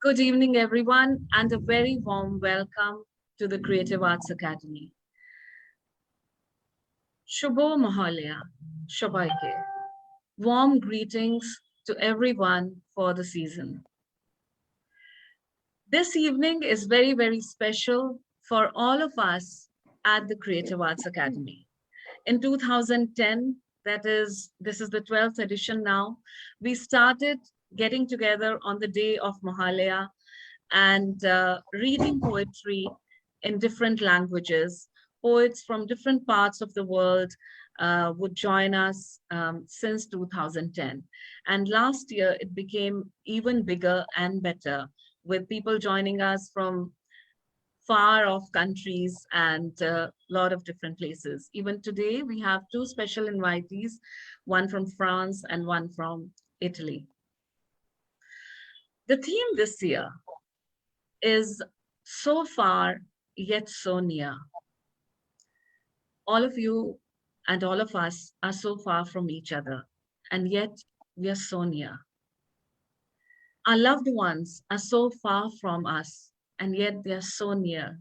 Good evening, everyone, and a very warm welcome to the Creative Arts Academy. Shubho Mahalaya, Shobaike. Warm greetings to everyone for the season. This evening is very, very special for all of us at the Creative Arts Academy. In 2010, this is the 12th edition now, we started getting together on the day of Mahalaya and reading poetry in different languages. Poets from different parts of the world would join us since 2010. And last year, it became even bigger and better with people joining us from far off countries and a lot of different places. Even today, we have two special invitees, one from France and one from Italy. The theme this year is so far yet so near. All of you and all of us are so far from each other, and yet we are so near. Our loved ones are so far from us, and yet they are so near.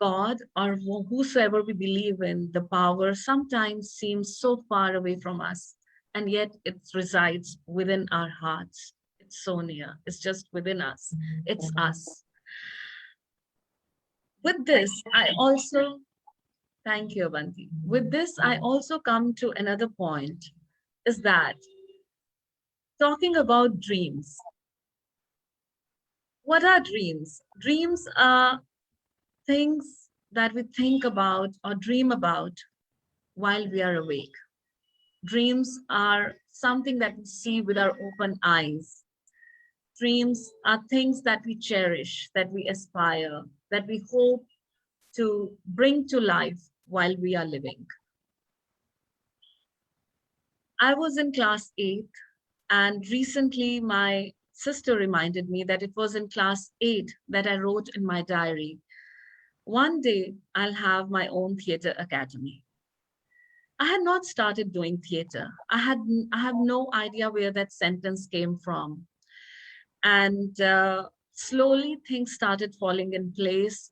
God, or whosoever we believe in, the power sometimes seems so far away from us, and yet it resides within our hearts. It's so near. It's just within us. It's us. With this, I also, thank you, Avanti. With this, I also come to another point, is that talking about dreams. What are dreams? Dreams are things that we think about or dream about while we are awake. Dreams are something that we see with our open eyes. Dreams are things that we cherish, that we aspire, that we hope to bring to life while we are living. I was in class 8, and recently my sister reminded me that it was in class 8 that I wrote in my diary, one day I'll have my own theater academy. I had not started doing theater. I have no idea where that sentence came from. And slowly things started falling in place.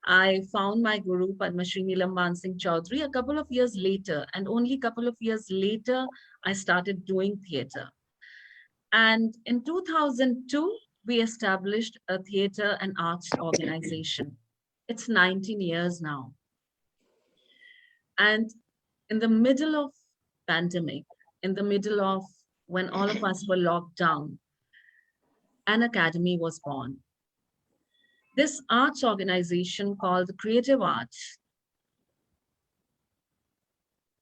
I found my guru, Padma Shri Neelam Mansingh Chaudhary, a couple of years later, and only a couple of years later, I started doing theater. And in 2002, we established a theater and arts organization. It's 19 years now. And in the middle of pandemic, in the middle of when all of us were locked down, an academy was born. This arts organization called the Creative Arts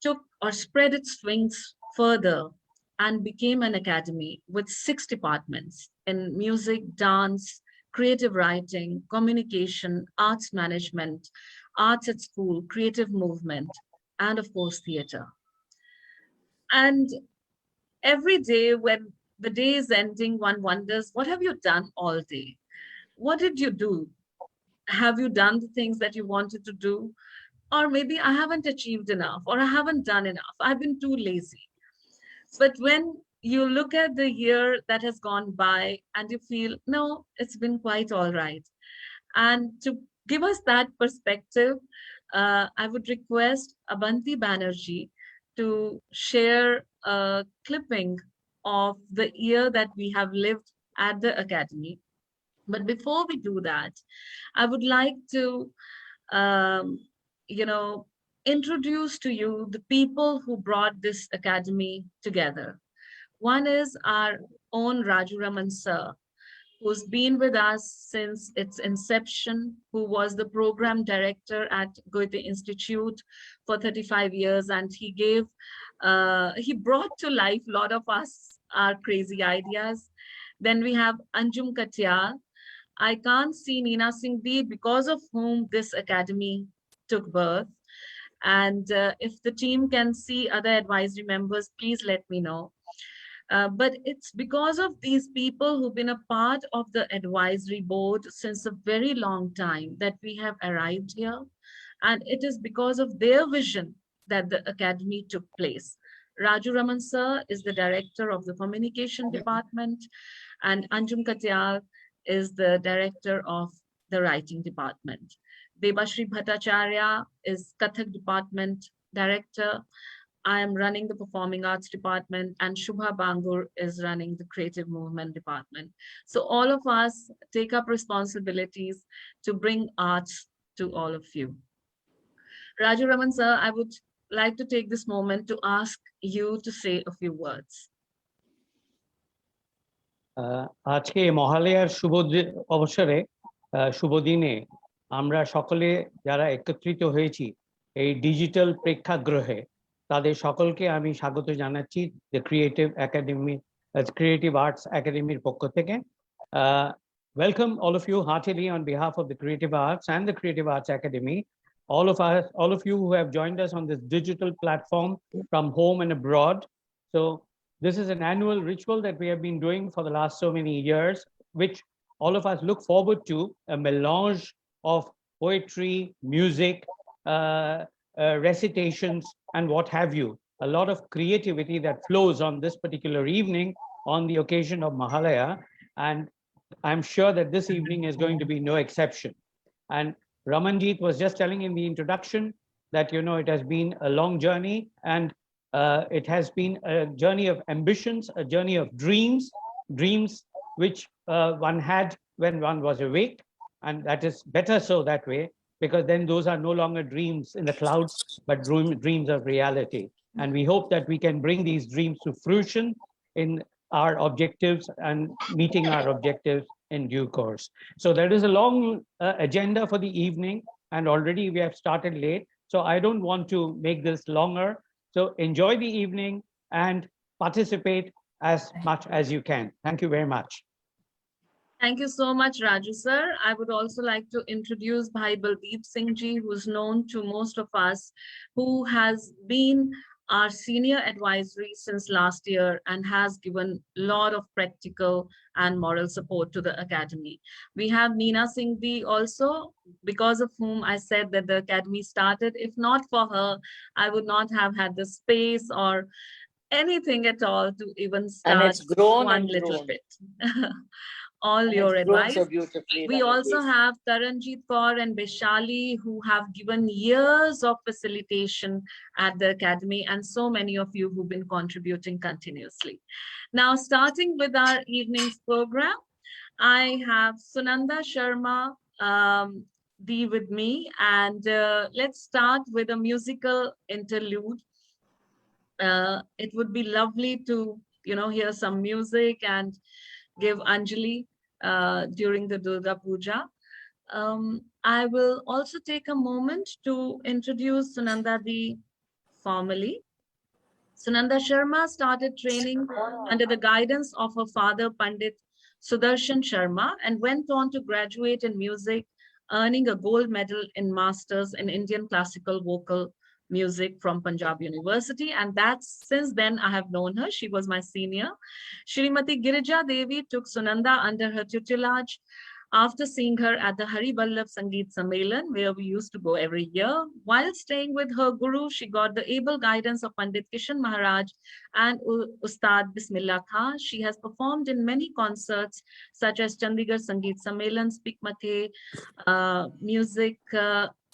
took or spread its wings further and became an academy with 6 departments in music, dance, creative writing, communication, arts management, arts at school, creative movement, and of course, theater. And every day when the day is ending, one wonders, what have you done all day? What did you do? Have you done the things that you wanted to do? Or maybe I haven't achieved enough, or I haven't done enough. I've been too lazy. But when you look at the year that has gone by and you feel, no, it's been quite all right. And to give us that perspective, I would request Abanti Banerjee to share a clipping of the year that we have lived at the Academy. But before we do that, I would like to, um, introduce to you the people who brought this Academy together. One is our own Raju Raman sir, who's been with us since its inception, who was the program director at Goethe Institute for 35 years. And he brought to life a lot of our crazy ideas. Then we have Anjum Katyal. I can't see Neena Singh Dee, because of whom this academy took birth. And if the team can see other advisory members, please let me know. But it's because of these people who've been a part of the advisory board since a very long time that we have arrived here. And it is because of their vision that the academy took place. Raju Raman sir is the director of the communication department, and Anjum Katyal is the director of the writing department. Debashri Bhattacharya is Kathak department director. I am running the performing arts department, and Shubha Bangur is running the creative movement department. So all of us take up responsibilities to bring arts to all of you. Raju Raman sir, I would like to take this moment to ask you to say a few words. আজকে মহালয়ার শুভ অবসরে শুভ দিনে আমরা সকলে যারা একত্রিত হয়েছি এই ডিজিটাল প্রেক্ষাগৃহে তাদের সকলকে আমি স্বাগত জানাচ্ছি দ্য ক্রিয়েটিভ আর্টস একাডেমির পক্ষ থেকে। Welcome all of you heartily on behalf of the Creative Arts and the Creative Arts Academy. All of you who have joined us on this digital platform from home and abroad. So this is an annual ritual that we have been doing for the last so many years, which all of us look forward to, a melange of poetry, music, recitations, and what have you. A lot of creativity that flows on this particular evening on the occasion of Mahalaya. And I'm sure that this evening is going to be no exception. And Ramanjit was just telling in the introduction that, you know, it has been a long journey, and it has been a journey of ambitions, a journey of dreams which one had when one was awake. And that is better so that way, because then those are no longer dreams in the clouds, but dreams of reality. And we hope that we can bring these dreams to fruition in our objectives and meeting our objectives in due course. So there is a long agenda for the evening, and already we have started late. So I don't want to make this longer. So enjoy the evening and participate as much as you can. Thank you very much. Thank you so much, Raju sir. I would also like to introduce Bhai Baldeep Singh ji, who is known to most of us, who has been our senior advisory since last year and has given a lot of practical and moral support to the academy. We have Meena Singh Ji also, because of whom I said that the academy started. If not for her, I would not have had the space or anything at all to even start, and it's grown one little grown. bit. All And your it's grown advice. so beautifully. We also have Taranjit Kaur and Bishali, who have given years of facilitation at the academy, and so many of you who've been contributing continuously. Now, starting with our evening's program, I have Sunanda Sharma with me, and let's start with a musical interlude. It would be lovely to, you know, hear some music and give Anjali during the Durga Puja. I will also take a moment to introduce Sunanda Di formally. Sunanda Sharma started training under the guidance of her father, Pandit Sudarshan Sharma, and went on to graduate in music, earning a gold medal in Masters in Indian Classical Vocal Music from Punjab University. And that's, since then I have known her. She was my senior. Shrimati Girija Devi took Sunanda under her tutelage after seeing her at the Hari Ballabh Sangeet Sammelan, where we used to go every year. While staying with her guru, she got the able guidance of Pandit Kishan Maharaj and Ustad Bismillah Khan. She has performed in many concerts such as Chandigarh Sangeet Sammelan, Speak Mathe, Music,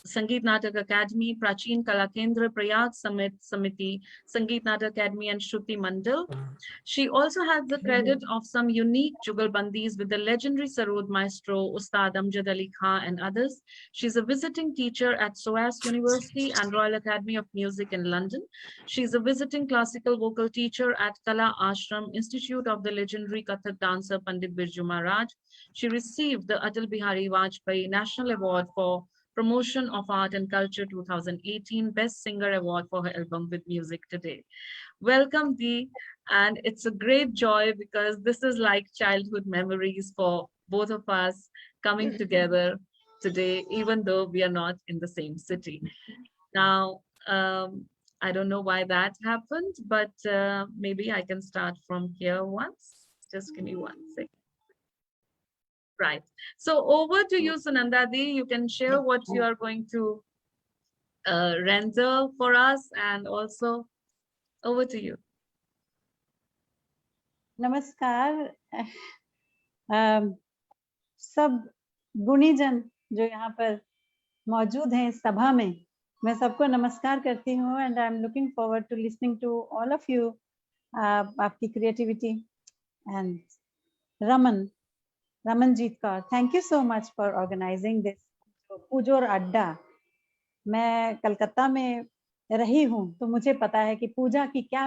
Sangeet Natak Academy, Prachin Kala Kendra, Prayag Samiti, Sangeet Natak Academy, and Shruti Mandal. She also has the credit of some unique jugalbandis with the legendary Sarod maestro, Ustad Amjad Ali Khan, and others. She's a visiting teacher at SOAS University and Royal Academy of Music in London. She's a visiting classical vocal teacher at Kala Ashram Institute of the legendary Kathak dancer Pandit Birju Maharaj. She received the Atal Bihari Vajpayee National Award for Promotion of Art and Culture 2018 Best Singer Award for her album With Music Today. Welcome, Dee, and it's a great joy because this is like childhood memories for both of us coming together today, even though we are not in the same city. Now, I don't know why that happened, but maybe I can start from here once. Just give me 1 second. Right. So over to you, Sunanda Di. You can share what you are going to render for us, and also Over to you. नमस्कार सब गुणीजन जो यहाँ पर मौजूद हैं इस सभा में, मैं सबको नमस्कार करती हूँ and I am looking forward to listening to all of you. आपकी creativity and Ramanjeet Kaur, thank you so much for organising this Pujor Adda. मैं कलकत्ता में रही हूँ तो मुझे पता है कि पूजा की क्या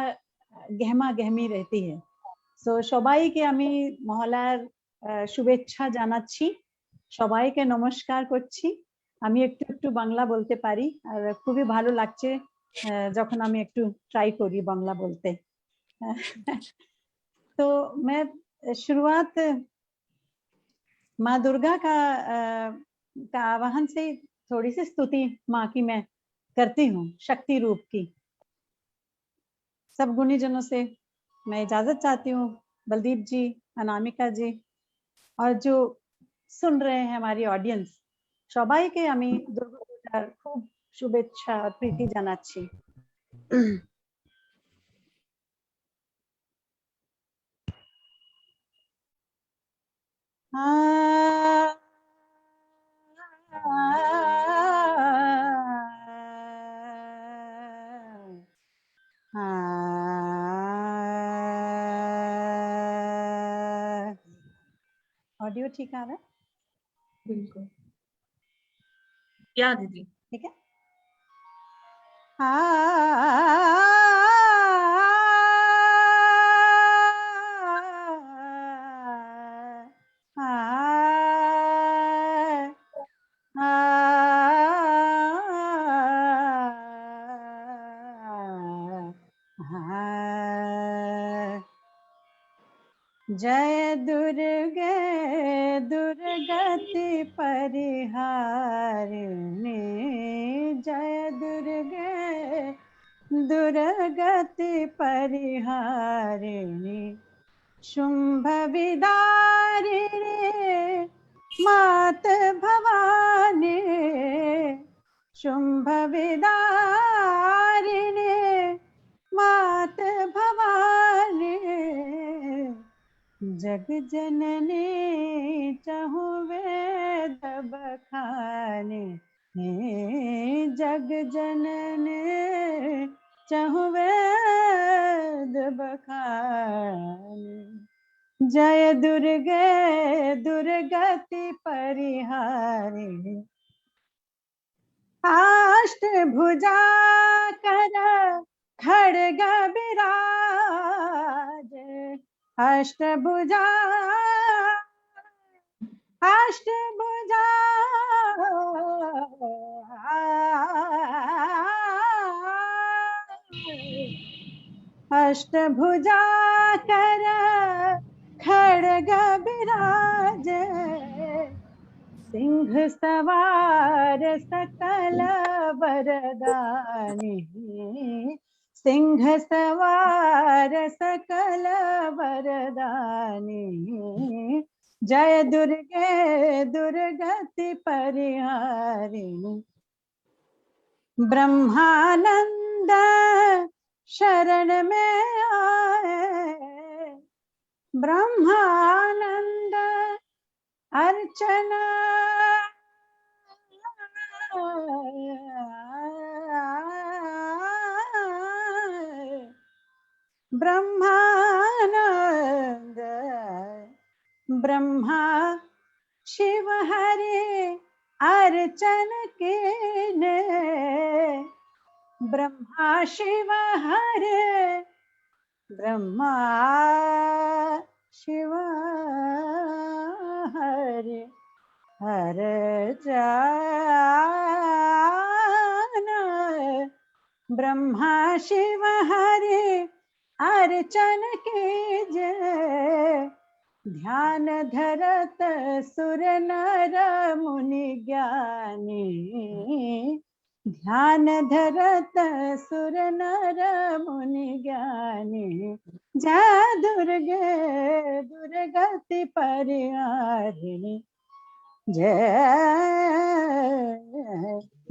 गहमा गहमी रहती है. सो সবাইকে আমি মহলার শুভেচ্ছা জানাচ্ছি, সবাইকে নমস্কার করছি. আমি একটু একটু বাংলা বলতে পারি আর খুবই ভালো লাগছে যখন আমি একটু ট্রাই করি বাংলা বলতে. तो मैं शुरुआत माँ दुर्गा का आवाहन से थोड़ी सी स्तुति माँ की मैं करती हूँ, शक्ति रूप की. सब गुणीजनों से मैं इजाजत चाहती हूँ, बलदीप जी, अनामिका जी और जो सुन रहे हैं हमारी ऑडियंस, সবাইকে আমি দুর্গা পূজার খুব শুভেচ্ছা আর প্রীতি জানাচ্ছি. ऑडियो ठीक आ रहा है? बिल्कुल. Yeah, दीदी. ठीक है. जय दुर्गे दुर्गति परिहारिणी, जय दुर्गे दुर्गति परिहारिणी, शुंभ विदारिणी मात भवानी, शुंभ विदारिणी मात भवानी, जग जननी चहु वेद बखाने, जग जननी चहु वेद बखाने. जय दुर्गे दुर्गति परिहारिणी, अष्टभुजा कर खड्ग विराज, अष्टभुजा अष्टभुजा अष्टभुजा कर खड्ग विराज, सिंह सवार सकल वरदानी, सिंह सवार सकल वरदानी, जय दुर्गे दुर्गति परिहारिणी. ब्रह्मानंद शरण में आए, ब्रह्मानंद अर्चना ब्रह्मानंद ब्रह्मा शिव हरे अर्चन के ने, ब्रह्मा शिव हरे ब्रह्मा शिव हरे अर्चन, ब्रह्मा शिव हरे अर्चन कीजे, ध्यान धरत सुर नर मुनि ज्ञानी, ध्यान धरत सुर नर मुनि ज्ञानी, जय दुर्गे दुर्गति परिहारिणी, जय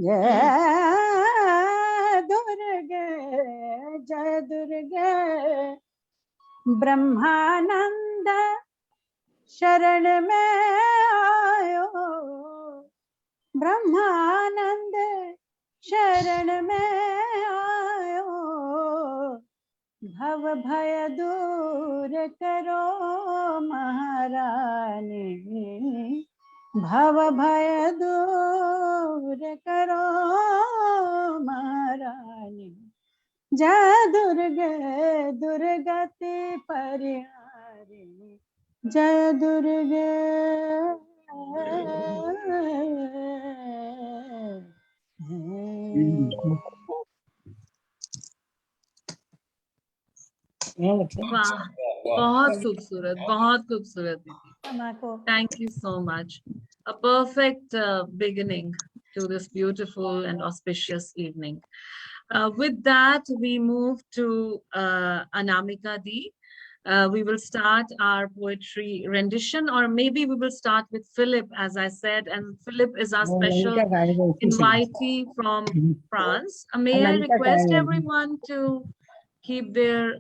जय दुर्गे जय दुर्गे ब्रह्मानंद शरण में आयो ब्रह्मानंद शरण में आयो भव भय दूर करो महारानी भव भय दूर करो महारानी जय दुर्गे दुर्गति परिहारी जय दुर्गे वाह, बहुत खूबसूरत दीदी. Thank you so much. A perfect beginning to this beautiful and auspicious evening. With that, we move to Anamika Di. We will start our poetry rendition, or maybe we will start with Philip, as I said, and Philip is our special invitee from France. May I request everyone to keep their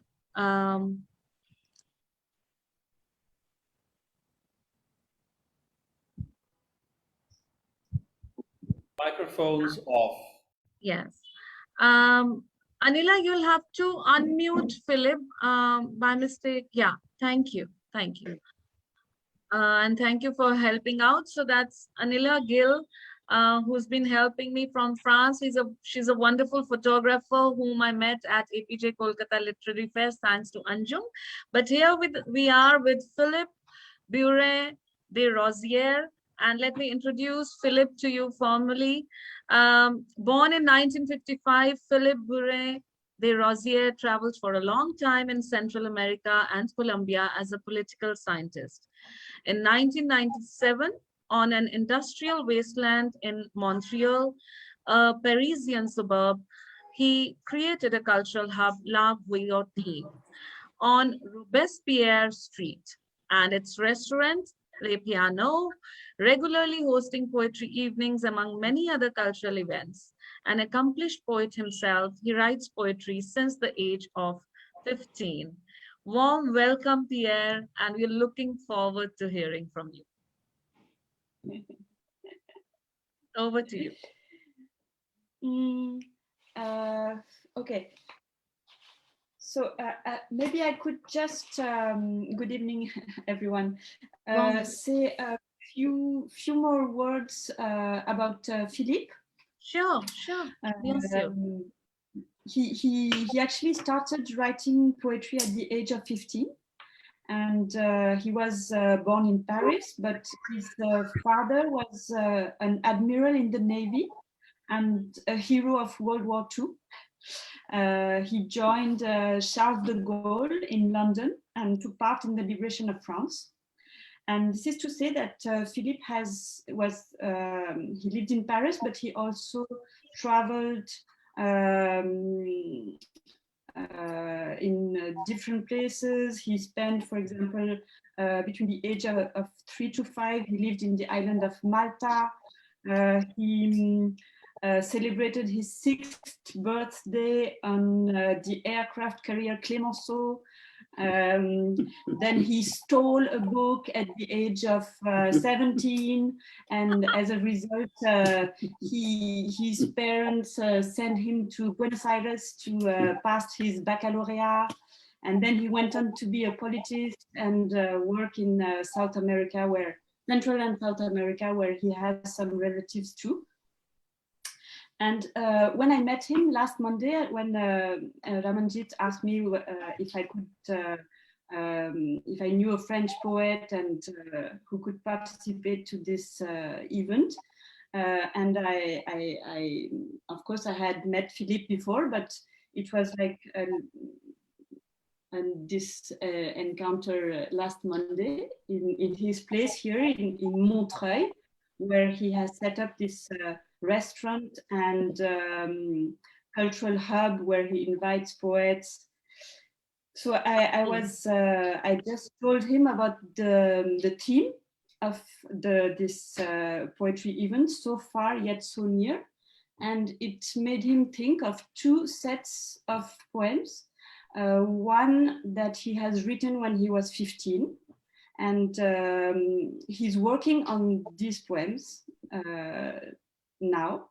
microphones off. Yes. Anila, you'll have to unmute Philip by mistake. Yeah, thank you. Thank you. And thank you for helping out. So that's Anila Gill, who's been helping me from France. She's a wonderful photographer whom I met at APJ Kolkata Literary Fest, thanks to Anjum. But here we are with Philip Bure de Rosière. And let me introduce Philip to you formally. Born in 1955, Philip Bure de Rosière traveled for a long time in Central America and Colombia as a political scientist. In 1997, on an industrial wasteland in Montreal, a Parisian suburb, he created a cultural hub, La Guillotière, on Robespierre Street, and its restaurant, Le Piano, regularly hosting poetry evenings among many other cultural events. An accomplished poet himself, he writes poetry since the age of 15. Warm welcome, Pierre, and we're looking forward to hearing from you. Over to you. Okay. So maybe I could just, good evening, everyone, say a few more words about Philippe. Sure. Yes, he actually started writing poetry at the age of 15, and he was born in Paris, but his father was an admiral in the Navy and a hero of World War II. He joined Charles de Gaulle in London and took part in the liberation of France. And this is to say that Philippe he lived in Paris, but he also traveled in different places. He spent, for example, between the age of 3 to 5, he lived in the island of Malta. He celebrated his 6th birthday on the aircraft carrier Clemenceau. Then he stole a book at the age of 17, and as a result, his parents sent him to Buenos Aires to pass his baccalaureate. And then he went on to be a politician and work in South America, Central and South America, where he has some relatives too. And when I met him last Monday, when Ramanjit asked me if I could, if I knew a French poet and who could participate to this event, and I, of course, I had met Philippe before, but it was like this encounter last Monday in his place here in Montreuil, where he has set up this restaurant and cultural hub where he invites poets. So I just told him about the theme of this poetry event, so far yet so near, and it made him think of two sets of poems. One that he has written when he was 15, and he's working on these poems now.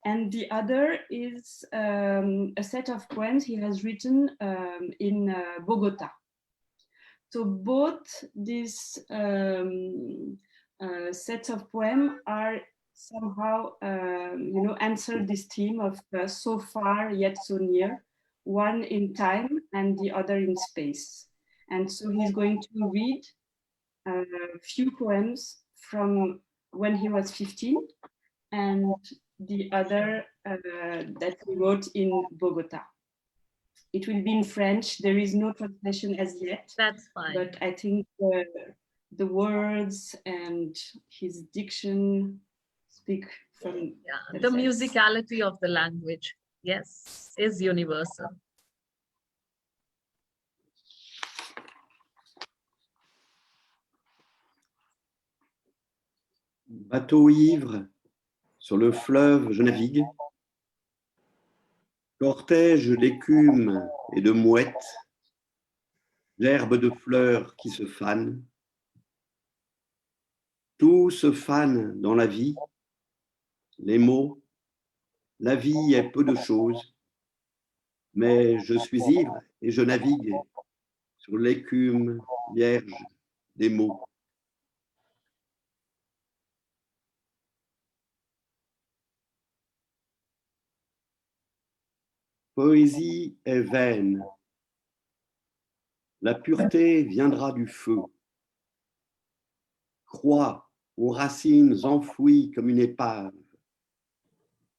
And the other is a set of poems he has written in Bogota. So both these sets of poems are somehow, answer this theme of so far yet so near, one in time and the other in space. And so he's going to read a few poems from when he was 15 and the other that he wrote in Bogota. It will be in French. There is no translation as yet. That's fine. But I think the words and his diction speak from Yeah, the themselves. musicality of the language, yes, is universal. Bateau ivre, sur le fleuve je navigue, cortège d'écume et de mouettes, l'herbe de fleurs qui se fanent. Tout se fane dans la vie, les mots, la vie est peu de choses, mais je suis ivre et je navigue sur l'écume vierge des mots. Poésie est vaine, la pureté viendra du feu. Croix aux racines enfouies comme une épave.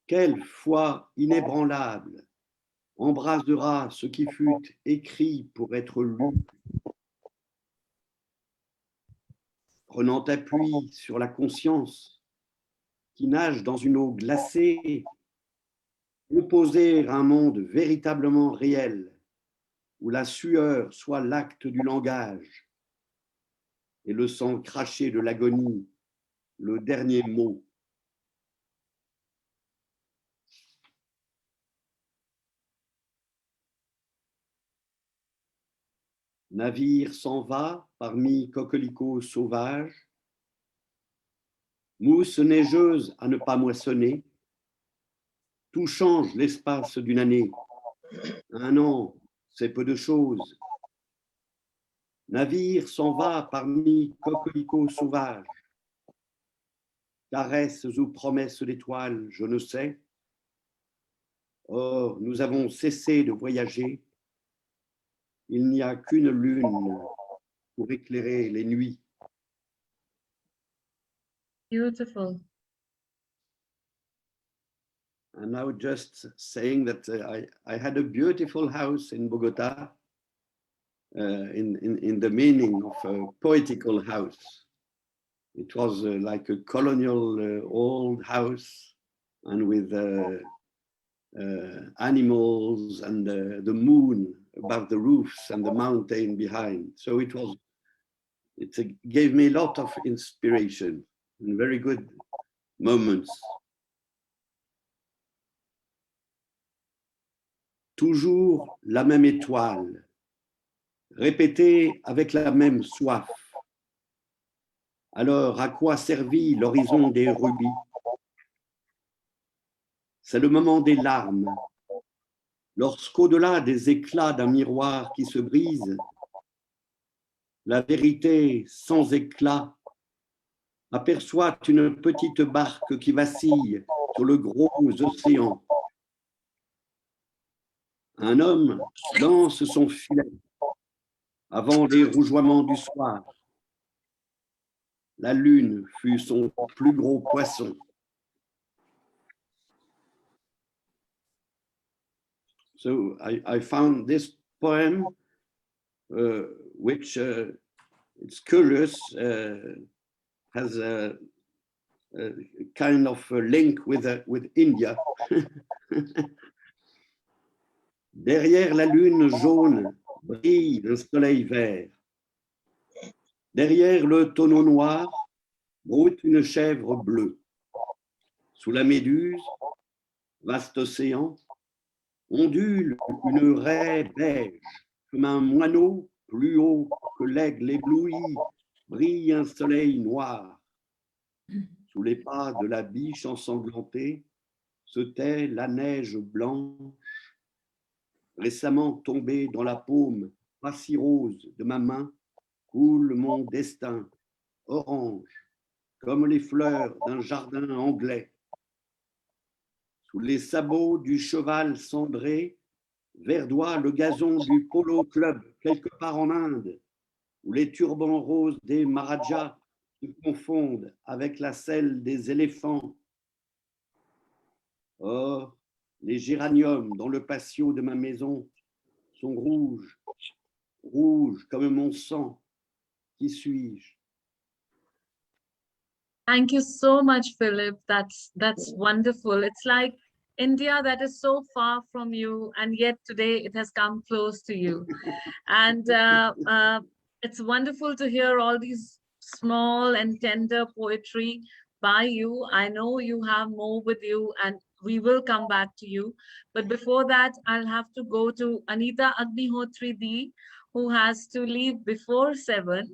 Quelle foi inébranlable embrasera ce qui fut écrit pour être lu. Prenant appui sur la conscience qui nage dans une eau glacée, composer un monde véritablement réel où la sueur soit l'acte du langage et le sang craché de l'agonie, le dernier mot. Navire s'en va parmi coquelicots sauvages, mousse neigeuse à ne pas moissonner, tout change l'espace d'une année. Un an, c'est peu de choses. Navire s'en va parmi coquelicots sauvages, caresses ou promesses d'étoiles, je ne sais. Or, nous avons cessé de voyager. Il n'y a qu'une lune pour éclairer les nuits. Beautiful. And now just saying that I had a beautiful house in Bogota, in the meaning of a poetical house. It was like a colonial old house, and with animals and the moon above the roofs and the mountain behind. So it gave me a lot of inspiration and very good moments. Toujours la même étoile, répétée avec la même soif. Alors, à quoi servit l'horizon des rubis? C'est le moment des larmes, lorsqu'au-delà des éclats d'un miroir qui se brise, la vérité sans éclat aperçoit une petite barque qui vacille sur le gros océan. Un homme lance son filet avant les rougeoiements du soir. La lune fut son plus gros poisson. So I found this poem, which it's curious, has a kind of a link with India. Derrière la lune jaune brille le soleil vert. Derrière le tonneau noir broute une chèvre bleue. Sous la méduse, vaste océan, ondule une raie beige, comme un moineau plus haut que l'aigle ébloui, brille un soleil noir. Sous les pas de la biche ensanglantée se tait la neige blanche, récemment tombée dans la paume pas si rose de ma main, coule mon destin, orange, comme les fleurs d'un jardin anglais. Sous les sabots du cheval cendré, verdoie le gazon du Polo Club, quelque part en Inde, où les turbans roses des Maharajas se confondent avec la selle des éléphants. Or, les géraniums dans le patio de ma maison sont rouges, rouges comme mon sang. Qui suis-je? Thank you so much, Philip. That's wonderful. It's like India that is so far from you, and yet today it has come close to you. And it's wonderful to hear all these small and tender poetry by you. I know you have more with you, and we will come back to you. But before that, I'll have to go to Anita Agnihotri Di, who has to leave before 7.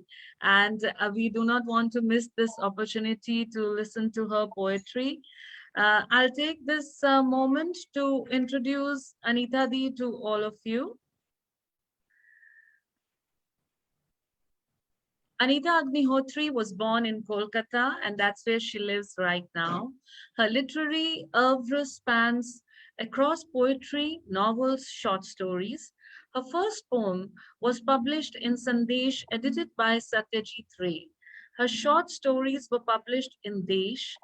And we do not want to miss this opportunity to listen to her poetry. I'll take this moment to introduce Anita Di to all of you. Anita Agnihotri was born in Kolkata, and that's where she lives right now. Her literary oeuvre spans across poetry, novels, short stories. Her first poem was published in Sandesh, edited by Satyajit Ray. Her short stories were published in Desh,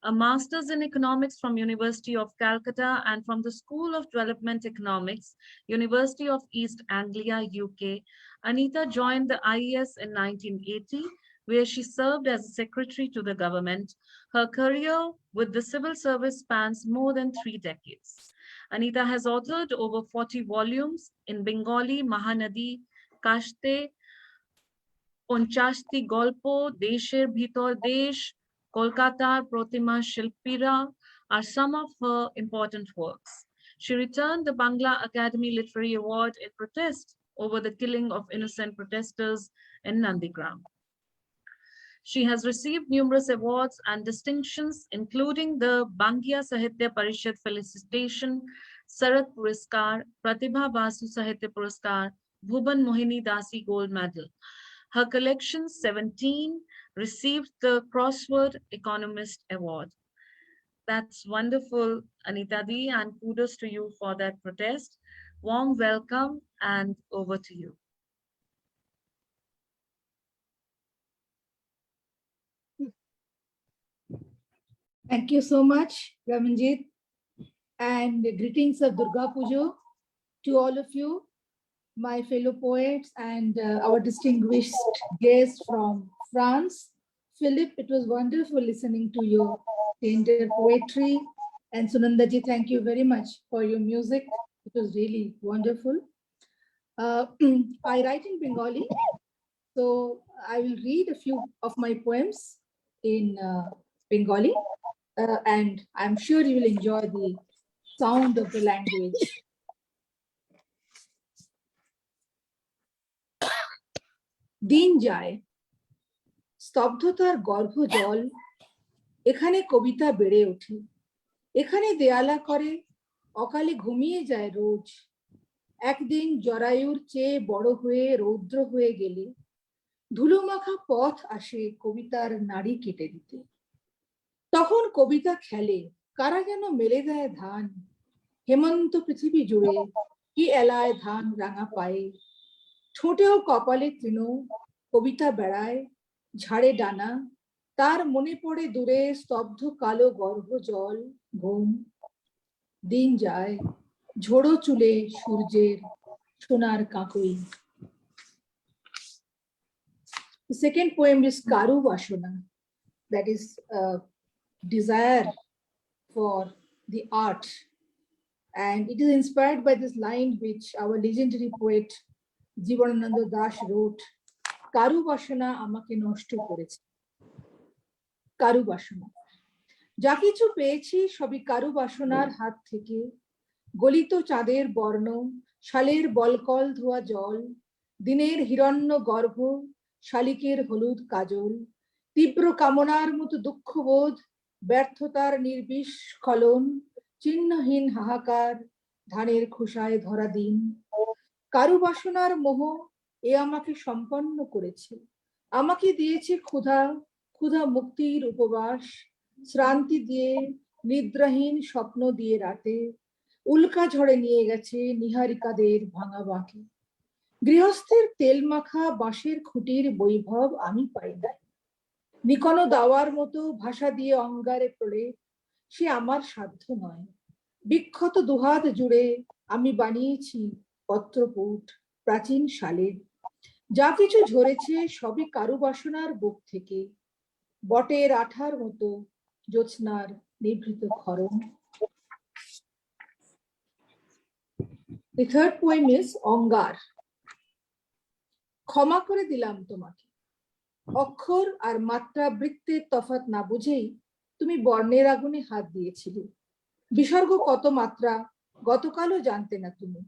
a master's in economics from University of Calcutta and from the School of Development Economics, University of East Anglia, UK. Anita joined the IES in 1980, where she served as secretary to the government. Her career with the civil service spans more than 3 decades. Anita has authored over 40 volumes in Bengali, Mahanadi, Kashte, Ponchashti Golpo, Desher Bhitor Desh, Kolkata, Protima Shilpira are some of her important works. She returned the Bangla Academy Literary Award in protest over the killing of innocent protesters in Nandigram. She has received numerous awards and distinctions, including the Bangia Sahitya Parishad Felicitation, Sarat Puraskar, Pratibha Basu Sahitya Puraskar, Bhuban Mohini Dasi Gold Medal. Her collection 17 received the Crossword Economist Award. That's wonderful, Anita Di, and kudos to you for that protest. Warm welcome, and over to you. Thank you so much, Ramanjit, and greetings of Durga Pujo to all of you, my fellow poets and our distinguished guests from France. Philip, it was wonderful listening to your tender poetry. And Sunandaji, thank you very much for your music. It was really wonderful. I write in Bengali, so I will read a few of my poems in Bengali, and I'm sure you will enjoy the sound of the language. দিন যায় স্তব্ধতার গর্ভ জল, এখানে কবিতা বেড়ে ওঠে, এখানে দেয়ালা করে অকালে ঘুমিয়ে যায় রোজ। একদিন জরায়ুর চেয়ে বড় হয়ে রৌদ্র হয়ে গেলে ধুলোমাখা পথ আসে কবিতার নাড়ি কেটে দিতে। তখন কবিতা খেলে, কারা যেন মেলে দেয় ধান, হেমন্ত পৃথিবী জুড়ে কি এলায় ধান রাঙা পায়ে। ঠোঁটেও কপালে তৃণ, কবিতা বেড়ায় ঝাড়ে ডানা, তার মনে পড়ে দূরে স্তব্ধ কালো গর্ভ জল ঘুম। দিন যায় ঝোড়ো চুলে সূর্যের সোনার কাঁকই। The second poem is Karu Vashana, that is desire for the art, and it is inspired by this line which our legendary poet Jivanananda Das wrote, Karu Vashana amake noshto koreche. Karu Vashana. যা কিছু পেয়েছি সবই কারু বাসনার হাত থেকে, গলিত চাঁদের বর্ণ, শালের বলকল ধোয়া জল, দিনের হিরণ্য গর্ভ, শালিকের হলুদ কাজল, তীব্র কামনার মতো দুঃখবোধ, ব্যর্থতার নির্বিস্খলন, চিহ্নহীন হাহাকার, ধানের খোসায় ধরা দিন। কারু বাসনার মোহ এ আমাকে সম্পন্ন করেছে, আমাকে দিয়েছে ক্ষুধা, ক্ষুধা মুক্তির উপবাস, শ্রান্তি দিয়ে, নিদ্রাহীন স্বপ্ন দিয়ে রাতে, উল্কা ঝড়ে নিয়ে গেছে নিহারিকাদের ভাঙা বাঁকে। গৃহস্থের তেল মাখা বাঁশের খুঁটির বৈভব আমি পাই নাই। নিকনো দাওয়ার মতো ভাষা দিয়ে অঙ্গারে পড়ে, সে আমার সাধ্য নয়। বিক্ষত দুহাত জুড়ে আমি বানিয়েছি পত্রপুট, প্রাচীন শালের। যা কিছু ঝরেছে সবই কারু বাসনার বুক থেকে, বটের আঠার মতো জ্যোৎস্নার নিভৃত ক্ষরণ। The third poem is অঙ্গার। ক্ষমা করে দিলাম তোমাকে, অক্ষর আর মাত্রা বৃত্তের তফাৎ না বুঝেই তুমি বর্ণের আগুনে হাত দিয়েছিলে। বিসর্গ কত মাত্রা গতকালও জানতে না তুমি।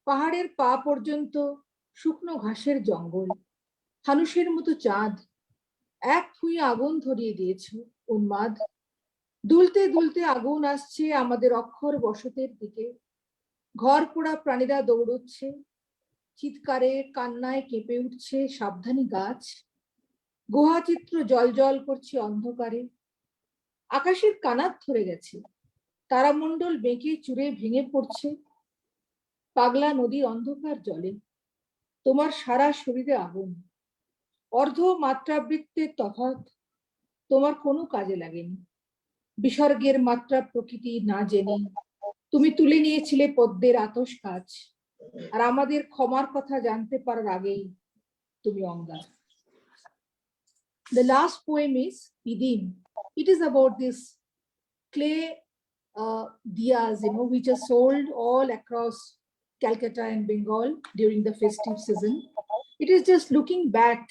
পাহাড়ের পা পর্যন্ত শুকনো ঘাসের জঙ্গল, ফানুসের মতো চাঁদ, এক ফুঁয়ে আগুন ধরিয়ে দিয়েছ উন্মাদ। দুলতে দুলতে আগুন আসছে আমাদের অক্ষর বসতের দিকে, ঘর পোড়া প্রাণীরা দৌড়চ্ছে, চিৎকারে কান্নায় কেঁপে উঠছে সাবধানী গাছ। গুহাচিত্র জল জল করছে অন্ধকারে, আকাশের কানাত ধরে গেছে, তারামণ্ডল বেঁকে চুরে ভেঙে পড়ছে পাগলা নদীর অন্ধকার জলে। তোমার সারা শরীরে আগুন, অর্ধ মাত্রাবৃত্তের তফাৎ তোমার কোনো কাজে লাগেনি। বিসর্গের মাত্রা প্রকৃতি না জেনে তুমি তুলে নিয়েছিলে পদ্মের আতস কাজ, আর আমাদের ক্ষমার কথা জানতে পারার আগেই তুমি অঙ্গার। The last poem is Pidim. It is about this clay diyas, which are sold all across Calcutta and Bengal during the festive season. It is just looking back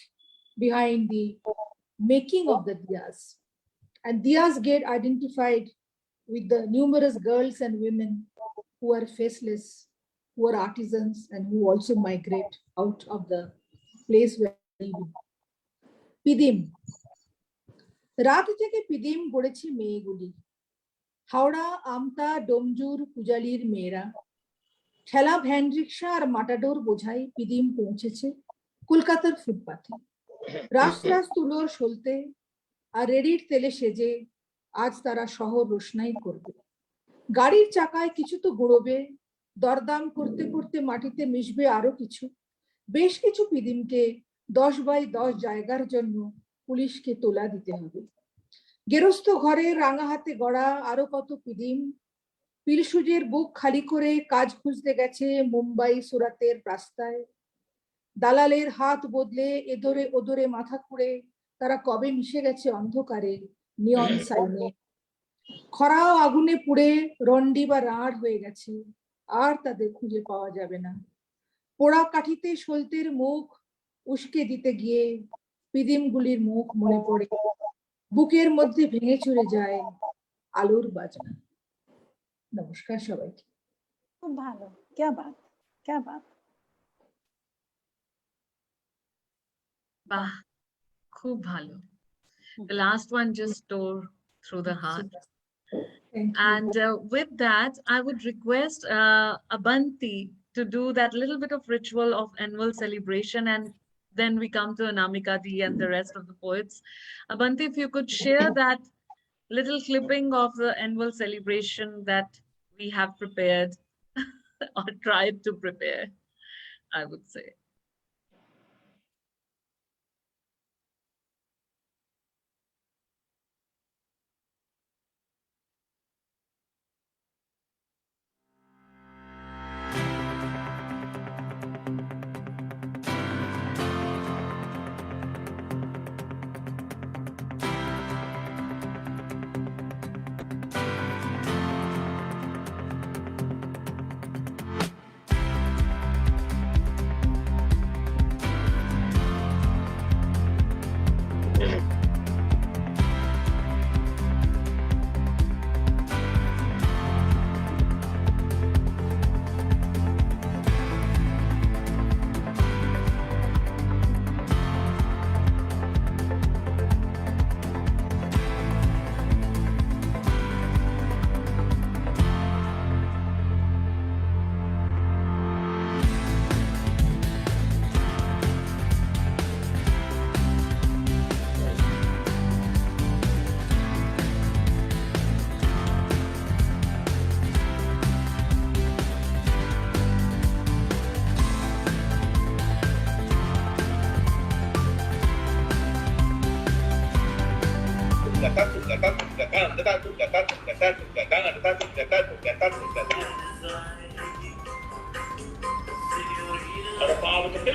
behind the making of the diyas. And diyas get identified with the numerous girls and women who are faceless, who are artisans, and who also migrate out of the place where they live. Pidim. রাত থেকে পিদিম গড়েছে মেয়েগুলি, হাওড়া, আমতা, ডোমজুর, পূজালির মেয়েরা। ঠেলা van rickshaw আর মাটাডোর বোঝাই পিদিম পৌঁছেছে কলকাতার ফুটপাথে। রাস তুলোর সলতে আর রেডির তেলে সেজে আজ তারা শহর রোশনাই করবে। গাড়ির চাকায় কিছু তো গুঁড়োবে, দরদাম করতে করতে মাটিতে মিশবে আরো কিছু। বেশ কিছু পিদিমকে 10 বাই 10 জায়গার জন্য পুলিশকে তোলা দিতে হবে। গেরস্থ ঘরে রাঙা হাতে গড়া আরো কত পিদিম পিলসুজের বুক খালি করে কাজ খুঁজতে গেছে মুম্বাই, সুরাতের রাস্তায়। দালালের হাত বদলে এদরে ওদরে মাথা খুঁড়ে তারা কবে মিশে গেছে অন্ধকারে নিয়ন সাইনে। খরাও আগুনে পুড়ে রন্ডি বা রাঁড় হয়ে গেছে, আর তাদের খুঁজে পাওয়া যাবে না। পোড়া কাঠিতে সলতের মুখ উস্কে দিতে গিয়ে পিদিমগুলির মুখ মনে পড়ে, বুকের মধ্যে ভেঙে চুরে যায় আলোর বাজনা। নমস্কার সবাইকে। খুব ভালো, क्या बात, क्या बात। Bah, খুব ভালো. The last one just tore through the heart. Thank you. And with that, I would request Abanti to do that little bit of ritual of annual celebration, and then we come to Anamika Di and the rest of the poets. Abanti, if you could share that little clipping of the annual celebration that we have prepared or tried to prepare, I would say.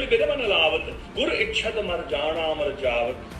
कवि बिद मन लावत गुर इच्छत मर जाना मर जावत।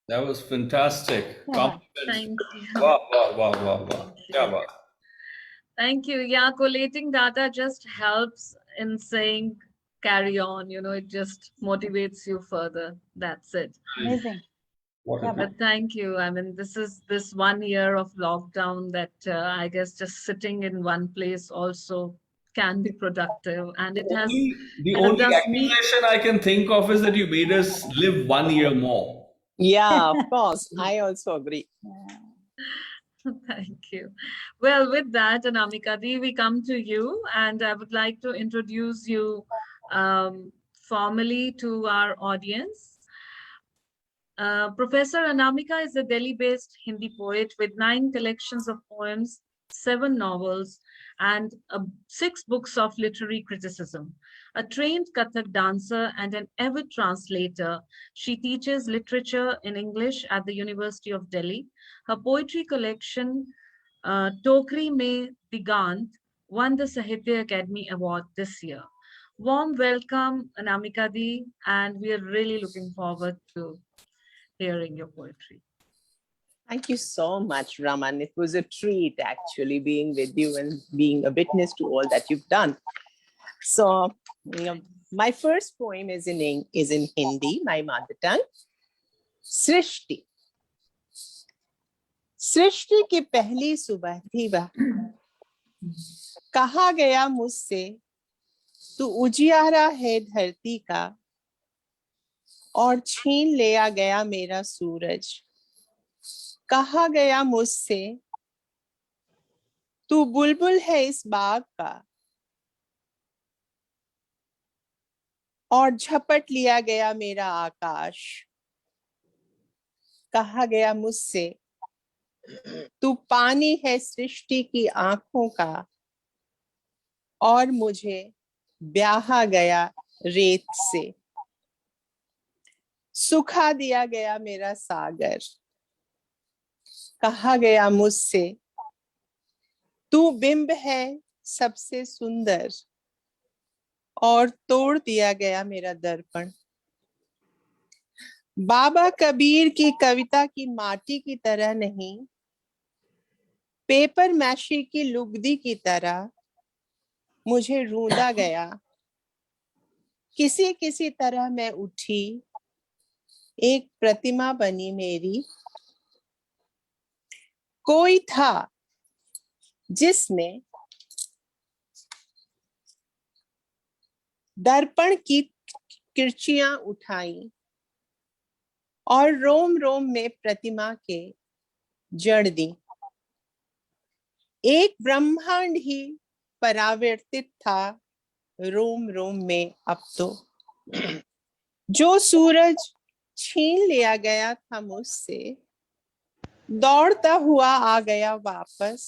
That was fantastic. Yeah. Thank you. Wow, wow, wow, wow, wow. Yeah, wow. Thank you. Yeah, collating data just helps in saying carry on, it just motivates you further. That's it. Amazing. What Yeah, a But thank you. I mean, this 1 year of lockdown that I guess just sitting in one place also can be productive, and it has the kind of only does me. accusation I can think of is that you made us live 1 year more. Yeah, of course. I also agree. Thank you. Well, with that, Anamika Di, we come to you, and I would like to introduce you formally to our audience. Professor Anamika is a Delhi-based Hindi poet with 9 collections of poems, 7 novels, and 6 books of literary criticism. A trained Kathak dancer and an avid translator, she teaches literature in English at the University of Delhi. Her poetry collection, Tokri Mein Digant, won the Sahitya Academy Award this year. Warm welcome, Anamika Di, and we are really looking forward to hearing your poetry. Thank you so much, Raman. It was a treat actually being with you and being a witness to all that you've done. So, my first poem is in Hindi, my mother tongue. सृष्टि सृष्टि की पहली सुबह थी वह, कहा गया मुझसे तू उजियारा है धरती का, और छीन लिया गया मेरा सूरज। कहा गया मुझसे तू बुलबुल है इस बाग का, और झपट लिया गया मेरा आकाश। कहा गया मुझसे तू पानी है सृष्टि की आंखों का, और मुझे ब्याहा गया रेत से। सुखा दिया गया मेरा सागर। कहा गया मुझसे तू बिंब है सबसे सुंदर, और तोड़ दिया गया मेरा दर्पण। बाबा कबीर की कविता की माटी की तरह नहीं, पेपर मैशी की लुगदी की तरह मुझे रूंधा गया। किसी किसी तरह मैं उठी, एक प्रतिमा बनी मेरी। कोई था जिसने दर्पण की किरचियां उठाई, और रोम रोम में प्रतिमा के जड़ दी। एक ब्रह्मांड ही परावर्तित था रोम रोम में अब तो। जो सूरज छीन लिया गया था मुझसे, दौड़ता हुआ आ गया वापस,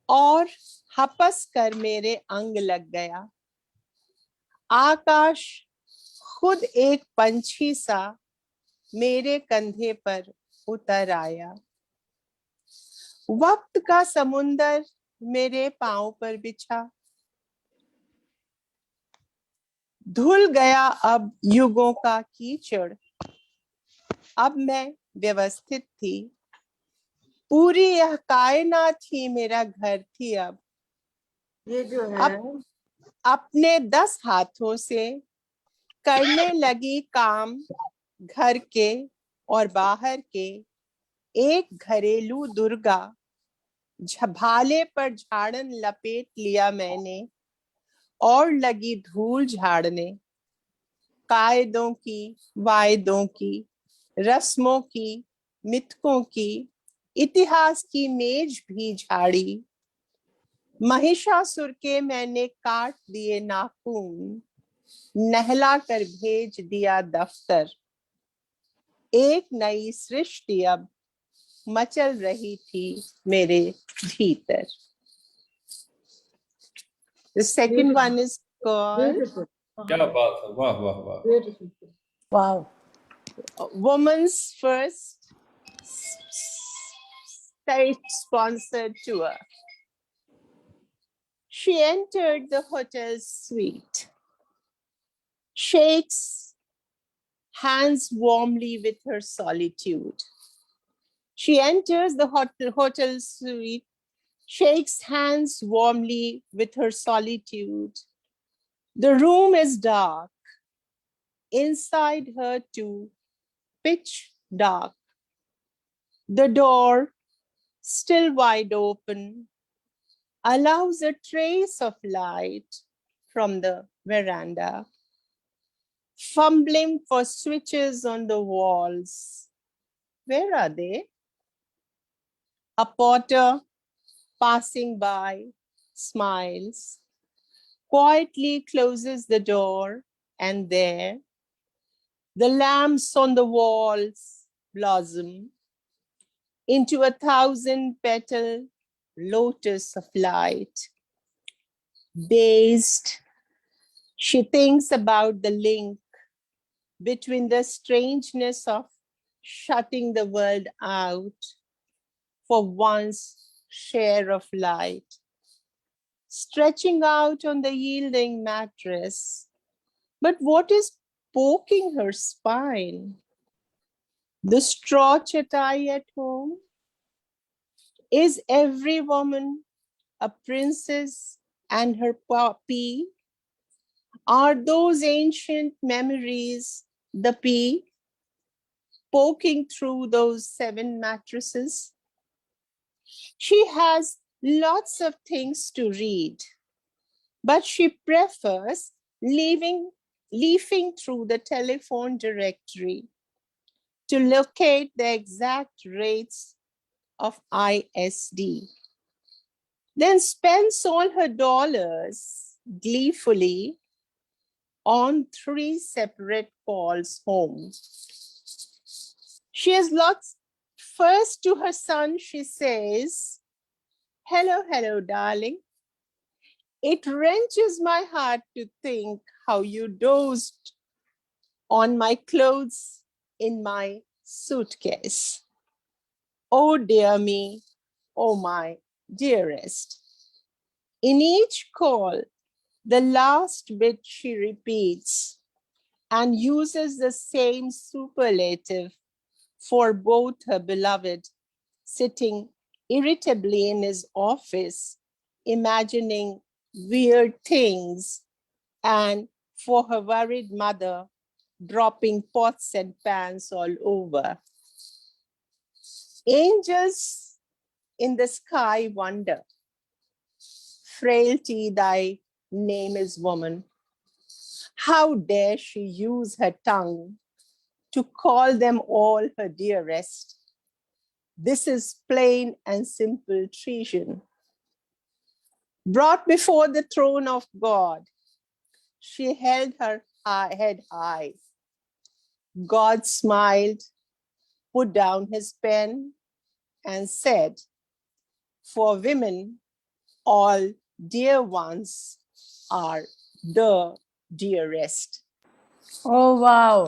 और हपस कर मेरे अंग लग गया। आकाश खुद एक पंछी सा मेरे कंधे पर उतर आया। वक्त का समुंदर मेरे पांव पर बिछा। धुल गया अब युगों का कीचड़। अब मैं व्यवस्थित थी, पूरी यह कायनात ही मेरा घर थी। अब ये जो है अब अपने 10 हाथों से करने लगी काम, घर के और बाहर के। एक घरेलू दुर्गा, भाले पर झाड़न लपेट लिया मैंने, और लगी धूल झाड़ने। कायदों की, वायदों की, रस्मों की, मिथकों की, इतिहास की मेज भी झाड़ी। महिषासुर के मैंने काट दिए नाखून, नहला कर भेज दिया दफ्तर। एक नई सृष्टि अब मचल रही थी मेरे भीतर। The second one is called beautiful, क्या बात है, वाह वाह वाह। beautiful. Wow. Woman's First State-Sponsored Tour. She entered the hotel's suite, shakes hands warmly with her solitude. She enters the hotel suite, shakes hands warmly with her solitude. The room is dark. Inside her too, pitch dark. The door, still wide open, allows a trace of light from the veranda. Fumbling for switches on the walls. Where are they? A porter passing by smiles, quietly closes the door, and there, the lamps on the walls blossom into 1,000-petal lotus of light. Dazed, she thinks about the link between the strangeness of shutting the world out for one's share of light, stretching out on the yielding mattress. But what is poking her spine? The straw chattai at home? Is every woman a princess and her puppy? Are those ancient memories the pea poking through those 7 mattresses? She has lots of things to read, but she prefers leafing through the telephone directory to locate the exact rates of ISD. Then spends all her dollars gleefully on 3 separate calls home. She has lots. First to her son, she says, "Hello, hello, darling. It wrenches my heart to think how you dozed on my clothes in my suitcase. Oh dear me, oh my dearest." In each call, the last bit she repeats and uses the same superlative for both her beloved, sitting irritably in his office, imagining weird things, and for her worried mother, dropping pots and pans all over. Angels in the sky wonder, "Frailty, thy name is woman. How dare she use her tongue to call them all her dearest? This is plain and simple treason." Brought before the throne of God, she held her head high. God smiled, put down his pen, and said, "For women, all dear ones are the dearest." Oh, wow.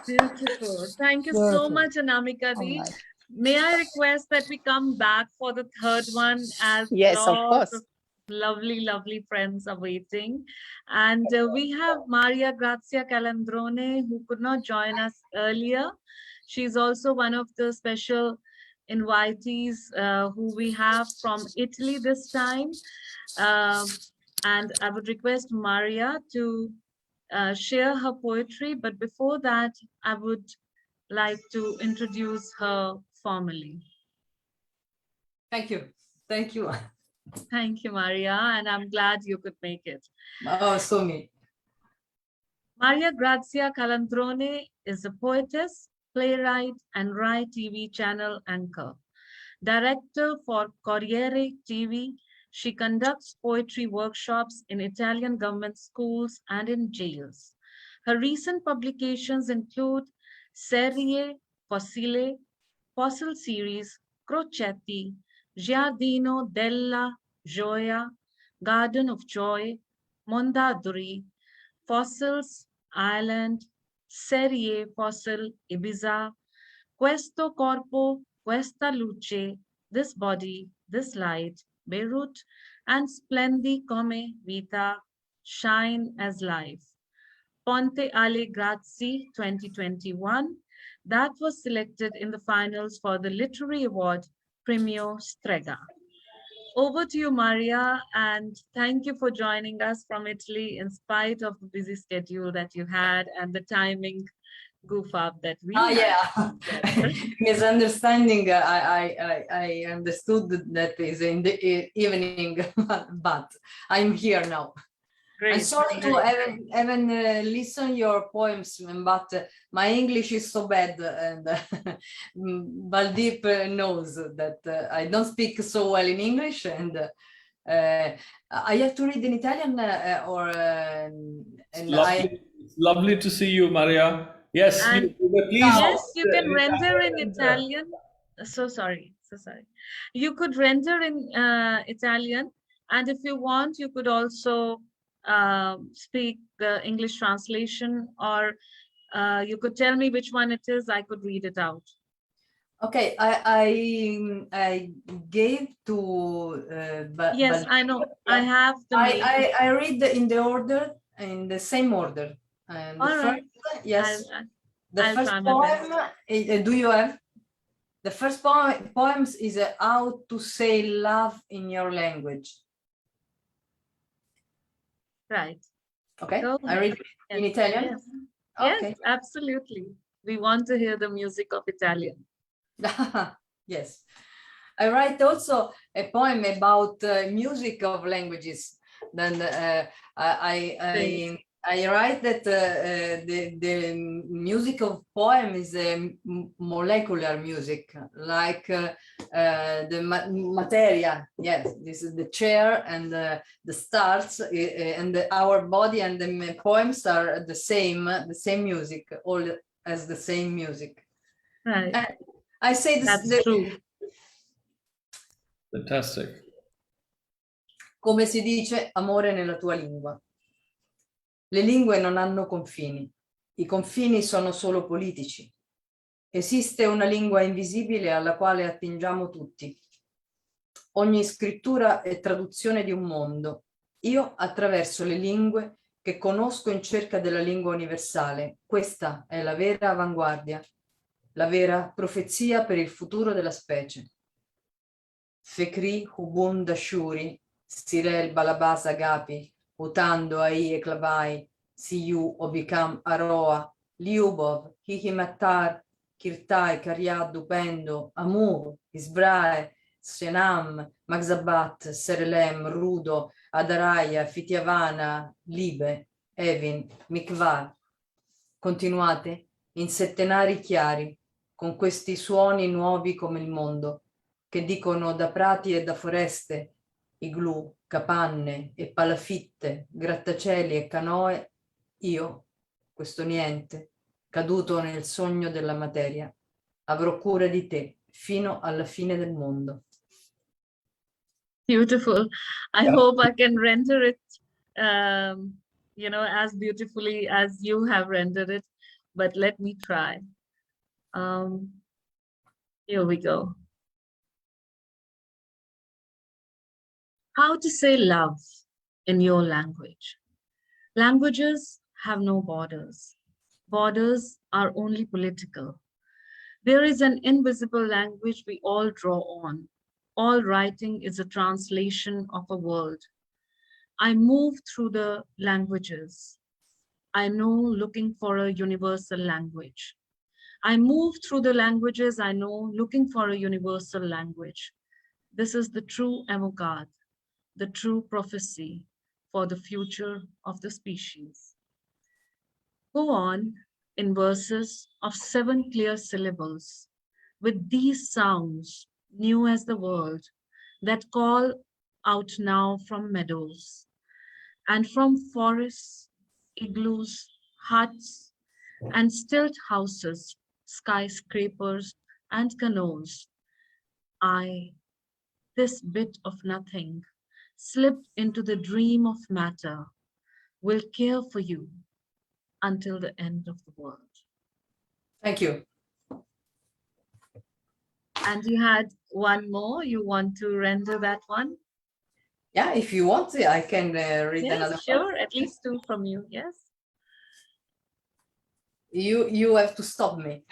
Beautiful. Thank you so Beautiful. much, Anamika All Di. right. May I request that we come back for the third one, as Yes, of lots course. of lovely, lovely friends are waiting. And we have Maria Grazia Calandrone, who could not join us earlier. She's also one of the special invitees who we have from Italy this time. And I would request Maria to share her poetry, but before that, I would like to introduce her formally. Thank you. Thank you. Thank you, Maria, and I'm glad you could make it. Oh, so me. Maria Grazia Calandrone is a poetess, playwright, and Rai TV channel anchor. Director for Corriere TV, she conducts poetry workshops in Italian government schools and in jails. Her recent publications include Serie Fossile, Fossil Series, Crocetti, Giardino della Gioia, Garden of Joy, Mondadori, Fossils, Ireland, Serie Fossil, Ibiza, Questo Corpo, Questa Luce, This Body, This Light, Beirut, and Splendi Come Vita, Shine as Life. Ponte alle Grazie 2021, that was selected in the finals for the literary award Premio Strega. Over to you, Maria, and thank you for joining us from Italy in spite of the busy schedule that you had and the timing goof up that we had. Yeah. Misunderstanding. I understood that is in the evening, but I'm here now. Great. I'm sorry to haven't listen your poems, but my English is so bad, and Baldeep knows that I don't speak so well in English, and I have to read in Italian or and It's It's lovely to see you, Maria. Yes, And please. yes, you can render in Italian. So sorry. You could render in Italian, and if you want, you could also speak the English translation, or you could tell me which one it is. I could read it out. Okay, I gave to Yes, I know. I have the mail. I read in the order, in the same order. And the All first, right. yes, the I'll first try my best. poem, do you have? The first poems is how to say love in your language. Right. Okay, Go I read in Yes, Italian. Yes. Okay. Yes, absolutely. We want to hear the music of Italian. Yes, I write also a poem about music of languages. Then I write that the music of poem is a molecular music, like the materia. Yes, this is the chair and the stars, and our body and the poems are the same music, all as the same music. Right. I say this. That's true. Fantastic. Come si dice amore nella tua lingua. Le lingue non hanno confini. I confini sono solo politici. Esiste una lingua invisibile alla quale attingiamo tutti. Ogni scrittura è traduzione di un mondo. Io attraverso le lingue che conosco in cerca della lingua universale. Questa è la vera avanguardia, la vera profezia per il futuro della specie. Fekri Hubun Dashuri, Sirel Balabas Agapi, Utando Ai Eklavai, Siyu Obikam Aroa, Liubov, Hihimatar, Kirtai, Karyad, Dupendo, Amur, Isbrae, Senam, Magzabat, Serelem, Rudo, Adaraya, Fitiavana, Libe, Evin, Mikvar. Continuate in settenari chiari, con questi suoni nuovi come il mondo, che dicono da prati e da foreste, igloo, capanne e palafitte, grattacieli e canoe, io, questo niente, caduto nel sogno della materia, avrò cura di te fino alla fine del mondo. Beautiful. I hope I can render it, as beautifully as you have rendered it, but let me try. Here we go. How to say love in your language. Languages have no borders. Borders are only political. There is an invisible language we all draw on. All writing is a translation of a world. I move through the languages. I know looking for a universal language. I move through the languages I know looking for a universal language. This is the true avant-garde, the true prophecy for the future of the species. Go on in verses of 7 clear syllables with these sounds new as the world that call out now from meadows and from forests, igloos, huts, and stilt houses, skyscrapers, and canoes. This bit of nothing, slipped into the dream of matter, will care for you until the end of the world. Thank you. And you had one more, you want to render that one? Yeah, if you want, I can read another Yes, sure, one. at least 2 from you, yes. You have to stop me.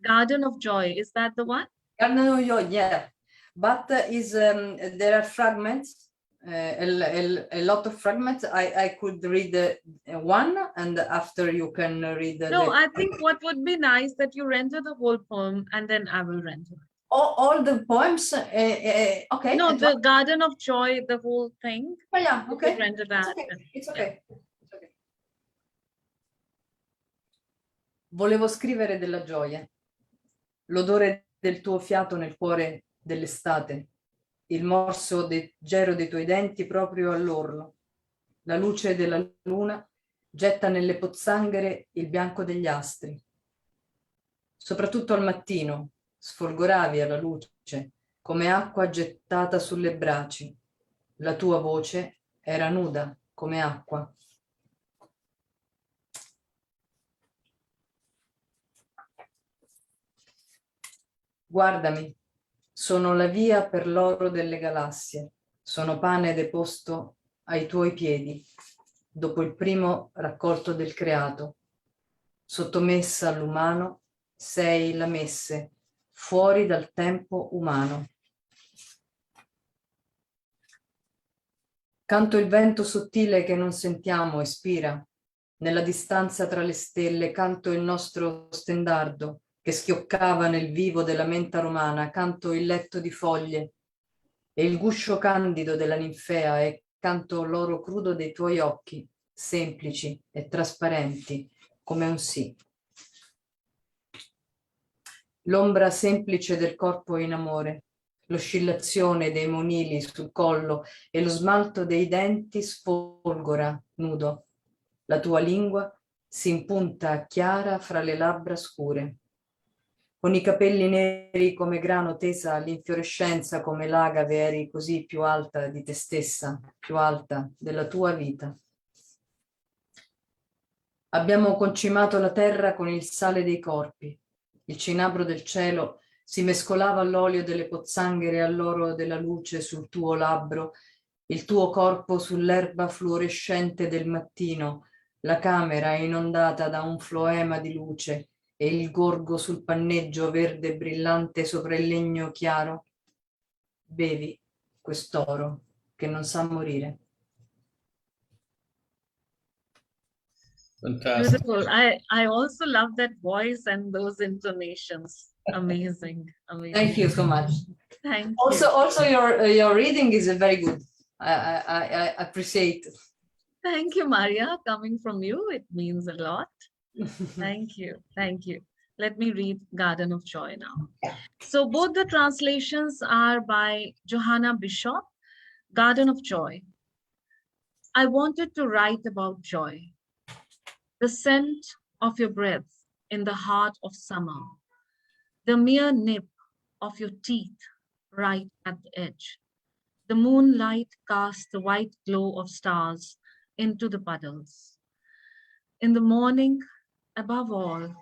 Garden of Joy, is that the one? Garden of Joy, yeah. But there are fragments, a lot of fragments. I could read one, and after you can read No, I think what would be nice that you render the whole poem and then I will render. all the poems. Okay. No, the Garden of Joy, the whole thing. Oh, yeah, You okay. could render that. It's okay. It's okay. Volevo scrivere della gioia, l'odore del tuo fiato nel cuore dell'estate, il morso leggero dei tuoi denti proprio all'orlo, la luce della luna getta nelle pozzanghere il bianco degli astri. Soprattutto al mattino sfolgoravi alla luce come acqua gettata sulle braci. La tua voce era nuda come acqua. Guardami, sono la via per l'oro delle galassie, sono pane deposto ai tuoi piedi, dopo il primo raccolto del creato. Sottomessa all'umano, sei la messe, fuori dal tempo umano. Canto il vento sottile che non sentiamo e spira. Nella distanza tra le stelle canto il nostro stendardo che schioccava nel vivo della menta romana, canto il letto di foglie e il guscio candido della ninfea e canto l'oro crudo dei tuoi occhi, semplici e trasparenti come un sì. L'ombra semplice del corpo in amore, l'oscillazione dei monili sul collo e lo smalto dei denti sfolgora nudo. La tua lingua si impunta chiara fra le labbra scure. Con i capelli neri come grano tesa all'infiorescenza come l'agave eri così più alta di te stessa, più alta della tua vita. Abbiamo concimato la terra con il sale dei corpi. Il cinabro del cielo si mescolava all'olio delle pozzanghere e all'oro della luce sul tuo labbro, il tuo corpo sull'erba fluorescente del mattino, la camera inondata da un floema di luce e il gorgo sul panneggio verde brillante sopra il legno chiaro. Bevi quest'oro che non sa morire. Fantastic. Beautiful. I also love that voice and those intonations. Amazing. Amazing. Thank you so much. Thank Also, you. also your reading is very good. I appreciate. Thank you, Maria. Coming from you, it means a lot. Thank you. Thank you. Let me read Garden of Joy now. So both the translations are by Johanna Bishop, Garden of Joy. I wanted to write about joy, the scent of your breath in the heart of summer, the mere nip of your teeth right at the edge. The moonlight casts the white glow of stars into the puddles. In the morning, above all,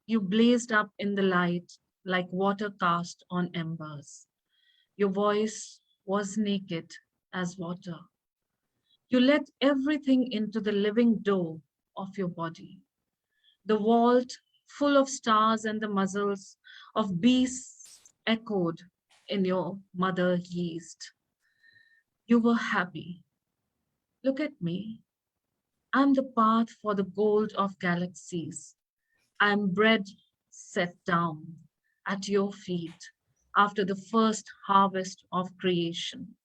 you blazed up in the light like water cast on embers. Your voice was naked as water. You let everything into the living dough of your body. The vault full of stars and the muzzles of beasts echoed in your mother yeast. You were happy. Look at me. I'm the path for the gold of galaxies. I'm bread set down at your feet after the first harvest of creation.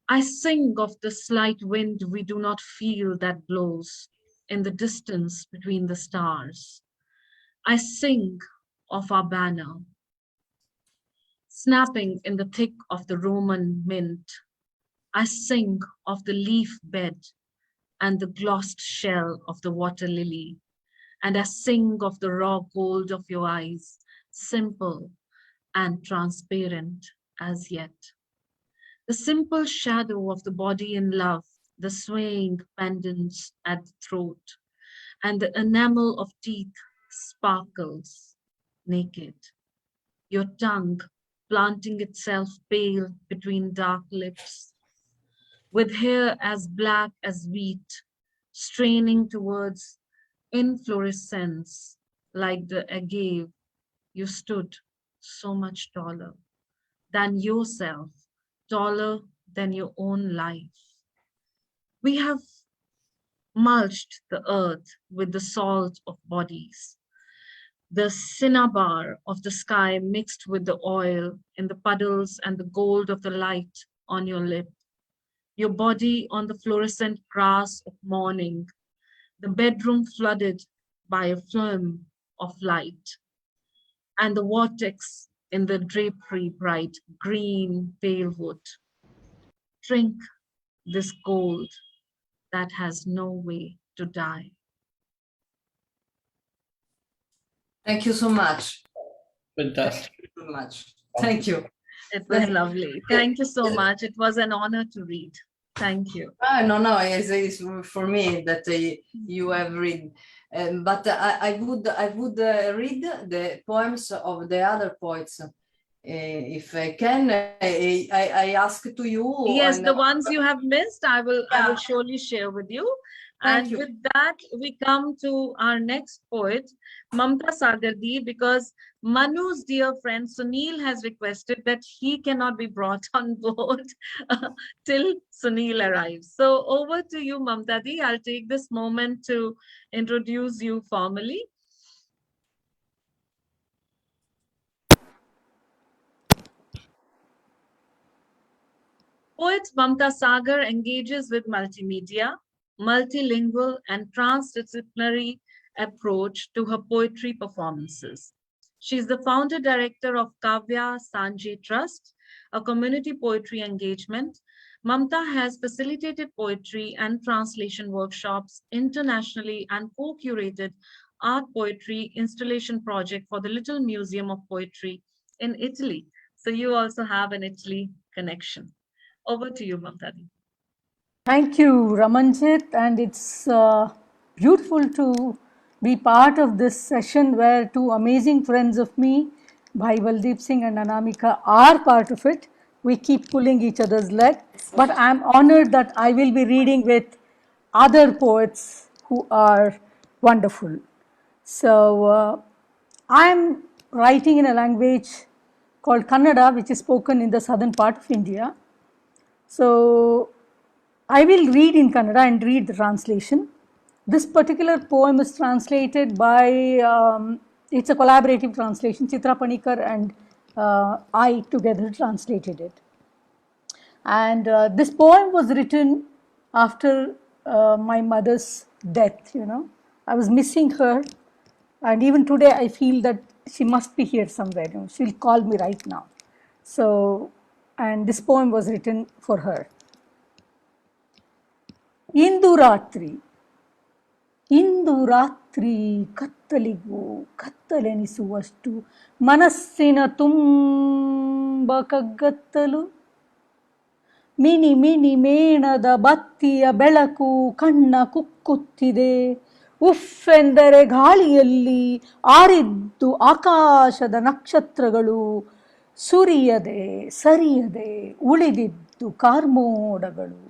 I sing of the slight wind we do not feel that blows in the distance between the stars. I sing of our banner, snapping in the thick of the Roman mint. I sing of the leaf bed and the glossed shell of the water lily. And I sing of the raw gold of your eyes, simple and transparent as yet. The simple shadow of the body in love, the swaying pendants at the throat, and the enamel of teeth sparkles naked. Your tongue planting itself pale between dark lips, with hair as black as wheat, straining towards inflorescence like the agave, you stood so much taller than yourself, taller than your own life. We have mulched the earth with the salt of bodies, the cinnabar of the sky mixed with the oil in the puddles and the gold of the light on your lip, your body on the fluorescent grass of morning, the bedroom flooded by a film of light, and the vortex in the drapery bright green pale wood. Drink this gold that has no way to die. Thank you so much. Fantastic. Thank you so much. Thank you. It was lovely. Thank you so much. It was an honor to read. Thank you. No, it's for me that you have read. But I would read the poems of the other poets. If I can, I ask to you. Yes, and- the ones you have missed, I will Yeah. surely share with you. Thank And you. with that, we come to our next poet, Mamta Sagardi, because Manu's dear friend Sunil has requested that he cannot be brought on board till Sunil arrives. So over to you, Mamta Di. I'll take this moment to introduce you formally. Poet Mamta Sagar engages with multimedia, multilingual and transdisciplinary approach to her poetry performances. She is the founder director of Kavya Sanjay Trust, a community poetry engagement. Mamta has facilitated poetry and translation workshops internationally and co-curated art poetry installation project for the Little Museum of Poetry in Italy. So you also have an Italy connection. Over to you, Mamta Di. Thank you, Ramanjit, and it's beautiful to be part of this session where two amazing friends of me, Bhai Baldeep Singh and Anamika, are part of it. We keep pulling each other's leg, but I'm honored that I will be reading with other poets who are wonderful. So I'm writing in a language called Kannada, which is spoken in the southern part of India. So I will read in Kannada and read the translation. This particular poem is translated by, it's a collaborative translation. Chitra Panikar and I together translated it. And this poem was written after my mother's death, you know. I was missing her. And even today I feel that she must be here somewhere. You know, she'll call me right now. So, and this poem was written for her. ಇಂದು ರಾತ್ರಿ ಕತ್ತಲಿಗೂ ಕತ್ತಲೆನಿಸುವಷ್ಟು ಮನಸ್ಸಿನ ತುಂಬ ಕಗ್ಗತ್ತಲು mini mini ಮೇಣದ ಬತ್ತಿಯ ಬೆಳಕು ಕಣ್ಣ ಕುಕ್ಕುತ್ತಿದೆ ಉಫ್ಫೆಂದರೆ ಗಾಳಿಯಲ್ಲಿ ಆರಿದ್ದು ಆಕಾಶದ ನಕ್ಷತ್ರಗಳು ಸುರಿಯದೆ ಸರಿಯದೆ ಉಳಿದಿದ್ದು ಕಾರ್ಮೋಡಗಳು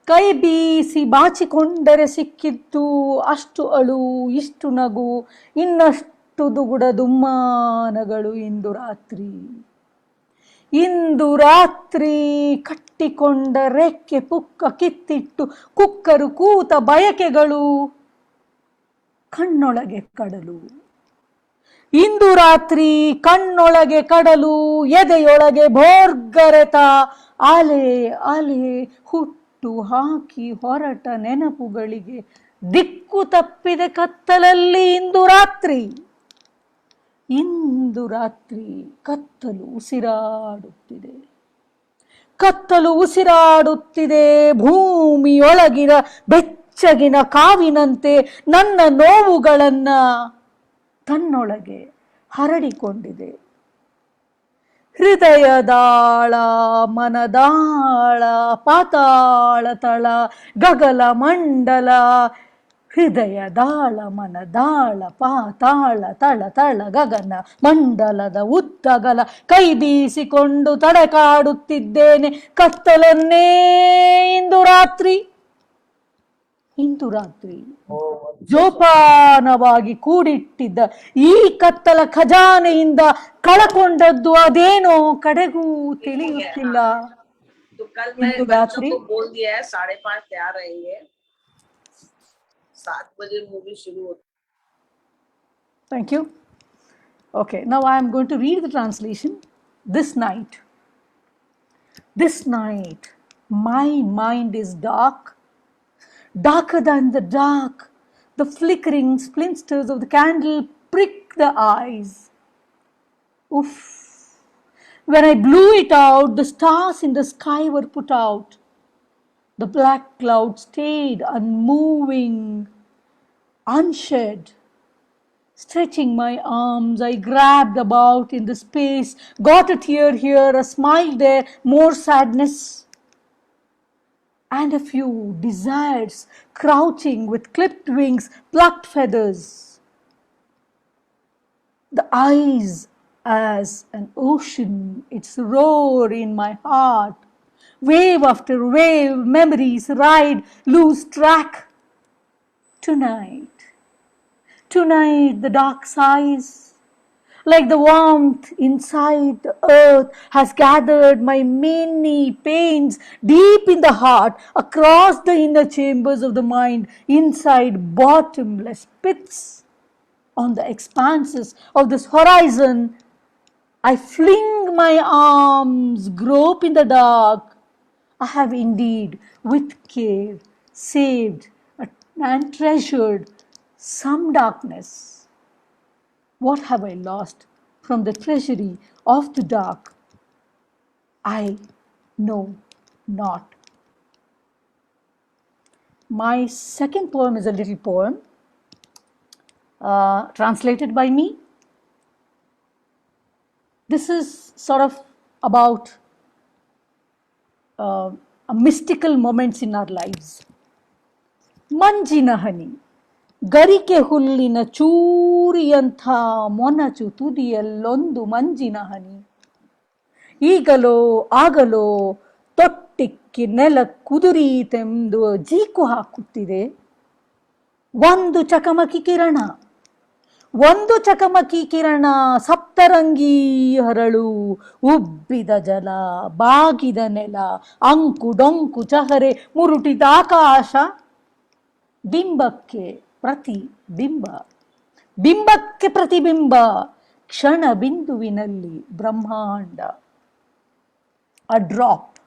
ಕೈ ಬೀಸಿ ಬಾಚಿಕೊಂಡರೆ ಸಿಕ್ಕಿದ್ದು ಅಷ್ಟು ಅಳು ಇಷ್ಟು ನಗು ಇನ್ನಷ್ಟು ದುಗುಡ ದುಮ್ಮಾನಗಳು ಇಂದು ರಾತ್ರಿ ಕಟ್ಟಿಕೊಂಡ ರೆಕ್ಕೆ ಪುಕ್ಕ ಕಿತ್ತಿಟ್ಟು ಕುಕ್ಕರು ಕೂತ ಬಯಕೆಗಳು ಕಣ್ಣೊಳಗೆ ಕಡಲು ಇಂದು ರಾತ್ರಿ ಕಣ್ಣೊಳಗೆ ಕಡಲು ಎದೆಯೊಳಗೆ ಭೋರ್ಗರೆತ ಅಲೆ ಅಲೆ ಹುಟ್ಟು ಹಾಕಿ ಹೊರಟ ನೆನಪುಗಳಿಗೆ ದಿಕ್ಕು ತಪ್ಪಿದೆ ಕತ್ತಲಲ್ಲಿ ಇಂದು ರಾತ್ರಿ ಕತ್ತಲು ಉಸಿರಾಡುತ್ತಿದೆ ಭೂಮಿಯೊಳಗಿನ ಬೆಚ್ಚಗಿನ ಕಾವಿನಂತೆ ನನ್ನ ನೋವುಗಳನ್ನ ತನ್ನೊಳಗೆ ಹರಡಿಕೊಂಡಿದೆ ಹೃದಯದಾಳ ಮನದಾಳ ಪಾತಾಳ ತಳ ಗಗಲ ಮಂಡಲ ಹೃದಯದಾಳ ಮನದಾಳ ಪಾತಾಳ ತಳ ತಳ ಗಗನ ಮಂಡಲದ ಉದ್ದಗಲ ಕೈ ಬೀಸಿಕೊಂಡು ತಡಕಾಡುತ್ತಿದ್ದೇನೆ ಕತ್ತಲನ್ನೇ ಇಂದು ರಾತ್ರಿ ಜೋಪಾನವಾಗಿ ಕೂಡಿಟ್ಟಿದ್ದ ಈ ಕತ್ತಲ ಖಜಾನೆಯಿಂದ ಕಳಕೊಂಡದ್ದು ಅದೇನೋ ಕಡೆಗೂ ತಿಳಿಯುತ್ತಿಲ್ಲ ಇಂದು ರಾತ್ರಿ 5:30 तैयार रहेंगे 7 बजे मूवी शुरू होती Thank you. Okay, now I am going to read the translation. This night, my mind is darker than the dark. The flickering splinters of the candle prick the eyes. Oof. When I blew it out, the stars in the sky were put out. The black cloud stayed unmoving, unshed. Stretching my arms, I grabbed about in the space, got a tear here, a smile there, more sadness, and a few desires crouching with clipped wings, plucked feathers. The eyes as an ocean, its roar in my heart. Wave after wave, memories ride, lose track. Tonight, tonight, the dark sighs, like the warmth inside the earth, has gathered my many pains deep in the heart, across the inner chambers of the mind, inside bottomless pits. On the expanses of this horizon, I fling my arms, grope in the dark. I have indeed, with care, saved and treasured some darkness. What have I lost from the treasury of the dark? I know not. My second poem is a little poem translated by me. This is sort of about mystical moments in our lives. Manjina hani, ಗರಿಕೆ ಹುಲ್ಲಿನ ಚೂರಿಯಂಥ ಮೊನಚು ತುದಿಯಲ್ಲೊಂದು ಮಂಜಿನ ಹನಿ. ಈಗಲೋ ಆಗಲೋ ತೊಟ್ಟಿಕ್ಕಿ ನೆಲ ಕುದುರೀತೆಂದು ಜೀಕು ಹಾಕುತ್ತಿದೆ. ಒಂದು ಚಕಮಕಿ ಕಿರಣ, ಒಂದು ಚಕಮಕಿ ಕಿರಣ, ಸಪ್ತರಂಗಿ ಹರಳು, ಉಬ್ಬಿದ ಜಲ, ಬಾಗಿದ ನೆಲ, ಅಂಕು ಡೊಂಕು ಚಹರೆ, ಮುರುಟಿದ ಆಕಾಶ. ಬಿಂಬಕ್ಕೆ ಪ್ರತಿಬಿಂಬ, ಬಿಂಬಕ್ಕೆ ಪ್ರತಿಬಿಂಬ, ಕ್ಷಣ ಬಿಂದುವಿನಲ್ಲಿ ಬ್ರಹ್ಮಾಂಡ. A drop,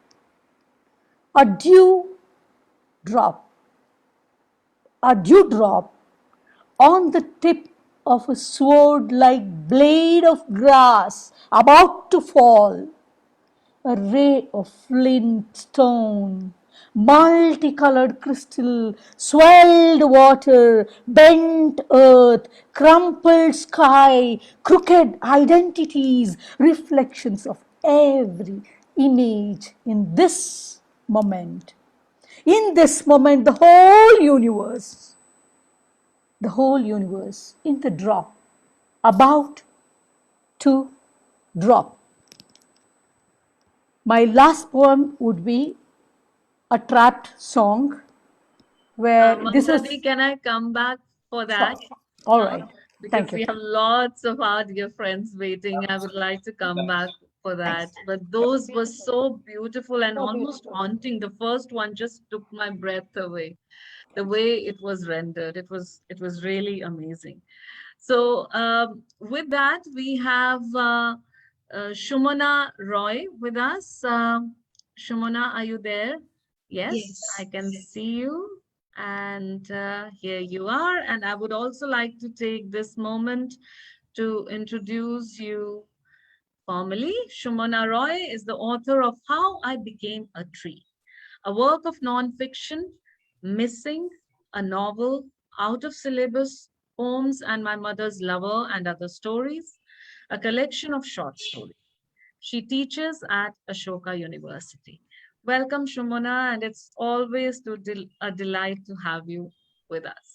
a dewdrop, a dewdrop on the tip of a sword-like blade of grass about to fall. A ray of flint stone, multicolored crystal, swelled water, bent earth, crumpled sky, crooked identities, reflections of every image in this moment. In this moment, the whole universe in the drop, about to drop. My last poem would be a trapped song where this is. Manjari, can I come back for that? All right. Because Thank we you. have lots of our dear friends waiting. I would like to come back for that. But those were so beautiful and almost haunting. The first one just took my breath away. The way it was rendered, it was really amazing. So with that, we have Shumana Roy with us. Shumana, are you there? Yes, I can see you. And here you are. And I would also like to take this moment to introduce you formally. Shumana Roy is the author of How I Became a Tree, a work of non-fiction, Missing, a novel, Out of Syllabus, Poems and My Mother's Lover and Other Stories, a collection of short stories. She teaches at Ashoka University. Welcome, Shumana, and it's always a delight to have you with us.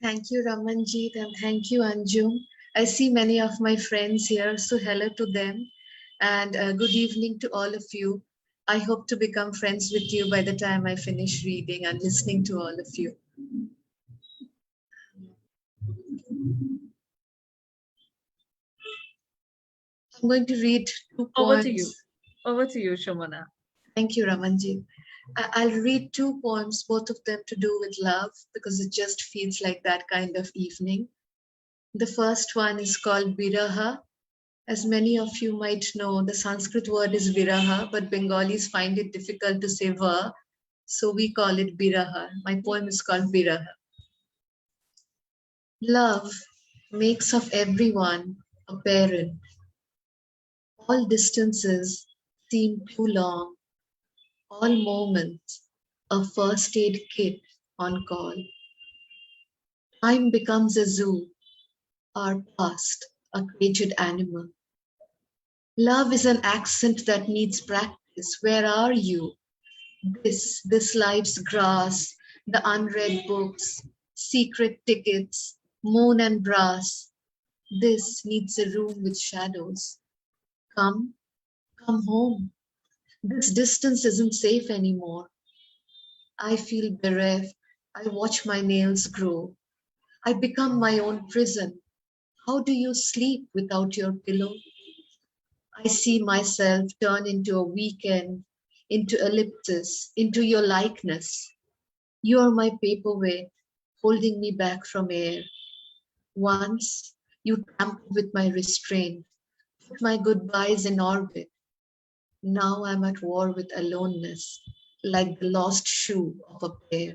Thank you, Ramanjeet, and thank you, Anjum. I see many of my friends here, so hello to them. And good evening to all of you. I hope to become friends with you by the time I finish reading and listening to all of you. I'm going to read 2 poems. Over to you, Shumana. Thank you, Ramanjeet. I'll read 2 poems, both of them to do with love, because it just feels like that kind of evening. The first one is called Viraha. As many of you might know, the Sanskrit word is Viraha, but Bengalis find it difficult to say va, so we call it Viraha. My poem is called Viraha. Love makes of everyone a parent. All distances seem too long. All moments a first aid kit on call. Time becomes a zoo, our past, a caged animal. Love is an accent that needs practice. Where are you? This life's grass, the unread books, secret tickets, moon and brass. This needs a room with shadows. Come home. This distance isn't safe anymore. I feel bereft. I watch my nails grow. I become my own prison. How do you sleep without your pillow? I see myself turn into a weekend, into ellipsis, into your likeness. You are my paperweight, holding me back from air. Once you tampered with my restraint, put my goodbyes in orbit. Now I'm at war with aloneness, like the lost shoe of a pair.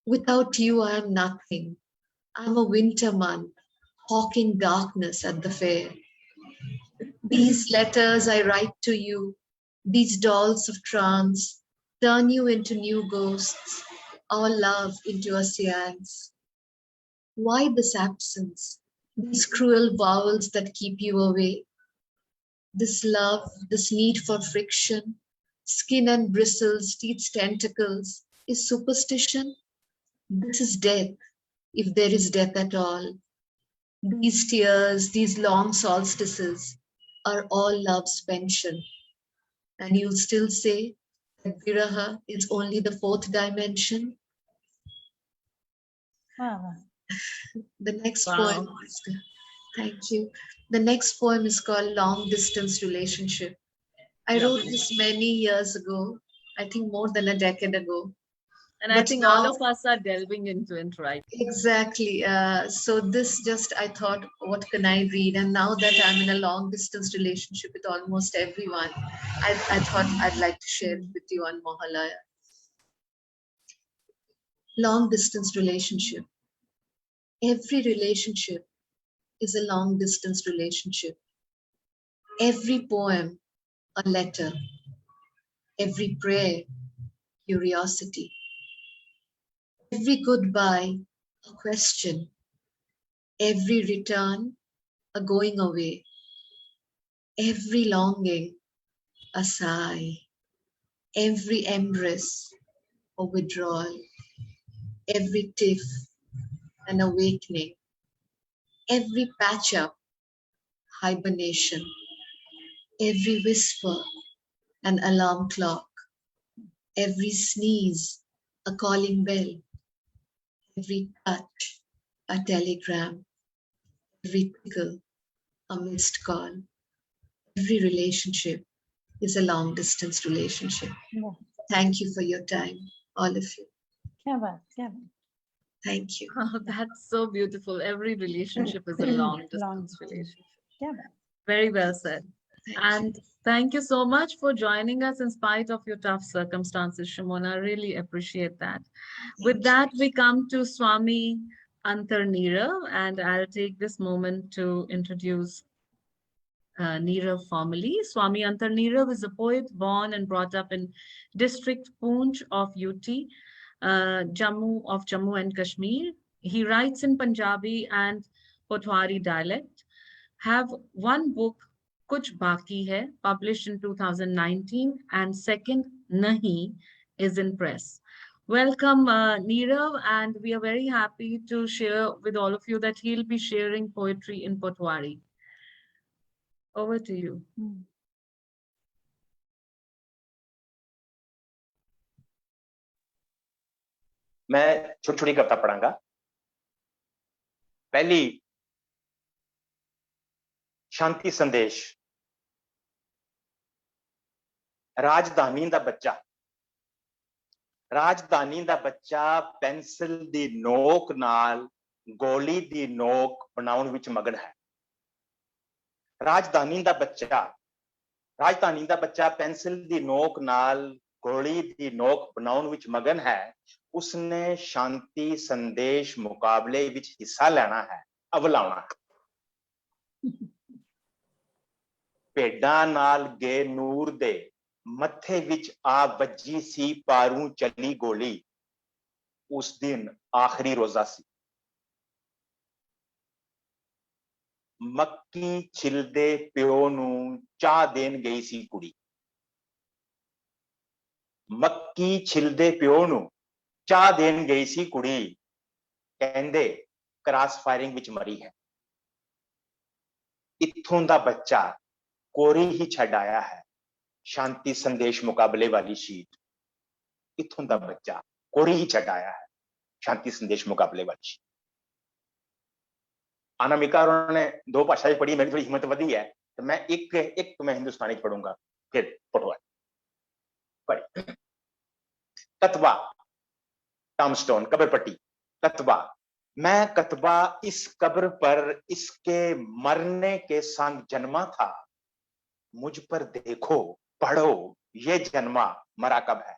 Without you, I am nothing. I'm a winter month, hawking darkness at the fair. These letters I write to you, these dolls of trance, turn you into new ghosts, our love into a seance. Why this absence, these cruel vowels that keep you away? This love, this need for friction, skin and bristles, teeth's tentacles, is superstition? This is death, if there is death at all. These tears, these long solstices, are all love's pension. And you'll still say that Viraha is only the fourth dimension? The next poem is, thank you. The next poem is called Long Distance Relationship. I wrote this many years ago, I think more than a decade ago. And I think all of us are delving into it, right? Exactly. So this just, I thought, what can I read? And now that I'm in a long distance relationship with almost everyone, I thought I'd like to share it with you on Mahalaya. Long distance relationship. Every relationship is a long distance relationship. Every poem, a letter. Every prayer, curiosity. Every goodbye, a question. Every return, a going away. Every longing, a sigh. Every embrace, a withdrawal. Every tiff, an awakening. Every patch up, hibernation. Every whisper, an alarm clock. Every sneeze, a calling bell. Every touch, a telegram. Every tickle, a missed call. Every relationship is a long distance relationship. Yeah. Thank you for your time, all of you. Kya baat, kya baat. Thank you. Oh, that's so beautiful. Every relationship is a long distance relationship. Kya baat. Very well said. And thank you so much for joining us in spite of your tough circumstances, Shimona. I really appreciate that. With that, we come to Swami Antarnirav, and I'll take this moment to introduce Nirav formally. Swami Antarnirav is a poet born and brought up in district Poonch of UT, Jammu and Kashmir. He writes in Punjabi and Potwari dialect. Have one book, Kuch Baki Hai, published in 2019, and second, Nahi, is in press. Welcome, Nirav, and we are very happy to share with all of you that he'll be sharing poetry in Potwari. Over to you. मैं छोटी छोटी कविता पढ़ांगा। पहली शांति संदेश। राजधानी दा बच्चा pencil दी नोक नाल गोली दी नोक बनाउण विच मगन है। राजधानी दा बच्चा पेंसिल दी नोक नाल गोली दी नोक बनाउण विच मगन है। उसने शांति संदेश मुकाबले विच हिस्सा लेना है, अवलाउणा है। भेडां नाल गे नूर दे ਮੱਥੇ ਵਿੱਚ ਆ ਵੱਜੀ ਸੀ ਪਾਰੂ ਚੱਲੀ ਗੋਲੀ ਉਸ ਦਿਨ ਆਖਰੀ ਰੋਜ਼ਾ ਸੀ ਮੱਕੀ ਛਿਲਦੇ ਪਿਓ ਨੂੰ ਚਾਹ ਦੇਣ ਗਈ ਸੀ ਕੁੜੀ ਮੱਕੀ ਛਿਲਦੇ ਪਿਓ ਨੂੰ ਚਾਹ ਦੇਣ ਗਈ ਸੀ ਕੁੜੀ ਕਹਿੰਦੇ ਕ੍ਰਾਸ ਫਾਇਰਿੰਗ ਵਿੱਚ ਮਰੀ ਹੈ ਇੱਥੋਂ ਦਾ ਬੱਚਾ ਕੋਰੀ ਹੀ ਛੱਡ ਆਇਆ ਹੈ शांति संदेश मुकाबले वाली शीट इत्थों दा बच्चा कोरी ही छड़ आया है शांति संदेश मुकाबले वाली शीट अनामिका उन्होंने 2 भाषाएं पढ़ी मेरी थोड़ी हिम्मत वधी है तो मैं एक मैं हिंदुस्तानी पढ़ूंगा फिर पढ़वा पढ़ी कतबा टॉमस्टोन कब्र पट्टी कतबा मैं कतबा इस कब्र पर इसके मरने के संग जन्मा था मुझ पर देखो पढ़ो ये जन्मा मरा कब है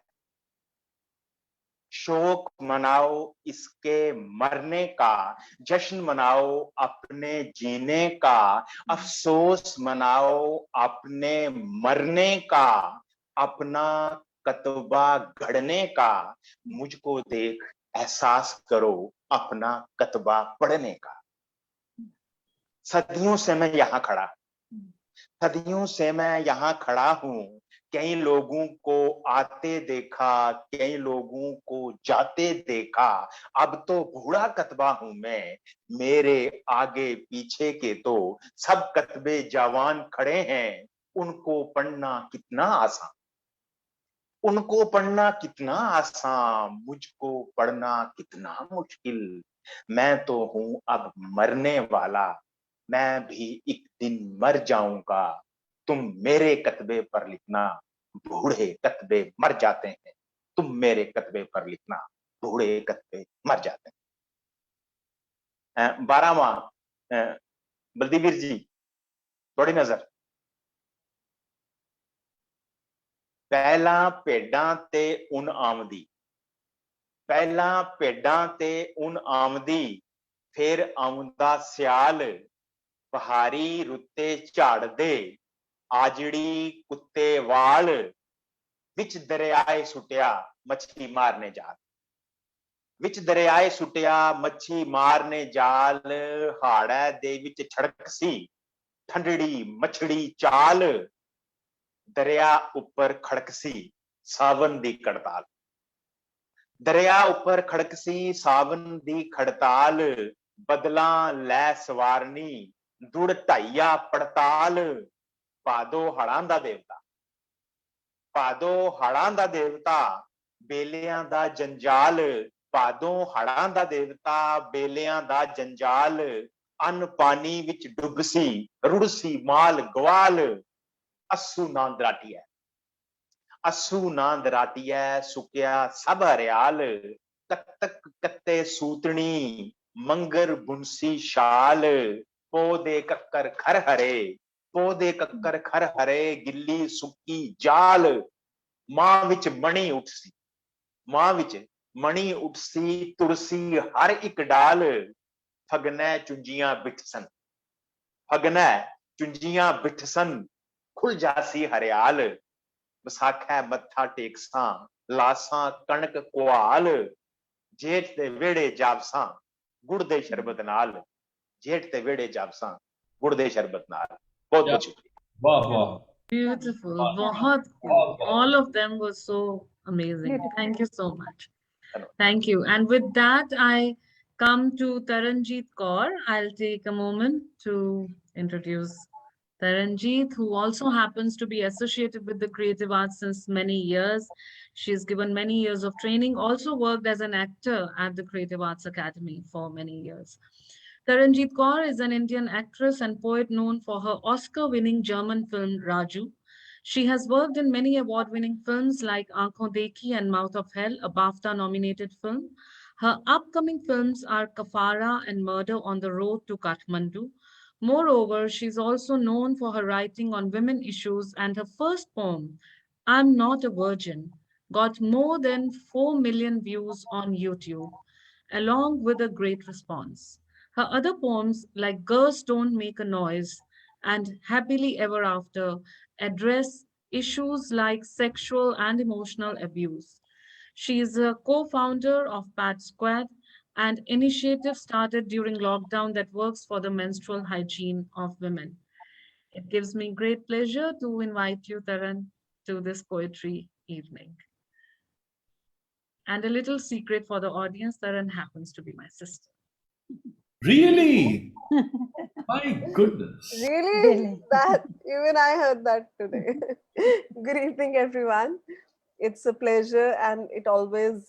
शोक मनाओ इसके मरने का जश्न मनाओ अपने जीने का अफसोस मनाओ अपने मरने का अपना कतबा घड़ने का मुझको देख एहसास करो अपना कतबा पढ़ने का सदियों से मैं यहां खड़ा सदियों से मैं यहाँ खड़ा हूं कई लोगों को आते देखा कई लोगों को जाते देखा अब तो बूढ़ा कतबा हूं मैं मेरे आगे पीछे के तो सब कतबे जवान खड़े हैं उनको पढ़ना कितना आसान उनको पढ़ना कितना आसान मुझको पढ़ना कितना मुश्किल मैं तो हूं अब मरने वाला मैं भी एक दिन मर जाऊंगा तुम मेरे कतबे पर लिखना बूढ़े कतबे मर जाते हैं तुम मेरे कतबे पर लिखना बूढ़े कतबे मर जाते हैं 12वां बलदीवीर जी थोड़ी नजर पहला भेडां ते उन आमदी पहला भेडां ते उन आमदी फिर आउंदा सियाल पहाड़ी रुत्ते झाड़दे आजड़ी कुत्ते वाल विच दरियाए सुटिया मछली मारने जाल विच दरियाए सुटिया मच्छी मारने जाल हाड़ा दे विच छड़क सी ठंडड़ी मछड़ी चाल दरिया ऊपर खड़क सी सावन दी कड़ताल दरिया ऊपर खड़क सी सावन दी खड़ताल बदला लै सवारनी दुड़ ढाइया पड़ताल भादो हड़ां दा देवता भादो हड़ां दा देवता बेलियां दा जंजाल भादो हड़ां दा देवता बेलियां दा जंजाल अन्न पानी विच डुबसी रुड़सी माल ग्वाल अस्सू नां दराटी है अस्सू नां दराटी है सुकिया सब हरियाल कत्तक कत्ते सूतनी मंगर बुनसी शाल पौधे कक्कर खर हरे पौधे कक्कर खर हरे गिल्ली सुक्की जाल मां विच मणि उठसी मां विच मणि उठसी तुरसी हर एक डाल फगनै चुंजियां बिठसन फगनै चुंजियां बिठसन खुल जासी हरियाल विसाखै मत्था टेकसां लासां कणक कुहाल जेठ दे वेड़े जावसां गुड़ दे शरबत नाल जेठ ते वेड़े जावसां गुड़ दे शरबत नाल बहुत बहुत शुक्रिया वाह वाह Beautiful. वाह बहुत वाह वाह all of them were so amazing. Beautiful. Thank you so much. Thank you. And with that, I come to Taranjeet Kaur. I'll take a moment to introduce Taranjeet, who also happens to be associated with the creative arts since many years. She's given many years of training, also worked as an actor at the Creative Arts Academy for many years. Taranjeet Kaur is an Indian actress and poet known for her Oscar-winning German film Raju. She has worked in many award-winning films like Aankhon Dekhi and Mouth of Hell, a BAFTA-nominated film. Her upcoming films are Kafara and Murder on the Road to Kathmandu. Moreover, she's also known for her writing on women issues, and her first poem, I'm Not a Virgin, got more than 4 million views on YouTube, along with a great response. Her other poems, like Girls Don't Make a Noise and Happily Ever After, address issues like sexual and emotional abuse. She is a co-founder of Pat Squad, an initiative started during lockdown that works for the menstrual hygiene of women. It gives me great pleasure to invite you, Taran, to this poetry evening. And a little secret for the audience, Taran happens to be my sister. Really? My goodness. Really? That even I heard that today. Good evening, everyone. It's a pleasure, and it always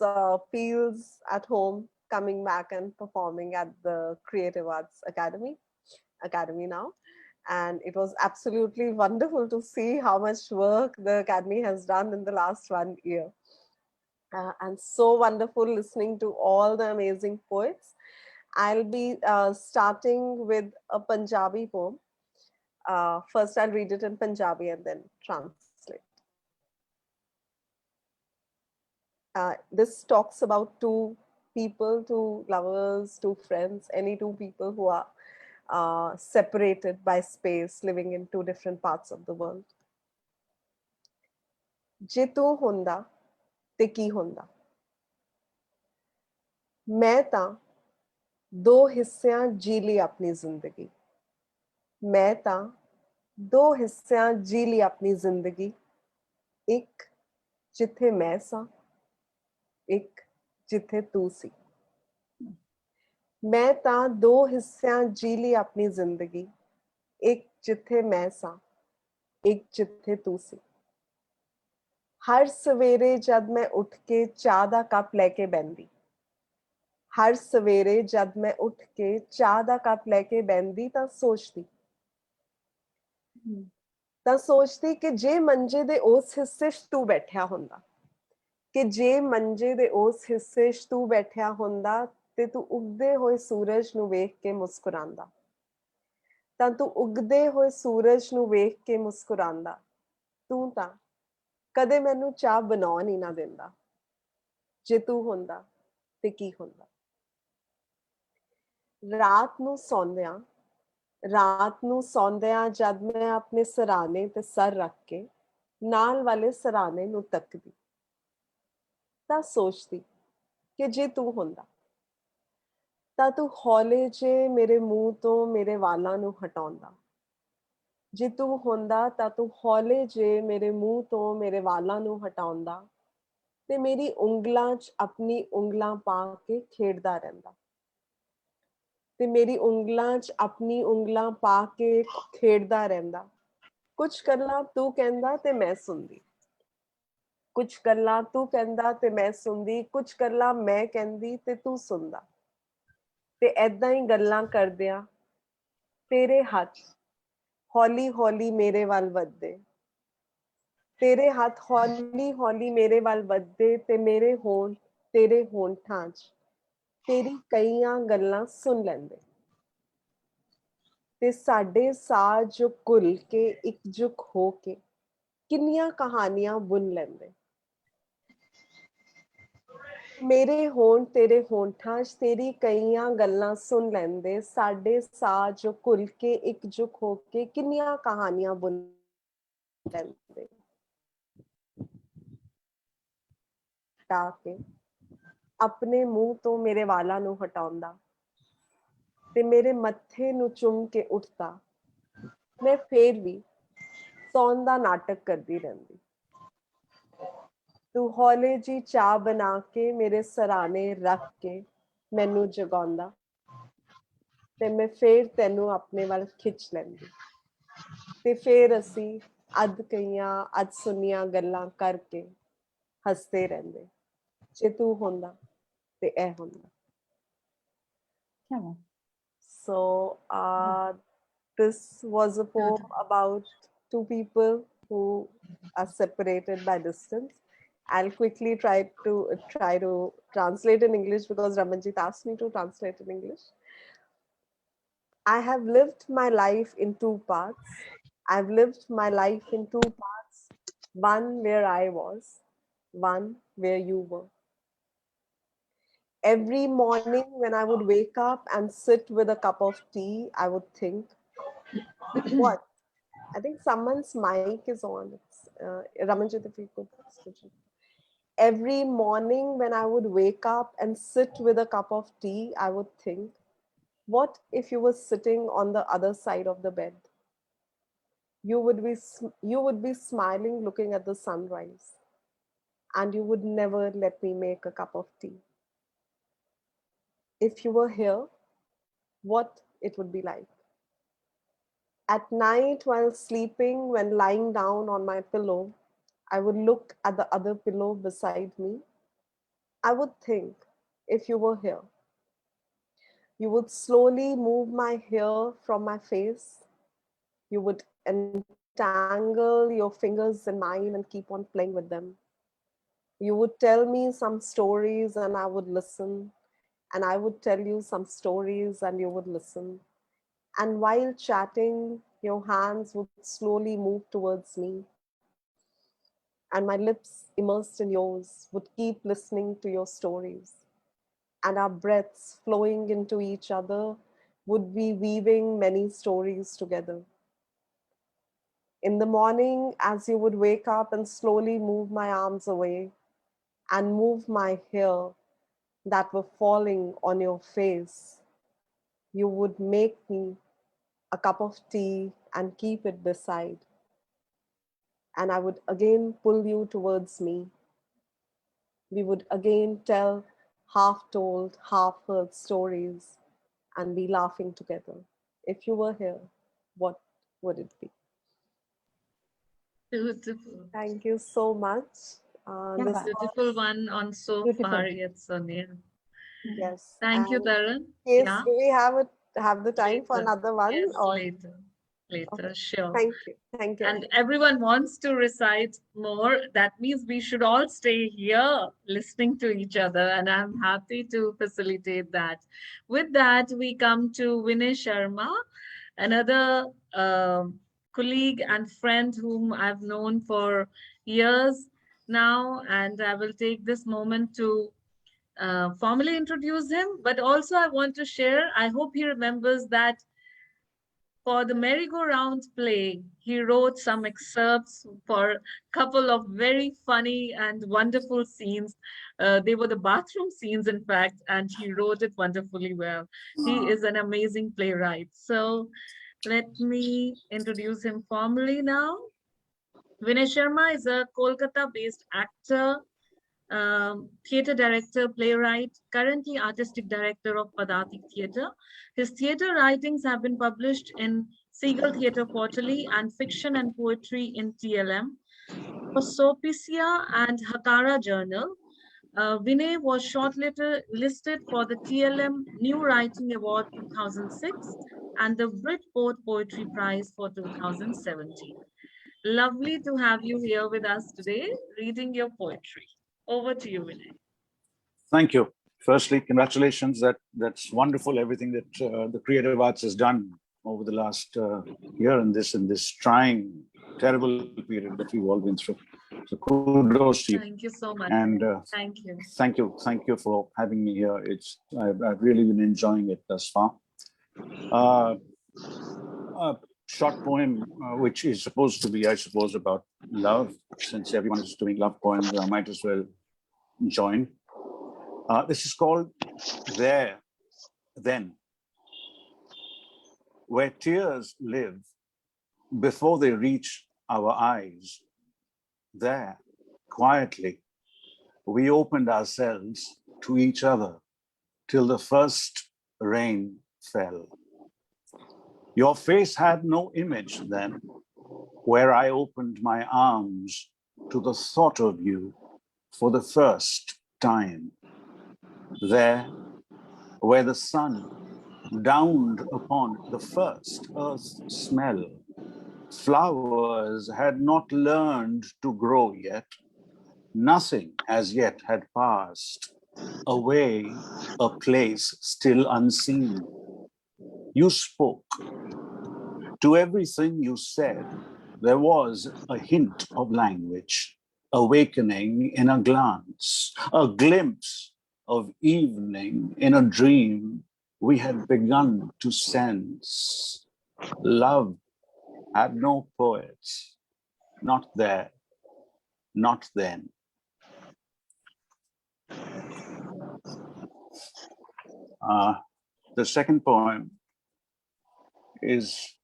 feels at home coming back and performing at the Creative Arts Academy now. And it was absolutely wonderful to see how much work the Academy has done in the last 1 year. And so wonderful listening to all the amazing poets. I'll be starting with a Punjabi poem. First, I'll read it in Punjabi and then translate. This talks about two people, two lovers, two friends, any two people who are separated by space, living in two different parts of the world. ਜੇ ਤੂੰ ਹੁੰਦਾ ਤੇ ਕੀ ਹੁੰਦਾ? ਮੈਂ ਤਾਂ ਦੋ ਹਿੱਸਿਆਂ ਜੀ ਲਈ ਆਪਣੀ ਜ਼ਿੰਦਗੀ। ਮੈਂ ਤਾਂ ਦੋ ਹਿੱਸਿਆਂ ਜੀ ਲਈ ਆਪਣੀ ਜ਼ਿੰਦਗੀ। ਇੱਕ ਜਿੱਥੇ ਮੈਂ ਸਾਂ, ਇੱਕ ਜਿੱਥੇ ਤੂੰ ਸੀ। ਮੈਂ ਤਾਂ ਦੋ ਹਿੱਸਿਆਂ ਜੀ ਲਈ ਆਪਣੀ ਜ਼ਿੰਦਗੀ। ਇੱਕ ਜਿੱਥੇ ਮੈਂ ਸਾਂ, ਇੱਕ ਜਿੱਥੇ ਤੂੰ ਸੀ। ਹਰ ਸਵੇਰੇ ਜਦ ਮੈਂ ਉੱਠ ਕੇ ਚਾਹ ਦਾ ਕੱਪ ਲੈ ਕੇ ਬਹਿੰਦੀ, ਹਰ ਸਵੇਰੇ ਜਦ ਮੈਂ ਉੱਠ ਕੇ ਚਾਹ ਦਾ ਕੱਪ ਲੈ ਕੇ ਬਹਿੰਦੀ ਤਾਂ ਸੋਚਦੀ ਕਿ ਜੇ ਮੰਜੇ ਦੇ ਉਸ ਹਿੱਸੇ 'ਚ ਤੂੰ ਬੈਠਿਆ ਹੁੰਦਾ, ਕਿ ਜੇ ਮੰਜੇ ਦੇ ਉਸ ਹਿੱਸੇ 'ਚ ਤੂੰ ਬੈਠਿਆ ਹੁੰਦਾ ਤੇ ਤੂੰ ਉੱਗਦੇ ਹੋਏ ਸੂਰਜ ਨੂੰ ਵੇਖ ਕੇ ਮੁਸਕਰਾਉਂਦਾ, ਤਾਂ ਤੂੰ ਉੱਗਦੇ ਹੋਏ ਸੂਰਜ ਨੂੰ ਵੇਖ ਕੇ ਮੁਸਕਰਾਉਂਦਾ। ਤੂੰ ਤਾਂ ਕਦੇ ਮੈਨੂੰ ਚਾਹ ਬਣਾਉਣ ਹੀ ਨਾ ਦਿੰਦਾ। ਜੇ ਤੂੰ ਹੁੰਦਾ ਤੇ ਕੀ ਹੁੰਦਾ? ਰਾਤ ਨੂੰ ਸੌਂਦਿਆਂ ਜਦ ਮੈਂ ਆਪਣੇ ਸਰਾਣੇ ਤੇ ਸਰ ਰੱਖ ਕੇ ਨਾਲ ਵਾਲੇ ਸਰਾਣੇ ਨੂੰ ਤੱਕਦੀ, ਤਾਂ ਸੋਚਦੀ ਕਿ ਜੇ ਤੂੰ ਹੁੰਦਾ ਤਾਂ ਤੂੰ ਹੌਲੇ ਜਿਹੇ ਮੇਰੇ ਮੂੰਹ ਤੋਂ ਮੇਰੇ ਵਾਲਾਂ ਨੂੰ ਹਟਾਉਂਦਾ। ਜੇ ਤੂੰ ਹੁੰਦਾ ਤਾਂ ਤੂੰ ਹੌਲੇ ਜਿਹੇ ਮੇਰੇ ਮੂੰਹ ਤੋਂ ਮੇਰੇ ਵਾਲਾਂ ਨੂੰ ਹਟਾਉਂਦਾ ਤੇ ਮੇਰੀ ਉਂਗਲਾਂ 'ਚ ਆਪਣੀ ਉਂਗਲਾਂ ਪਾ ਕੇ ਖੇਡਦਾ ਰਹਿੰਦਾ। ਤੇ ਮੇਰੀ ਉਂਗਲਾਂ 'ਚ ਆਪਣੀ ਉਂਗਲਾਂ ਪਾ ਕੇ ਖੇਡਦਾ ਰਹਿੰਦਾ। ਕੁਝ ਗੱਲਾਂ ਤੂੰ ਕਹਿੰਦਾ ਤੇ ਮੈਂ ਸੁਣਦੀ, ਕੁਝ ਗੱਲਾਂ ਤੂੰ ਕਹਿੰਦਾ ਤੇ ਮੈਂ ਸੁਣਦੀ, ਕੁਝ ਗੱਲਾਂ ਮੈਂ ਕਹਿੰਦੀ ਤੇ ਤੂੰ ਸੁਣਦਾ। ਤੇ ਏਦਾਂ ਹੀ ਗੱਲਾਂ ਕਰਦਿਆਂ ਤੇਰੇ ਹੱਥ ਹੌਲੀ ਹੌਲੀ ਮੇਰੇ ਵੱਲ ਵੱਧਦੇ, ਤੇਰੇ ਹੱਥ ਹੌਲੀ ਹੌਲੀ ਮੇਰੇ ਵੱਲ ਵੱਧਦੇ ਤੇ ਮੇਰੇ ਹੋਂਠ ਤੇਰੇ ਹੋਂਠਾਂ 'ਚ ਤੇਰੀ ਕਈਆਂ ਗੱਲਾਂ ਸੁਣ ਲੈਂਦੇ ਤੇ ਸਾਡੇ ਸਾਹ ਜੋ ਘੁਲ ਕੇ ਇਕਜੁੱਟ ਹੋ ਕੇ ਕਿੰਨੀਆਂ ਕਹਾਣੀਆਂ ਬੁਣ ਲੈਂਦੇ। ਮੇਰੇ ਹੋਂਠ ਤੇਰੇ ਹੋਂਠਾਂ 'ਚ ਤੇਰੀ ਕਈਆਂ ਗੱਲਾਂ ਸੁਣ ਲੈਂਦੇ, ਸਾਡੇ ਸਾਹ ਜੋ ਘੁਲ ਕੇ ਇਕਜੁੱਟ ਹੋ ਕੇ ਕਿੰਨੀਆਂ ਕਹਾਣੀਆਂ ਬੁਣ ਲੈਂਦੇ। ਹਟਾ ਕੇ ਆਪਣੇ ਮੂੰਹ ਤੋਂ ਮੇਰੇ ਵਾਲਾਂ ਨੂੰ ਹਟਾਉਂਦਾ ਤੇ ਮੇਰੇ ਮੱਥੇ ਨੂੰ ਚੁੰਮ ਕੇ ਉੱਠਦਾ, ਮੈਂ ਫੇਰ ਵੀ ਸੌਣ ਦਾ ਨਾਟਕ ਕਰਦੀ ਰਹਿੰਦੀ। ਤੂੰ ਹੌਲੇ ਜੀ ਚਾਹ ਬਣਾ ਕੇ ਮੇਰੇ ਸਰਾਣੇ ਰੱਖ ਕੇ ਮੈਨੂੰ ਜਗਾਉਂਦਾ ਤੇ ਮੈਂ ਫੇਰ ਤੈਨੂੰ ਆਪਣੇ ਵੱਲ ਖਿੱਚ ਲੈਂਦੀ ਤੇ ਫੇਰ ਅਸੀਂ ਅੱਧ ਕਈਆਂ ਅੱਧ ਸੁਣੀਆਂ ਗੱਲਾਂ ਕਰਕੇ ਹੱਸਦੇ ਰਹਿੰਦੇ। ਜੇ ਤੂੰ ਹੁੰਦਾ ਤੇ ਇਹ ਹੁੰਦਾ। So this was a poem about two people who are separated by distance. I'll quickly try to translate in English because Ramanjit asked me to translate in English. I have lived my life in two parts. I've lived my life in two parts. One where I was, one where you were. Every morning when I would wake up and sit with a cup of tea, I would think, what? I think someone's mic is on. Ramanjit, if you could. Every morning when I would wake up and sit with a cup of tea, I would think, what if you were sitting on the other side of the bed? You would be smiling, looking at the sunrise, and you would never let me make a cup of tea. If you were here, what it would be like. At night while sleeping, when lying down on my pillow, I would look at the other pillow beside me. I would think, if you were here, you would slowly move my hair from my face. You would entangle your fingers in mine and keep on playing with them. You would tell me some stories and I would listen. And I would tell you some stories and you would listen. And while chatting, your hands would slowly move towards me. And my lips immersed in yours would keep listening to your stories. And our breaths flowing into each other would be weaving many stories together. In the morning, as you would wake up and slowly move my arms away and move my hair that were falling on your face, you would make me a cup of tea and keep it beside. And I would again pull you towards me. We would again tell half-told, half-heard stories and be laughing together. If you were here, what would it be? Beautiful. Thank you so much. This Beautiful one on so Beautiful. far yet so near. Yes. Thank you, And Taran. yes, Yeah, do we have the time for later. another one? Yes, Or later, sure. thank you. Thank you. And everyone wants to recite more. That means we should all stay here listening to each other, and I'm happy to facilitate that. With that, we come to Vinay Sharma, another colleague and friend whom I've known for years now, and I will take this moment to formally introduce him, but also I want to share, I hope he remembers that for the merry-go-round play, he wrote some excerpts for a couple of very funny and wonderful scenes. They were the bathroom scenes, in fact, and he wrote it wonderfully well. He is an amazing playwright. So let me introduce him formally now. Vinay Sharma is a Kolkata-based actor, theatre director, playwright, currently artistic director of Padatik Theatre. His theatre writings have been published in Seagull Theatre Quarterly and Fiction and Poetry in TLM. For Soapisia and Hakara Journal, Vinay was shortlisted for the TLM New Writing Award 2006 and the Brit-Port Poetry Prize for 2017. Lovely to have you here with us today, reading your poetry. Over to you, Vinay. Thank you. Firstly, congratulations. That's wonderful. Everything that the creative arts has done over the last year in this trying, terrible period that we've all been through. So kudos to you. Thank you so much. And thank you. Thank you for having me here. I've really been enjoying it thus far. A short poem, which is supposed to be, I suppose, about love. Since everyone is doing love poems, I might as well join. This is called There, Then. Where tears live before they reach our eyes, there, quietly, we opened ourselves to each other till the first rain fell. Your face had no image then, where I opened my arms to the thought of you for the first time. There, where the sun downed upon the first earth smell, flowers had not learned to grow yet. Nothing as yet had passed away, a place still unseen. You spoke. To everything you said, there was a hint of language, awakening in a glance, a glimpse of evening in a dream we had begun to sense. Love had no poets, not there not then. The second poem is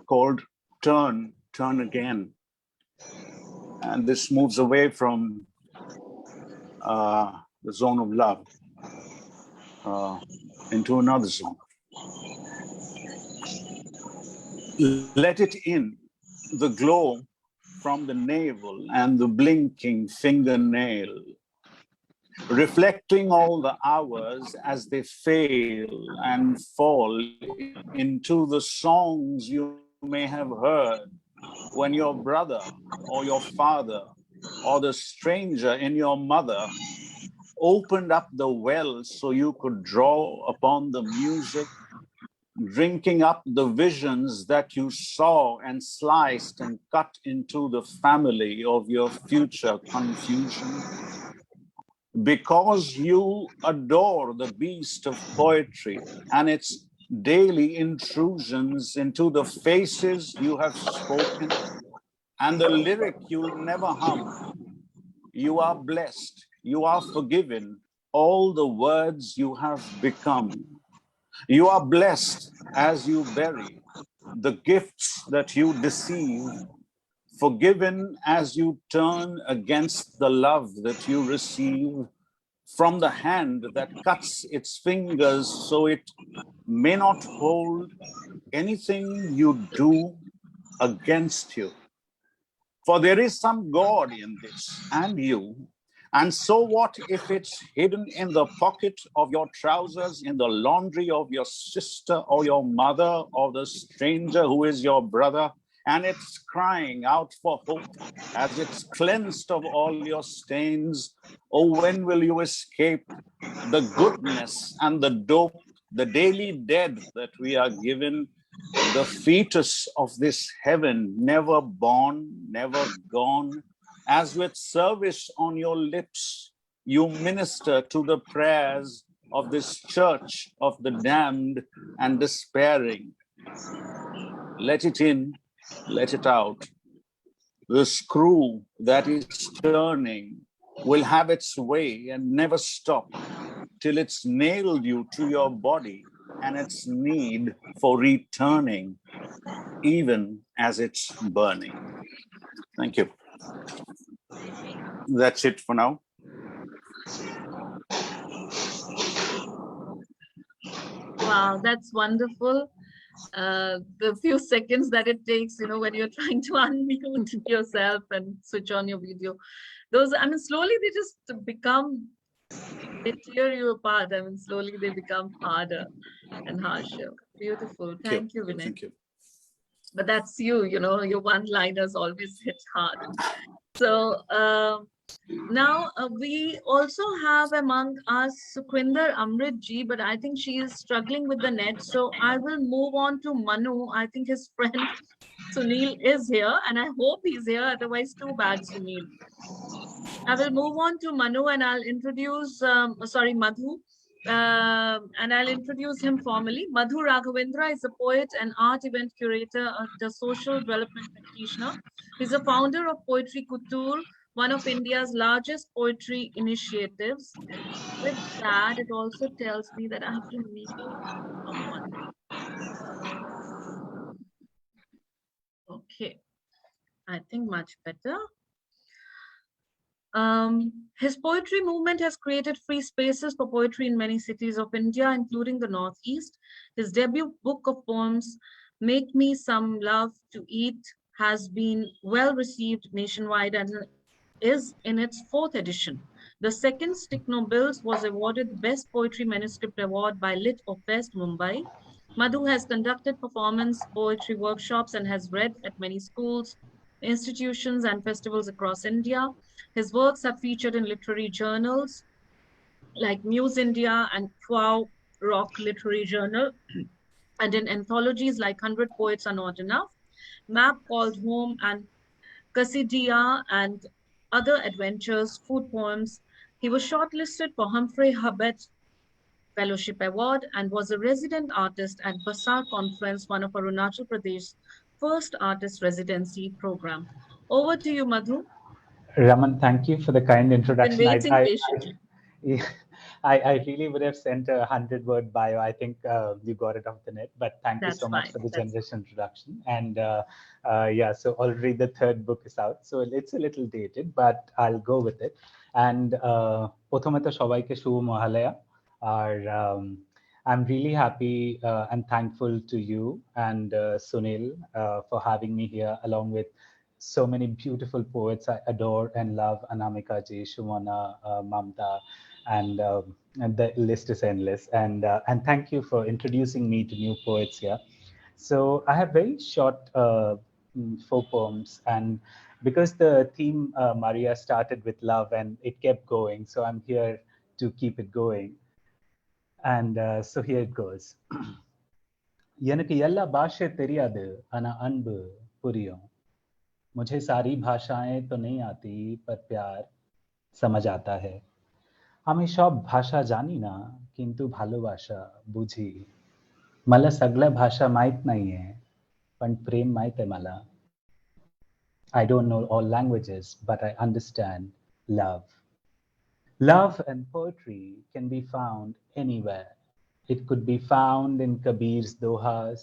called Turn, Turn Again. And this moves away from the zone of love into another zone. Let it in, the glow from the navel and the blinking fingernail, reflecting all the hours as they fail and fall into the songs you may have heard when your brother or your father or the stranger in your mother opened up the well so you could draw upon the music, drinking up the visions that you saw and sliced and cut into the family of your future confusion. Because you adore the beast of poetry and its daily intrusions into the faces you have spoken and the lyric you'll never hum. You are blessed, you are forgiven, all the words you have become. You are blessed as you bury the gifts that you deceive, forgiven as you turn against the love that you receive from the hand that cuts its fingers so it may not hold anything you do against you. For there is some God in this and you. And so what if it's hidden in the pocket of your trousers, in the laundry of your sister or your mother or the stranger who is your brother, and it's crying out for hope as it's cleansed of all your stains? Oh, when will you escape the goodness and the dope, the daily dead that we are given, the fetus of this heaven, never born, never gone? As with service on your lips, you minister to the prayers of this church of the damned and despairing. Let it in, let it out. The screw that is turning will have its way and never stop till it's nailed you to your body and its need for returning, even as it's burning. Thank you. That's it for now. Wow, that's wonderful. The few seconds that it takes, you know, when you're trying to unmute yourself and switch on your video. Those, I mean, slowly they just become, they tear you apart. I mean, slowly they become harder and harsher. Beautiful. Thank you, Vinay. Thank you. But that's you, you know, your one-liners always hit hard. So now we also have among us Sukhwinder Amrit ji, but I think she is struggling with the net. So I will move on to Manu. I think his friend Sunil is here and I hope he's here. Otherwise, too bad, Sunil. I will move on to Manu and I'll introduce, Madhu. And I'll introduce him formally. Madhu Raghavendra is a poet and art event curator and a social development practitioner. He's a founder of Poetry Couture, one of India's largest poetry initiatives. With that, it also tells me that I have to meet someone. Okay, I think much better. His poetry movement has created free spaces for poetry in many cities of India, including the Northeast. His debut book of poems, Make Me Some Love to Eat, has been well received nationwide and is in its 4th edition. The second, Stick No Bills, was awarded the Best Poetry Manuscript Award by Lit of Fest, Mumbai. Madhu has conducted performance poetry workshops and has read at many schools, institutions, and festivals across India. His works are featured in literary journals like Muse India and Wow Rock Literary Journal, and in anthologies like 100 Poets Are Not Enough, Map Called Home, and Kasidia, and other adventures, food poems. He was shortlisted for Humphrey Hubbard Fellowship Award and was a resident artist at Basar Conference, one of Arunachal Pradesh's first artist residency program. Over to you, Madhu. Raman, thank you for the kind Been introduction. waiting patiently. I really would have sent a 100-word bio. I think you got it off the net, but thank you That's so much fine. for the That's generous introduction. And yeah, so already the third book is out. So it's a little dated, but I'll go with it. And প্রথমত সবাইকে শুভ মহালয়া। আর I'm really happy and thankful to you and Sunil for having me here, along with so many beautiful poets I adore and love: Anamika ji, Shumana, Mamta, and the list is endless. And thank you for introducing me to new poets here. So I have very short 4 poems, and because the theme Maria started with love and it kept going, so I'm here to keep it going. And so here it goes. எனக்கு எல்லா பாஷை தெரியாது ஆனா அன்பு புரியும். मुझे सारी भाषाएं तो नहीं आती पर प्यार समझ आता है. আমি সব ভাষা জানি না কিন্তু ভালোবাসা বুঝি. मला सगळ्या भाषा माहित नाहीये पण प्रेम माहित आहे मला. I don't know all languages but I understand love. Love and poetry can be found anywhere. It could be found in Kabir's dohas,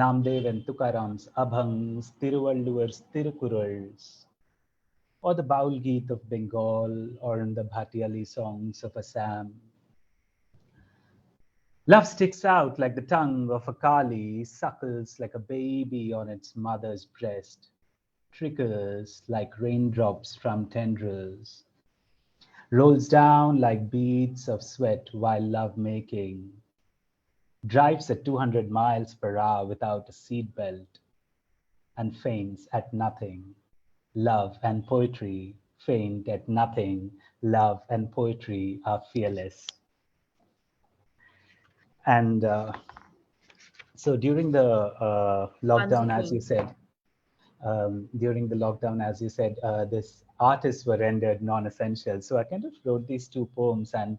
Namdev and Tukaram's abhangs, Tiruvalluvar's Tirukurals, or the Baul Geet of Bengal, or in the Bhatiali songs of Assam. Love sticks out like the tongue of a Kali, suckles like a baby on its mother's breast, trickles like raindrops from tendrils, rolls down like beads of sweat while love-making, drives at 200 miles per hour without a seatbelt, and faints at nothing. Love and poetry faint at nothing. Love and poetry are fearless. And so during the lockdown, as you said, this artists were rendered non-essential. So I kind of wrote these 2 poems, and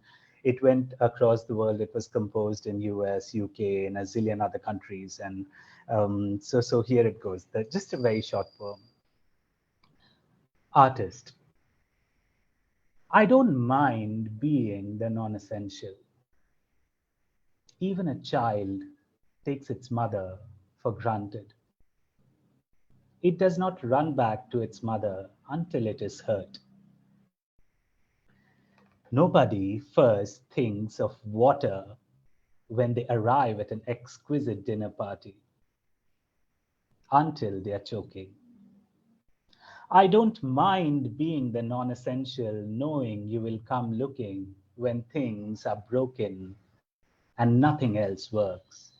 it went across the world. It was composed in US, UK, and a zillion other countries. And so here it goes. Just a very short poem. Artist. I don't mind being the non-essential. Even a child takes its mother for granted. It does not run back to its mother until it is hurt. Nobody first thinks of water when they arrive at an exquisite dinner party until they are choking. I don't mind being the non-essential, knowing you will come looking when things are broken and nothing else works.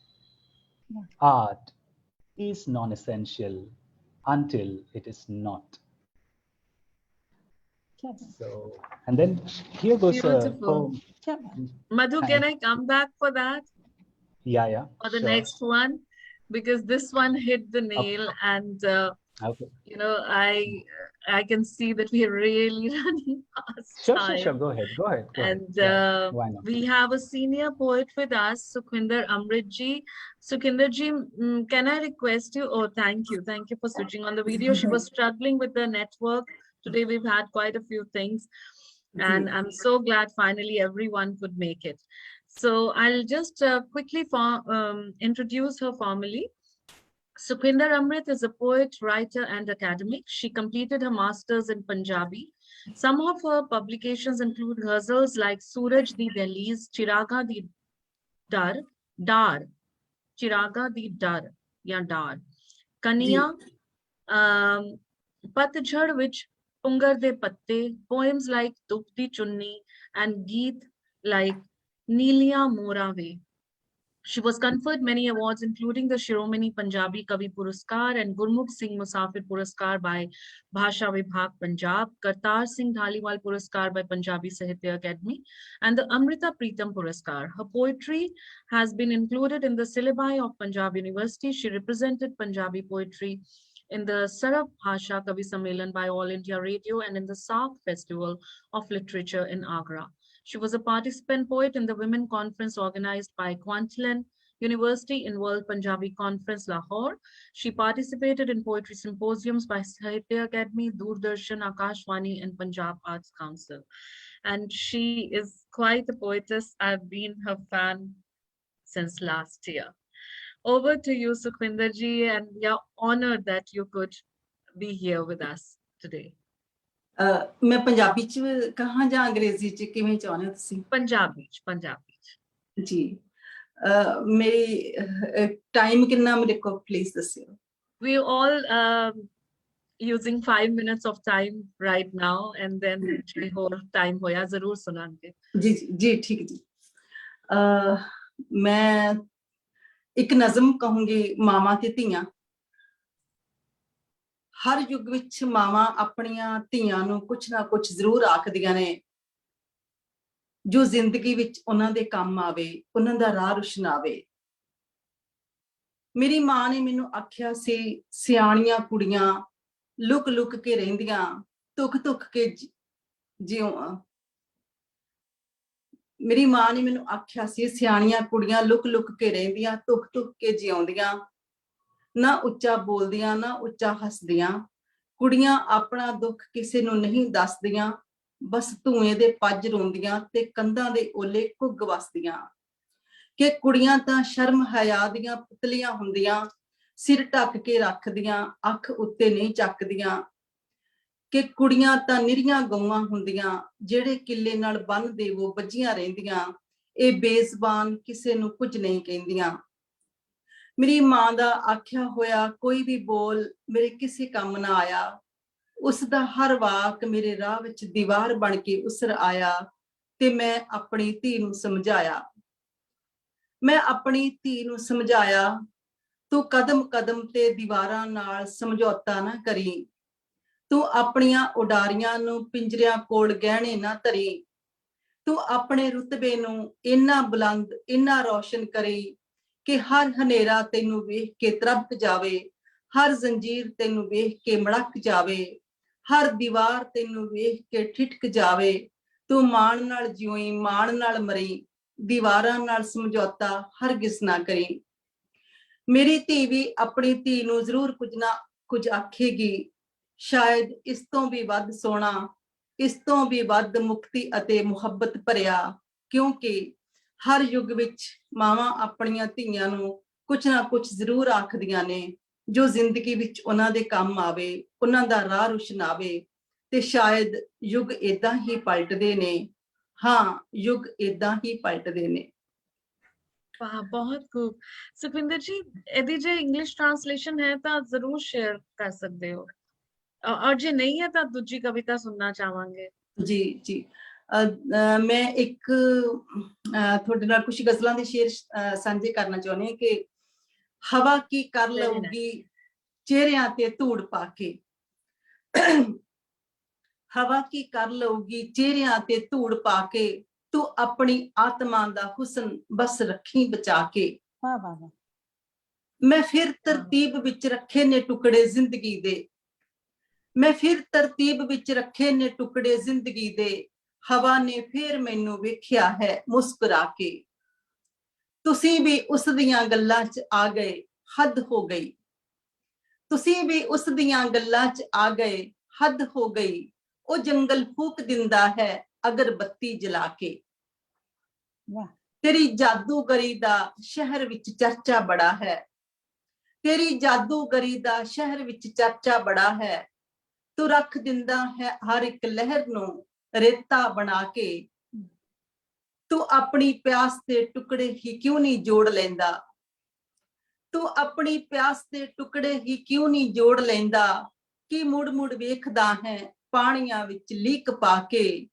Yeah. Art is non-essential until it is not. So, and then here goes a Beautiful. poem. Madhu, can I come back for that? Yeah, For the sure. next one? Because this one hit the nail, and Okay. you know, I can see that we are really running past Sure. time. Go ahead. And Why not? we have a senior poet with us, Sukhinder Amrit ji. Sukhinder ji, can I request you? Oh, thank you for switching on the video. She was struggling with the network. Today we've had quite a few things, and I'm so glad finally everyone could make it. So I'll just quickly introduce her formally. Sukhinder Amrit is a poet, writer, and academic. She completed her master's in Punjabi. Some of her publications include ghazals like Suraj Di Dehliz, Chiraga Di Dar, Chiraga Di Dar, Kaniya, Patjhad, which Pungar De Patte, poems like Dupti Chunni, and Geet like Neeliya Morave. She was conferred many awards, including the Shiromani Punjabi Kavi Puraskar and Gurmukh Singh Musafir Puraskar by Bhasha Vibhag Punjab, Kartar Singh Dhaliwal Puraskar by Punjabi Sahitya Academy, and the Amrita Pritam Puraskar. Her poetry has been included in the syllabi of Punjab University. She represented Punjabi poetry in the Sarab Bhasha Kavi Sammelan by All India Radio and in the SARC Festival of Literature in Agra. She was a participant poet in the Women Conference organized by Quantlen University in World Punjabi Conference, Lahore. She participated in poetry symposiums by Sahitya Academy, Doordarshan, Akashvani, and Punjab Arts Council. And she is quite a poetess. I've been her fan since last year. Over to you, Sukhvinder ji, and we are honored that you could be here with us today. मैं पंजाबी च कहाँ ਜਾਂ अंग्रेजी च किवें चाਹੁੰਦੇ ਹੋ ਤੁਸੀਂ? पंजाबी जी मेरी टाइम कितना मेरे को please दस्सियो. We all using 5 minutes of time right now, and then जे होर time होया जरूर सुनांगे. जी जी जी ठीक जी. मैं एक नज़म कहूंगी मावां ते ਧੀਆਂ. हर युग विच मावां अपनियां ਧੀਆਂ ਨੂੰ कुछ ना कुछ ਜ਼ਰੂਰ ਆਖਦੀਆਂ ਨੇ ਜੋ ਜ਼ਿੰਦਗੀ ਵਿੱਚ ਉਹਨਾਂ ਦੇ ਕੰਮ ਆਵੇ, ਉਹਨਾਂ ਦਾ ਰਾਹ ਰੁਸ਼ਨਾਵੇ. ਮੇਰੀ ਮਾਂ ਨੇ ਮੈਨੂੰ ਆਖਿਆ ਸੀ ਸਿਆਣੀਆਂ ਕੁੜੀਆਂ ਲੁਕ ਲੁਕ ਕੇ ਰਹਿੰਦੀਆਂ ਤੁਕ ਤੁਕ ਕੇ ਜਿਉਂ. ਮੇਰੀ ਮਾਂ ਨੇ ਮੈਨੂੰ ਆਖਿਆ ਸੀ ਸਿਆਣੀਆਂ ਕੁੜੀਆਂ ਲੁਕ ਲੁਕ ਕੇ ਰਹਿੰਦੀਆਂ ਤੁਕ ਤੁਕ ਕੇ ਜਿਉਂਦੀਆਂ, ਨਾ ਉੱਚਾ ਬੋਲਦੀਆਂ ਨਾ ਉੱਚਾ ਹੱਸਦੀਆਂ, ਕੁੜੀਆਂ ਆਪਣਾ ਦੁੱਖ ਕਿਸੇ ਨੂੰ ਨਹੀਂ ਦੱਸਦੀਆਂ, ਬਸ ਧੂਏ ਦੇ ਪੱਜ ਰੋਂਦੀਆਂ ਤੇ ਕੰਧਾਂ ਦੇ ਓਲੇ ਘੁੱਗ ਵਸਦੀਆਂ. ਕਿ ਕੁੜੀਆਂ ਤਾਂ ਸ਼ਰਮ ਹਯਾ ਦੀਆਂ ਪੁਤਲੀਆਂ ਹੁੰਦੀਆਂ, ਸਿਰ ਢੱਕ ਕੇ ਰੱਖਦੀਆਂ ਅੱਖ ਉੱਤੇ ਨਹੀਂ ਚੱਕਦੀਆਂ. ਕਿ ਕੁੜੀਆਂ ਤਾਂ ਨਿਰੀਆਂ ਗਊਆਂ ਹੁੰਦੀਆਂ, ਜਿਹੜੇ ਕਿੱਲੇ ਨਾਲ ਬੰਨ ਦੇਵੋ ਵੱਜੀਆਂ ਰਹਿੰਦੀਆਂ, ਇਹ ਬੇਜ਼ਬਾਨ ਕਿਸੇ ਨੂੰ ਕੁਝ ਨਹੀਂ ਕਹਿੰਦੀਆਂ. ਮੇਰੀ ਮਾਂ ਦਾ ਆਖਿਆ ਹੋਇਆ ਕੋਈ ਵੀ ਬੋਲ ਮੇਰੇ ਕਿਸੇ ਕੰਮ ਨਾ ਆਇਆ, ਉਸ ਦਾ ਹਰ ਵਾਕ ਮੇਰੇ ਰਾਹ ਵਿੱਚ ਦੀਵਾਰ ਬਣ ਕੇ ਉਸਰ ਆਇਆ, ਤੇ ਮੈਂ ਆਪਣੀ ਧੀ ਨੂੰ ਸਮਝਾਇਆ. ਮੈਂ ਆਪਣੀ ਧੀ ਨੂੰ ਸਮਝਾਇਆ ਤੂੰ ਕਦਮ ਕਦਮ ਤੇ ਦੀਵਾਰਾਂ ਨਾਲ ਸਮਝੌਤਾ ਨਾ ਕਰੀ, ਤੂੰ ਆਪਣੀਆਂ ਉਡਾਰੀਆਂ ਨੂੰ ਪਿੰਜਰਿਆਂ ਕੋਲ ਗਹਿਣੇ ਨਾ ਧਰੀ, ਤੂੰ ਆਪਣੇ ਰੁਤਬੇ ਨੂੰ ਇੰਨਾ ਬੁਲੰਦ ਇੰਨਾ ਰੌਸ਼ਨ ਕਰੀ ਕਿ ਹਰ ਹਨੇਰਾ ਤੈਨੂੰ ਵੇਖ ਕੇ ਤਰਬਕ ਜਾਵੇ, ਹਰ ਜ਼ੰਜੀਰ ਤੈਨੂੰ ਵੇਖ ਕੇ ਮੜਕ ਜਾਵੇ, ਹਰ ਦੀਵਾਰ ਤੈਨੂੰ ਵੇਖ ਕੇ ਠਿਠਕ ਜਾਵੇ. ਤੂੰ ਮਾਣ ਨਾਲ ਜਿਉਈ ਮਾਣ ਨਾਲ ਮਰੀ, ਦੀਵਾਰਾਂ ਨਾਲ ਸਮਝੌਤਾ ਹਰਗਿਜ਼ ਨਾ ਕਰੀ. ਮੇਰੀ ਧੀ ਵੀ ਆਪਣੀ ਧੀ ਨੂੰ ਜ਼ਰੂਰ ਕੁਝ ਨਾ ਕੁਝ ਆਖੇਗੀ, ਸ਼ਾਇਦ ਇਸ ਤੋਂ ਵੀ ਵੱਧ ਸੋਹਣਾ, ਇਸ ਤੋਂ ਵੀ ਵੱਧ ਮੁਕਤੀ ਅਤੇ ਮੁਹੱਬਤ ਭਰਿਆ, ਕਿਉਂਕਿ ਹਰ ਯੁੱਗ ਵਿੱਚ ਮਾਵਾਂ ਆਪਣੀਆਂ ਧੀਆਂ ਨੂੰ ਕੁਝ ਨਾ ਕੁਝ ਜ਼ਰੂਰ ਆਖਦੀਆਂ ਨੇ ਜੋ ਜ਼ਿੰਦਗੀ ਵਿੱਚ ਉਹਨਾਂ ਦੇ ਕੰਮ ਆਵੇ, ਉਹਨਾਂ ਦਾ ਰਾਹ ਰੁਸ਼ਨਾਵੇ. ਤੇ ਸ਼ਾਇਦ ਯੁੱਗ ਏਦਾਂ ਹੀ ਪਲਟਦੇ ਨੇ. ਹਾਂ ਯੁੱਗ ਏਦਾਂ ਹੀ ਪਲਟਦੇ ਨੇ. वाह बहुत खूब. सुखविंदर जी, यदि जे इंग्लिश ट्रांसलेशन है तो जरूर शेयर कर सकते हो, और जे नहीं है तो दूजी कविता सुनना चाहेंगे. जी जी मैं एक ਤੁਹਾਡੇ ਨਾਲ ਕੁਝ ਗਜ਼ਲਾਂ ਦੇ ਸ਼ੇਰ ਸਾਂਝੇ ਕਰਨਾ ਚਾਹੁੰਦੀ ਹਾਂ ਕਿ ਹਵਾ ਕੀ ਕਰ ਲਊਗੀ ਚਿਹਰਿਆਂ ਤੇ ਧੂੜ ਪਾ ਕੇ. ਹਵਾ ਕੀ ਕਰ ਲਊਗੀ ਚਿਹਰਿਆਂ ਤੇ ਧੂੜ ਪਾ ਕੇ, ਤੂੰ ਆਪਣੀ ਆਤਮਾ ਦਾ ਹੁਸਨ ਬਸ ਰੱਖੀ ਬਚਾ ਕੇ. ਵਾਹ ਵਾਹ ਵਾਹ. ਮੈਂ ਫਿਰ ਤਰਤੀਬ ਵਿੱਚ ਰੱਖੇ ਨੇ ਟੁਕੜੇ ਜ਼ਿੰਦਗੀ ਦੇ, ਮੈਂ ਫਿਰ ਤਰਤੀਬ ਵਿੱਚ ਰੱਖੇ ਨੇ ਟੁਕੜੇ ਜ਼ਿੰਦਗੀ ਦੇ, ਹਵਾ ਨੇ ਫਿਰ ਮੈਨੂੰ ਵੇਖਿਆ ਹੈ ਮੁਸਕਰਾ ਕੇ. ਤੁਸੀਂ ਵੀ ਉਸ ਦੀਆਂ ਗੱਲਾਂ 'ਚ ਆ ਗਏ ਹੱਦ ਹੋ ਗਈ, ਤੁਸੀਂ ਵੀ ਉਸ ਦੀਆਂ ਗੱਲਾਂ 'ਚ ਆ ਗਏ ਹੱਦ ਹੋ ਗਈ. ਉਹ ਜੰਗਲ ਫੂਕ ਦਿੰਦਾ ਹੈ ਅਗਰ ਬੱਤੀ ਜਲਾ ਕੇ. ਤੇਰੀ ਜਾਦੂਗਰੀ ਦਾ ਸ਼ਹਿਰ ਵਿੱਚ ਚਰਚਾ ਬੜਾ ਹੈ, ਤੇਰੀ ਜਾਦੂਗਰੀ ਦਾ ਸ਼ਹਿਰ ਵਿੱਚ ਚਰਚਾ ਬੜਾ ਹੈ. ਤੂੰ ਰੱਖ ਦਿੰਦਾ ਹੈ ਹਰ ਇੱਕ ਲਹਿਰ ਨੂੰ ਰੇਤਾ ਬਣਾ ਕੇ. ਤੂੰ ਆਪਣੀ ਪਿਆਸ ਦੇ ਟੁਕੜੇ ਹੀ ਕਿਉਂ ਨਹੀਂ ਜੋੜ ਲੈਂਦਾ, ਤੂੰ ਆਪਣੀ ਪਿਆਸ ਦੇ ਟੁਕੜੇ ਹੀ ਕਿਉਂ ਨਹੀਂ ਜੋੜ ਲੈਂਦਾ. ਕੀ ਮੁੜ ਮੁੜ ਵੇਖਦਾ ਹੈ ਪਾਣੀਆਂ ਵਿੱਚ ਲੀਕ ਪਾ ਕੇ.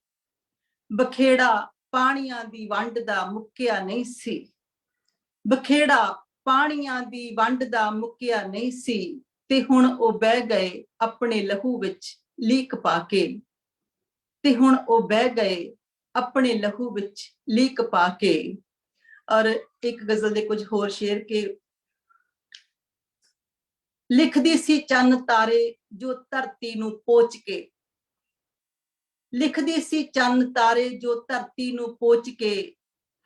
ਬਖੇੜਾ ਪਾਣੀਆਂ ਦੀ ਵੰਡ ਦਾ ਮੁੱਕਿਆ ਨਹੀਂ ਸੀ, ਬਖੇੜਾ ਪਾਣੀਆਂ ਦੀ ਵੰਡ ਦਾ ਮੁੱਕਿਆ ਨਹੀਂ ਸੀ. ਤੇ ਹੁਣ ਉਹ ਬਹਿ ਗਏ ਆਪਣੇ ਲਹੂ ਵਿੱਚ ਲੀਕ ਪਾ ਕੇ, ਤੇ ਹੁਣ ਉਹ ਬਹਿ ਗਏ ਆਪਣੇ ਲਹੂ ਵਿੱਚ ਲੀਕ ਪਾ ਕੇ. ਔਰ ਇੱਕ ਗਜ਼ਲ ਦੇ ਕੁਝ ਹੋਰ ਸ਼ੇਰ ਕੇ ਲਿਖਦੀ ਸੀ ਚੰਨ ਤਾਰੇ ਜੋ ਧਰਤੀ ਨੂੰ ਪੋਚ ਕੇ, ਲਿਖਦੀ ਸੀ ਚੰਨ ਤਾਰੇ ਜੋ ਧਰਤੀ ਨੂੰ ਪੋਚ ਕੇ.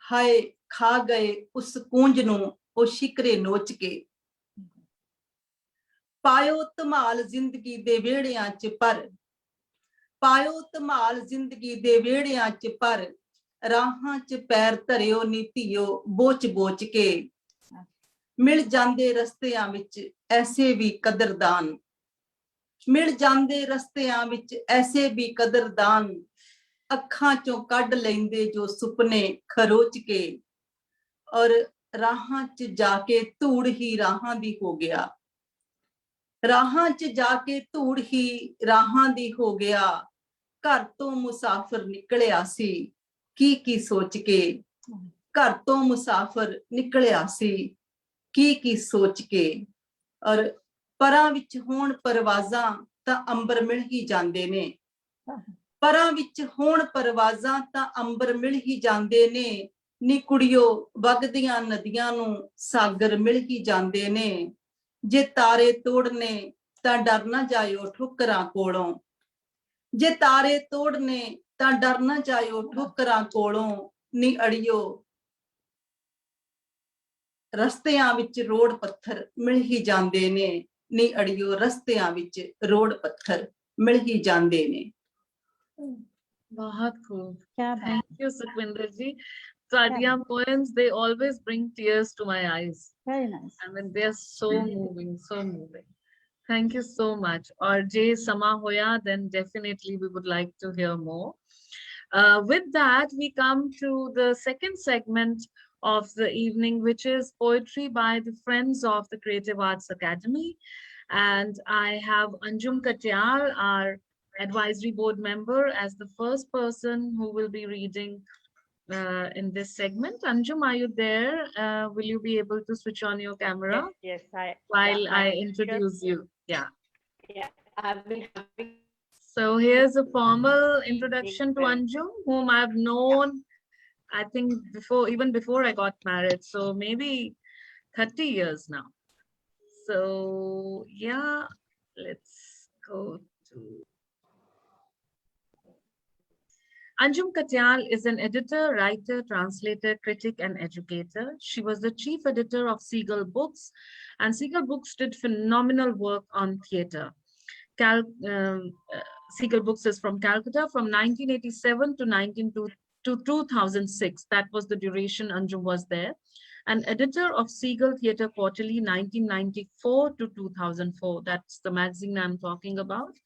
ਹਾਏ ਖਾ ਗਏ ਉਸ ਕੂੰਜ ਨੂੰ ਉਹ ਸ਼ਿਕਰੇ ਨੋਚ ਕੇ। ਪਾਇਓ ਧਮਾਲ ਜ਼ਿੰਦਗੀ ਦੇ ਵਿਹੜਿਆਂ 'ਚ ਪਰ, ਪਾਇਓ ਧਮਾਲ ਜ਼ਿੰਦਗੀ ਦੇ ਵਿਹੜਿਆਂ 'ਚ ਪਰ, ਰਾਹਾਂ 'ਚ ਪੈਰ ਧਰਿਓ ਨੀ ਧੀਓ ਬੋਚ ਬੋਚ ਕੇ। ਮਿਲ ਜਾਂਦੇ ਰਸਤਿਆਂ ਵਿੱਚ ਐਸੇ ਵੀ ਕਦਰਦਾਨ, ਮਿਲ ਜਾਂਦੇ ਰਸਤਿਆਂ ਵਿੱਚ ਐਸੇ ਵੀ ਕਦਰਦਾਨ, ਅੱਖਾਂ 'ਚੋਂ ਕੱਢ ਲੈਂਦੇ ਜੋ ਸੁਪਨੇ ਖਰੋਚ ਕੇ। ਔਰ ਰਾਹਾਂ 'ਚ ਜਾ ਕੇ ਧੂੜ ਹੀ ਰਾਹਾਂ ਦੀ ਹੋ ਗਿਆ, ਰਾਹਾਂ 'ਚ ਜਾ ਕੇ ਧੂੜ ਹੀ ਰਾਹਾਂ ਦੀ ਹੋ ਗਿਆ। ਘਰ ਤੋਂ ਮੁਸਾਫਿਰ ਨਿਕਲਿਆ ਸੀ ਕੀ ਸੋਚ ਕੇ, ਘਰ ਤੋਂ ਮੁਸਾਫਿਰ ਨਿਕਲਿਆ ਸੀ ਕੀ ਸੋਚ ਕੇ। ਔਰ ਪਰਾਂ ਵਿੱਚ ਹੋਣ ਪਰਵਾਜ਼ਾਂ ਤਾਂ ਅੰਬਰ ਮਿਲ ਹੀ ਜਾਂਦੇ ਨੇ, ਪਰਾਂ ਵਿੱਚ ਹੋਣ ਪਰਵਾਜ਼ਾਂ ਤਾਂ ਅੰਬਰ ਮਿਲ ਹੀ ਜਾਂਦੇ ਨੇ। ਨੀ ਕੁੜੀਓ ਵਗਦੀਆਂ ਨਦੀਆਂ ਨੂੰ ਸਾਗਰ ਮਿਲ ਹੀ ਜਾਂਦੇ ਨੇ। ਜੇ ਤਾਰੇ ਤੋੜਨੇ ਤਾਂ ਡਰ ਨਾ ਜਾਇਓ ਠੋਕਰਾਂ ਕੋਲੋਂ, ਜੇ ਤਾਰੇ ਤੋੜਨੇ ਤਾਂ ਡਰ ਨਾ ਜਾਇਓ ਠੋਕਰਾਂ ਕੋਲੋਂ। ਨੀ ਅੜਿਓ ਰਸਤਿਆਂ ਵਿੱਚ ਰੋੜ ਪੱਥਰ ਮਿਲ ਹੀ ਜਾਂਦੇ ਨੇ, ਨੀ ਅੜਿਓ ਰਸਤਿਆਂ ਵਿੱਚ ਰੋੜ ਪੱਥਰ ਮਿਲ ਹੀ ਜਾਂਦੇ ਨੇ। बहुत खूब. Thank you, Sukhwinder ji. Sadia poems, they always bring tears to my eyes. Very nice. I mean, they're so moving, so moving. Thank you so much. Or Jay Sama Hoya, then definitely we would like to hear more. With that, we come to the second segment of the evening, which is poetry by the Friends of the Creative Arts Academy. And I have Anjum Katyal, our advisory board member, as the first person who will be reading in this segment. Anjum, are you there? Will you be able to switch on your camera? Yes, While yeah, I introduce you. Yeah. Yeah, I've been having. So here's a formal introduction to Anjum, whom I've known, I think even before I got married. So maybe 30 years now. So yeah, let's go to Anjum Katyal is an editor, writer, translator, critic, and educator. She was the chief editor of Seagull Books, and Seagull Books did phenomenal work on theatre. Seagull Books is from Calcutta from 1987 to 2006. That was the duration Anjum was there. An editor of Seagull Theatre Quarterly 1994 to 2004. That's the magazine I'm talking about.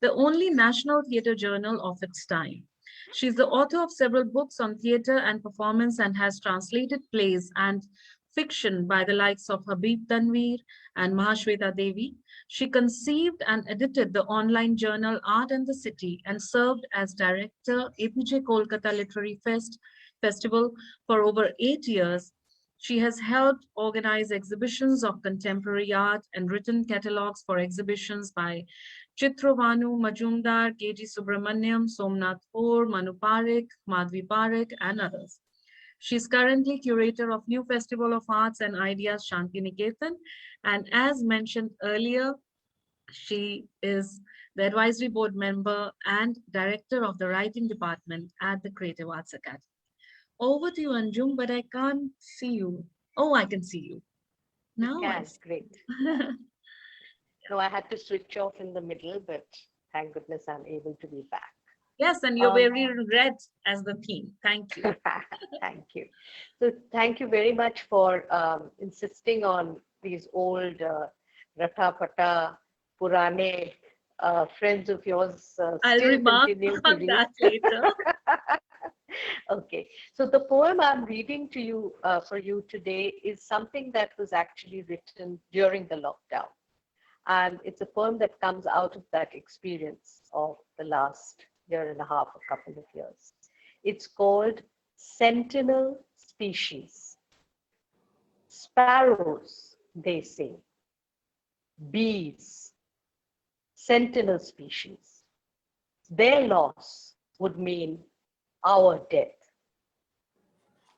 The only national theatre journal of its time. She's the author of several books on theatre and performance and has translated plays and fiction by the likes of Habib Tanveer and Mahashweta Devi. She conceived and edited the online journal Art and the City and served as director APJ Kolkata Literary Festival for over 8 years. She has helped organize exhibitions of contemporary art and written catalogs for exhibitions by Chitravanu Majumdar, K.G. Subramaniam, Somnath Kaur, Manu Parekh, Madhvi Parekh, and others. She's currently curator of New Festival of Arts and Ideas, Shanti Niketan. And as mentioned earlier, she is the advisory board member and director of the writing department at the Creative Arts Academy. Over to you, Anjum, but I can't see you. Oh, I can see you. Now Yes, great. No, I had to switch off in the middle, but thank goodness I'm able to be back. Yes, and you're very red as the theme. Thank you. Thank you. So thank you very much for insisting on these old Ratha Pata, Purane friends of yours. I'll still remark continue to on read. that later. Okay, so the poem I'm reading to you for you today is something that was actually written during the lockdown. And it's a poem that comes out of that experience of the last year and a half, a couple of years. It's called Sentinel Species. Sparrows, they say. Bees, sentinel species. Their loss would mean our death.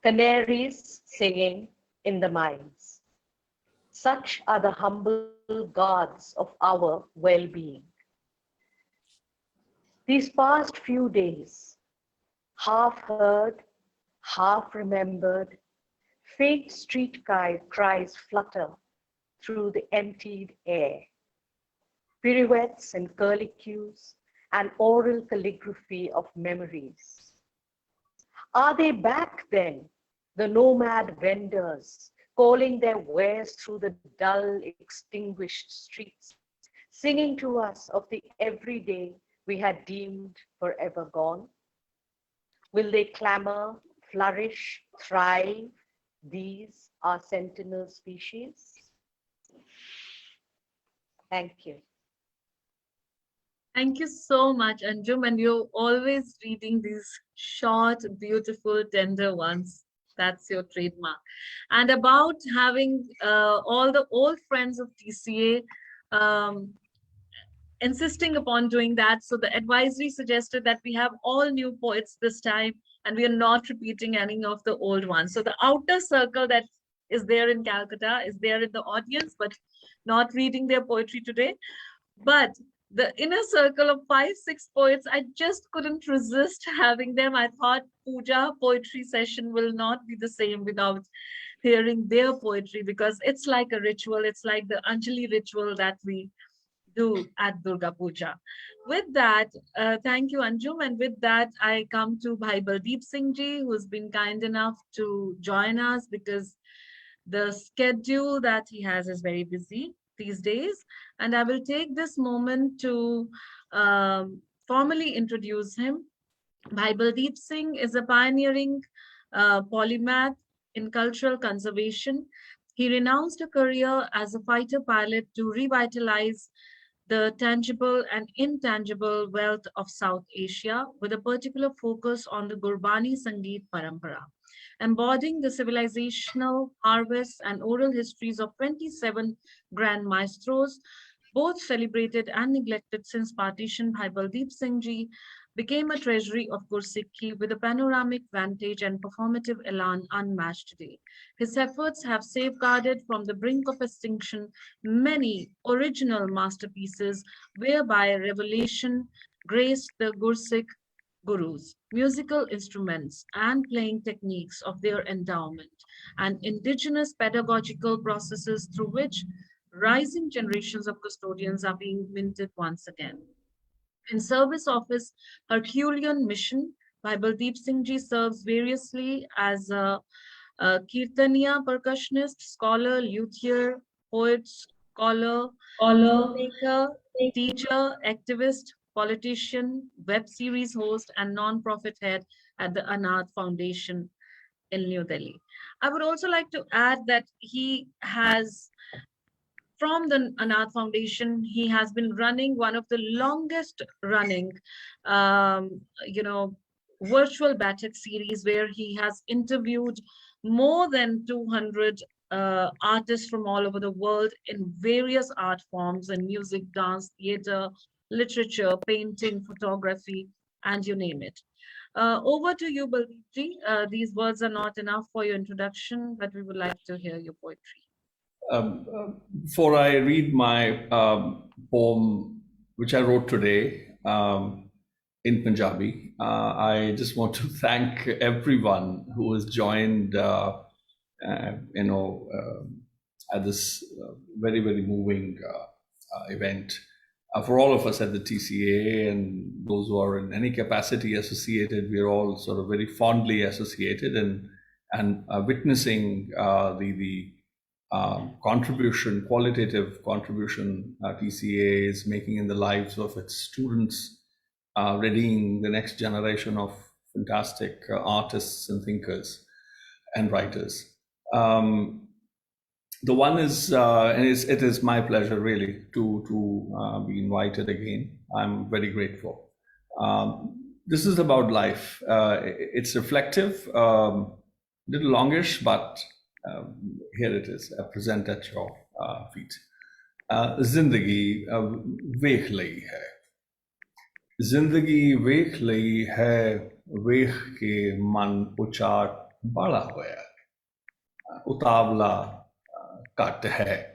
Canaries singing in the mines. Such are the humble guards of our well-being. These past few days, half heard, half remembered, Faint street cries flutter through the emptied air. Pirouettes and curlicues, and oral calligraphy of memories. Are they back then, the nomad vendors, calling their wares through the dull, extinguished streets, singing to us of the everyday we had deemed forever gone? Will they clamor, flourish, thrive, these our sentinel species? Thank you. Thank you so much, Anjum. And you're always reading these short, beautiful, tender ones. That's your trademark. And about having all the old friends of TCA insisting upon doing that. So the advisory suggested that we have all new poets this time, and we are not repeating any of the old ones. So the outer circle that is there in Calcutta is there in the audience, but not reading their poetry today. But the inner circle of 5-6 poets, I just couldn't resist having them. I thought puja poetry session will not be the same without hearing their poetry, because it's like a ritual. It's like the Anjali ritual that we do at Durga Puja. With that, thank you, Anjum. And with that, I come to Bhai Baldeep Singh Ji, who's been kind enough to join us because the schedule that he has is very busy these days. And I will take this moment to formally introduce him. Bhai Baldeep Singh is a pioneering polymath in cultural conservation. He renounced a career as a fighter pilot to revitalize the tangible and intangible wealth of South Asia, with a particular focus on the Gurbani Sangeet Parampara, embodying the civilizational harvests and oral histories of 27 grand maestros, both celebrated and neglected since partition. Bhai Baldeep Singh Ji became a treasury of Gursikhi with a panoramic vantage and performative elan unmatched today. His efforts have safeguarded from the brink of extinction many original masterpieces, whereby revelation graced the Gursikh Gurus, musical instruments and playing techniques of their endowment, and indigenous pedagogical processes through which rising generations of custodians are being minted once again. In service of his Herculean mission, Bhai Baldeep Singh Ji serves variously as a Kirtaniya percussionist, scholar, luthier, poet, scholar, filmmaker, teacher, activist, politician, web series host, and non-profit head at the Anath Foundation in New Delhi. I would also like to add that he has, from the Anath Foundation, he has been running one of the longest running, virtual Batak series, where he has interviewed more than 200 artists from all over the world in various art forms, in music, dance, theater, literature, painting, photography, and you name it. Over to you, Baldeep Ji. These words are not enough for your introduction, but we would like to hear your poetry. Before I read my poem, which I wrote today in Punjabi, I just want to thank everyone who has joined, at this very, very moving event. For all of us at the TCA and those who are in any capacity associated, we are all sort of very fondly associated and witnessing the qualitative contribution TCA is making in the lives of its students, readying the next generation of fantastic artists and thinkers and writers. The one is, and it is my pleasure really to be invited again. I'm very grateful. This is about life. It's reflective, little longish, but here it is, present at your feet. Zindagi vekh layi hai. Zindagi vekh layi hai, vekh ke man uchar bada hoya. Utavla kat hai,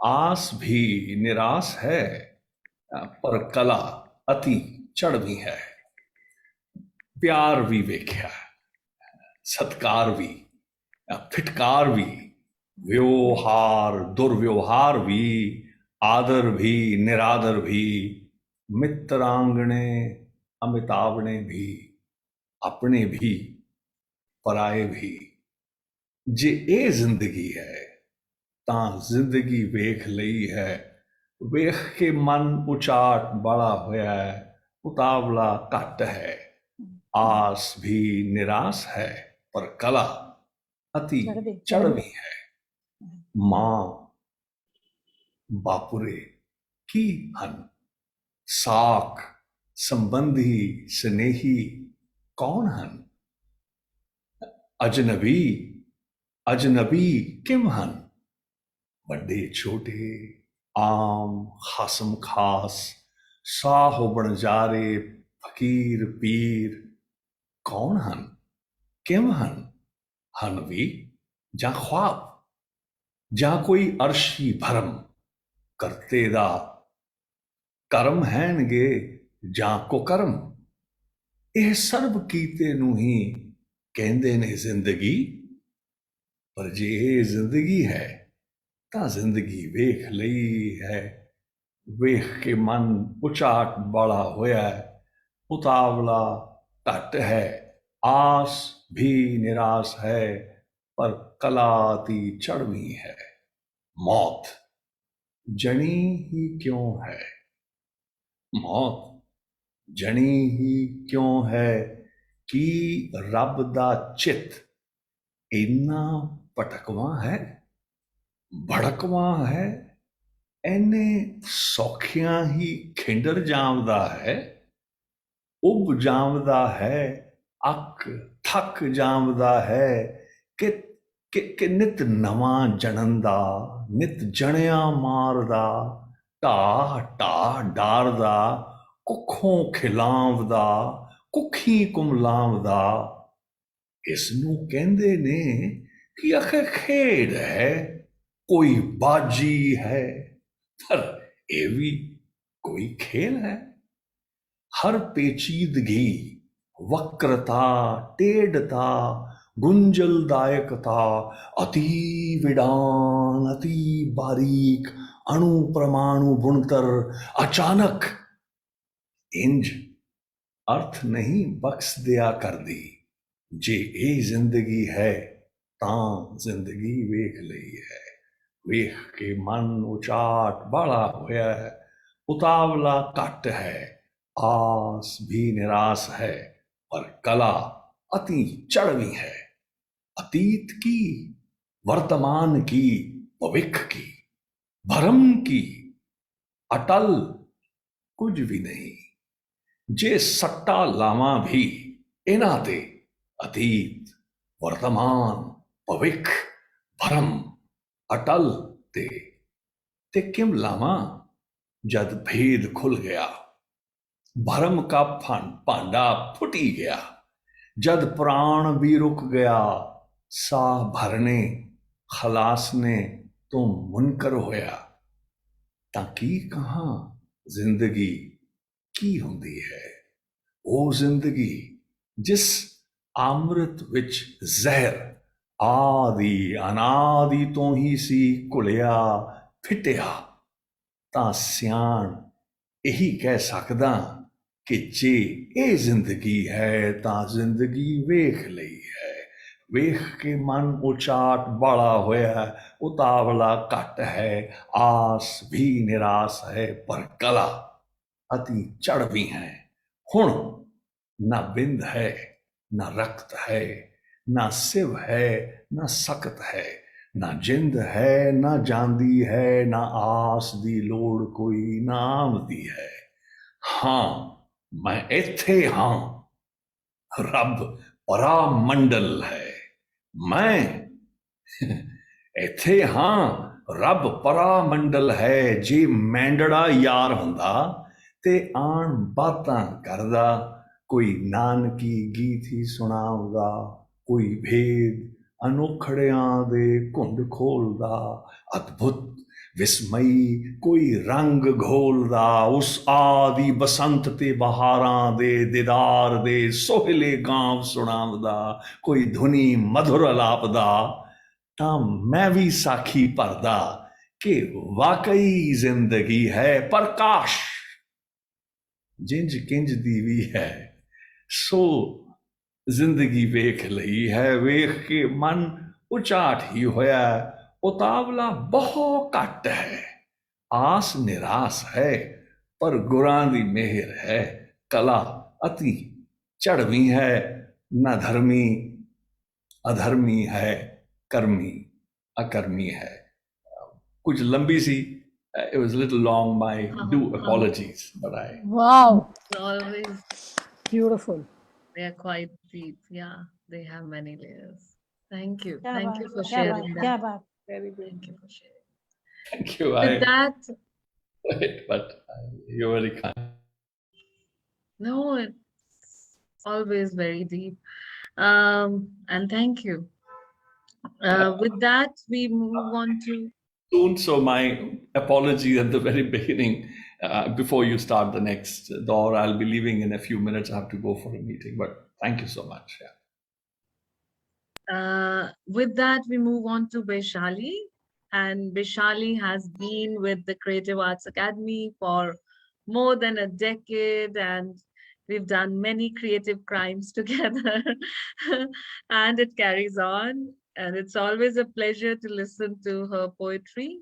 aas bhi niras hai, par kala ati chad bhi hai. Pyar bhi vekhya, satkar bhi, फिटकार भी, व्यवहार दुर्व्यवहार भी, आदर भी निरादर भी, मित्रांगणे अमितावणे भी, अपने भी पराए भी। जे ਇਹ ਜ਼ਿੰਦਗੀ ਹੈ ਤਾਂ ਜ਼ਿੰਦਗੀ ਵੇਖ ਲਈ ਹੈ, ਵੇਖ ਕੇ ਮਨ ਉਚਾਟ ਬੜਾ ਹੋਇਆ ਹੈ, ਉਤਾਵਲਾ ਘੱਟ ਹੈ, ਆਸ ਵੀ ਨਿਰਾਸ ਹੈ, ਪਰ ਕਲਾ ਅਤੀ ਚੜ੍ਹਵੀਂ ਹੈ। ਮਾਂ ਬਾਪੁਰੇ ਕੀ ਹਨ, ਸਾਕ ਸੰਬੰਧੀ ਸਨੇਹੀ ਕੌਣ ਹਨ, ਅਜਨਬੀ ਅਜਨਬੀ ਕਿਮ ਹਨ, ਵੱਡੇ ਛੋਟੇ ਆਮ ਖਾਸਮ ਖਾਸ, ਸਾਹੋ ਬਣਜਾਰੇ ਫਕੀਰ ਪੀਰ ਕੌਣ ਹਨ, ਕਿਮ ਹਨ, ਹਨ ਵੀ ਜਾਂ ख्वाब, ਜਾਂ ਕੋਈ ਅਰਸ਼ੀ ਭਰਮ, ਕਰਤੇ ਦਾ ਕਰਮ ਹੈਣਗੇ ਜਾਂ ਕੁਕਰਮ, ਇਹ ਸਰਬ ਕੀਤੇ ਨੂੰ ਹੀ ਕਹਿੰਦੇ ਨੇ ਜ਼ਿੰਦਗੀ। ਪਰ ਜੇ ਇਹ ਜ਼ਿੰਦਗੀ ਹੈ ਤਾਂ ਜ਼ਿੰਦਗੀ ਵੇਖ ਲਈ ਹੈ, ਵੇਖ ਕੇ ਮਨ ਉਚਾਟ ਬਾਲਾ ਹੋਇਆ ਹੈ, ਉਤਾਵਲਾ ਘੱਟ ਹੈ, ਆਸ ਵੀ ਨਿਰਾਸ਼ ਹੈ, ਪਰ ਕਲਾ ਦੀ ਚੜ੍ਹਵੀਂ ਹੈ। ਮੌਤ ਜਣੀ ਹੀ ਕਿਉਂ ਹੈ, ਮੌਤ ਜਣੀ ਹੀ ਕਿਉਂ ਹੈ, ਕਿ ਰੱਬ ਦਾ ਚਿੱਤ ਇੰਨਾ ਭਟਕਵਾਂ ਹੈ, ਭੜਕਵਾਂ ਹੈ, ਐਨੇ ਸੌਖਿਆਂ ਹੀ ਖਿੰਡਰ ਜਾਵਦਾ ਹੈ, ਉਬ ਜਾਵਦਾ ਹੈ, ਅੱਕ ਥੱਕ ਜਾਵਦਾ ਹੈ, ਕਿ ਨਿਤ ਨਵਾਂ ਜਣਨ ਦਾ, ਨਿਤ ਜਣਿਆ ਮਾਰਦਾ, ਢਾਹ ਢਾਹ ਡਾਰਦਾ, ਕੁੱਖੋਂ ਖਿਲਾਵਦਾ, ਕੁੱਖੀ ਕੁਮਲਾਵਦਾ। ਇਸ ਨੂੰ ਕਹਿੰਦੇ ਨੇ ਕਿ ਅਖੇ ਖੇਡ ਹੈ, ਕੋਈ ਬਾਜੀ ਹੈ, ਪਰ ਇਹ ਵੀ ਕੋਈ ਖੇਲ ਹੈ। ਹਰ ਪੇਚੀਦਗੀ, ਵਕਰਤਾ, ਟੇਢਤਾ, ਗੁੰਝਲਦਾਇਕਤਾ, ਅਤੀ ਵਿਡਾਨ, ਅਤੀ ਬਾਰੀਕ ਅਣੂ ਪ੍ਰਮਾਣੂ ਬੁਣਤਰ ਅਚਾਨਕ ਇੰਜ ਅਰਥ ਨਹੀਂ ਬਖਸ਼ ਦਿਆ ਕਰਦੀ। ਜੇ ਇਹ ਜ਼ਿੰਦਗੀ ਹੈ ਤਾਂ ਜ਼ਿੰਦਗੀ ਵੇਖ ਲਈ ਹੈ, ਵੇਖ ਕੇ ਮਨ ਉਚਾਟ ਬਾਲਾ ਹੋਇਆ ਹੈ, ਉਤਾਵਲਾ ਘੱਟ ਹੈ, ਆਸ ਵੀ ਨਿਰਾਸ਼ ਹੈ, ਪਰ ਕਲਾ अति चढ़वी है। अतीत की, वर्तमान की, भविष्य की, भरम की, अटल कुछ भी नहीं। जे सट्टा लावा भी इन्हां ते अतीत, वर्तमान, भविष्य, भरम, अटल ते किम लावा जद भेद खुल गया, भरम का भांडा फुटी गया, जद प्राण भी रुक गया, साह भरने खलास ने तो मुनकर होया, ताकि कहाँ जिंदगी की हुंदी है। वो जिंदगी जिस अमृत विच जहर आदि अनादि तो ही सी घुलिया फिटिया, तां सियाण यही कह सकदा कि जे ये जिंदगी है तां जिंदगी वेख लई है। वेख के मन उचाट बाला होया, उतावला घट है, आस भी निराश है, पर कला अति चढ़वी है। हुण ना बिंद है, ना रक्त है, ना सिव है, ना सकत है, ना जिंद है, ना जांदी है, ना आस दी लोड़ कोई, ना आमदी है। हाँ मैं इत्थे हाँ, रब परा मंडल है। मैं इत्थे हाँ, रब परा मंडल है। जे मैंडड़ा यार हुंदा ते आन बातां करदा, कोई नानकी गीत ही सुणावदा, कोई भेद अनोखड़ियां दे घुंड खोलदा, अद्भुत विस्मई कोई रंग घोलदा उस आदि बसंत ते बहारां दे दीदार दे सोहले गांव सुणावदा कोई धुनी मधुर अलापदा तां मैं भी साखी भरदा कि वाकई जिंदगी है प्रकाश जिंज किंज दीवी है सो जिंदगी वेख लई है वेख के मन उचाट ही होया उतावला बहुत घट है आस निराश है पर गुरां दी मेहर है कला अति चढ़वी है न धर्मी अधर्मी है कर्मी अकर्मी है कुछ लंबी सी it was a little long my do apologies but I Wow, Always, beautiful. they are quite deep. Yeah, they have many layers. Thank you. क्या Thank बात, you for क्या बात, sharing क्या that. बात. Very good. Thank you for sharing. thank you With that, but you're very kind. no, it's always very deep. And thank you. With that, we move on to. Soon, so my apology at the very beginning before you start the next door. I'll be leaving in a few minutes. I have to go for a meeting, but thank you so much. Yeah. With that, we move on to Vaishali. And Vaishali has been with the Creative Arts Academy for more than a decade, and we've done many creative crimes together. And it carries on. And it's always a pleasure to listen to her poetry.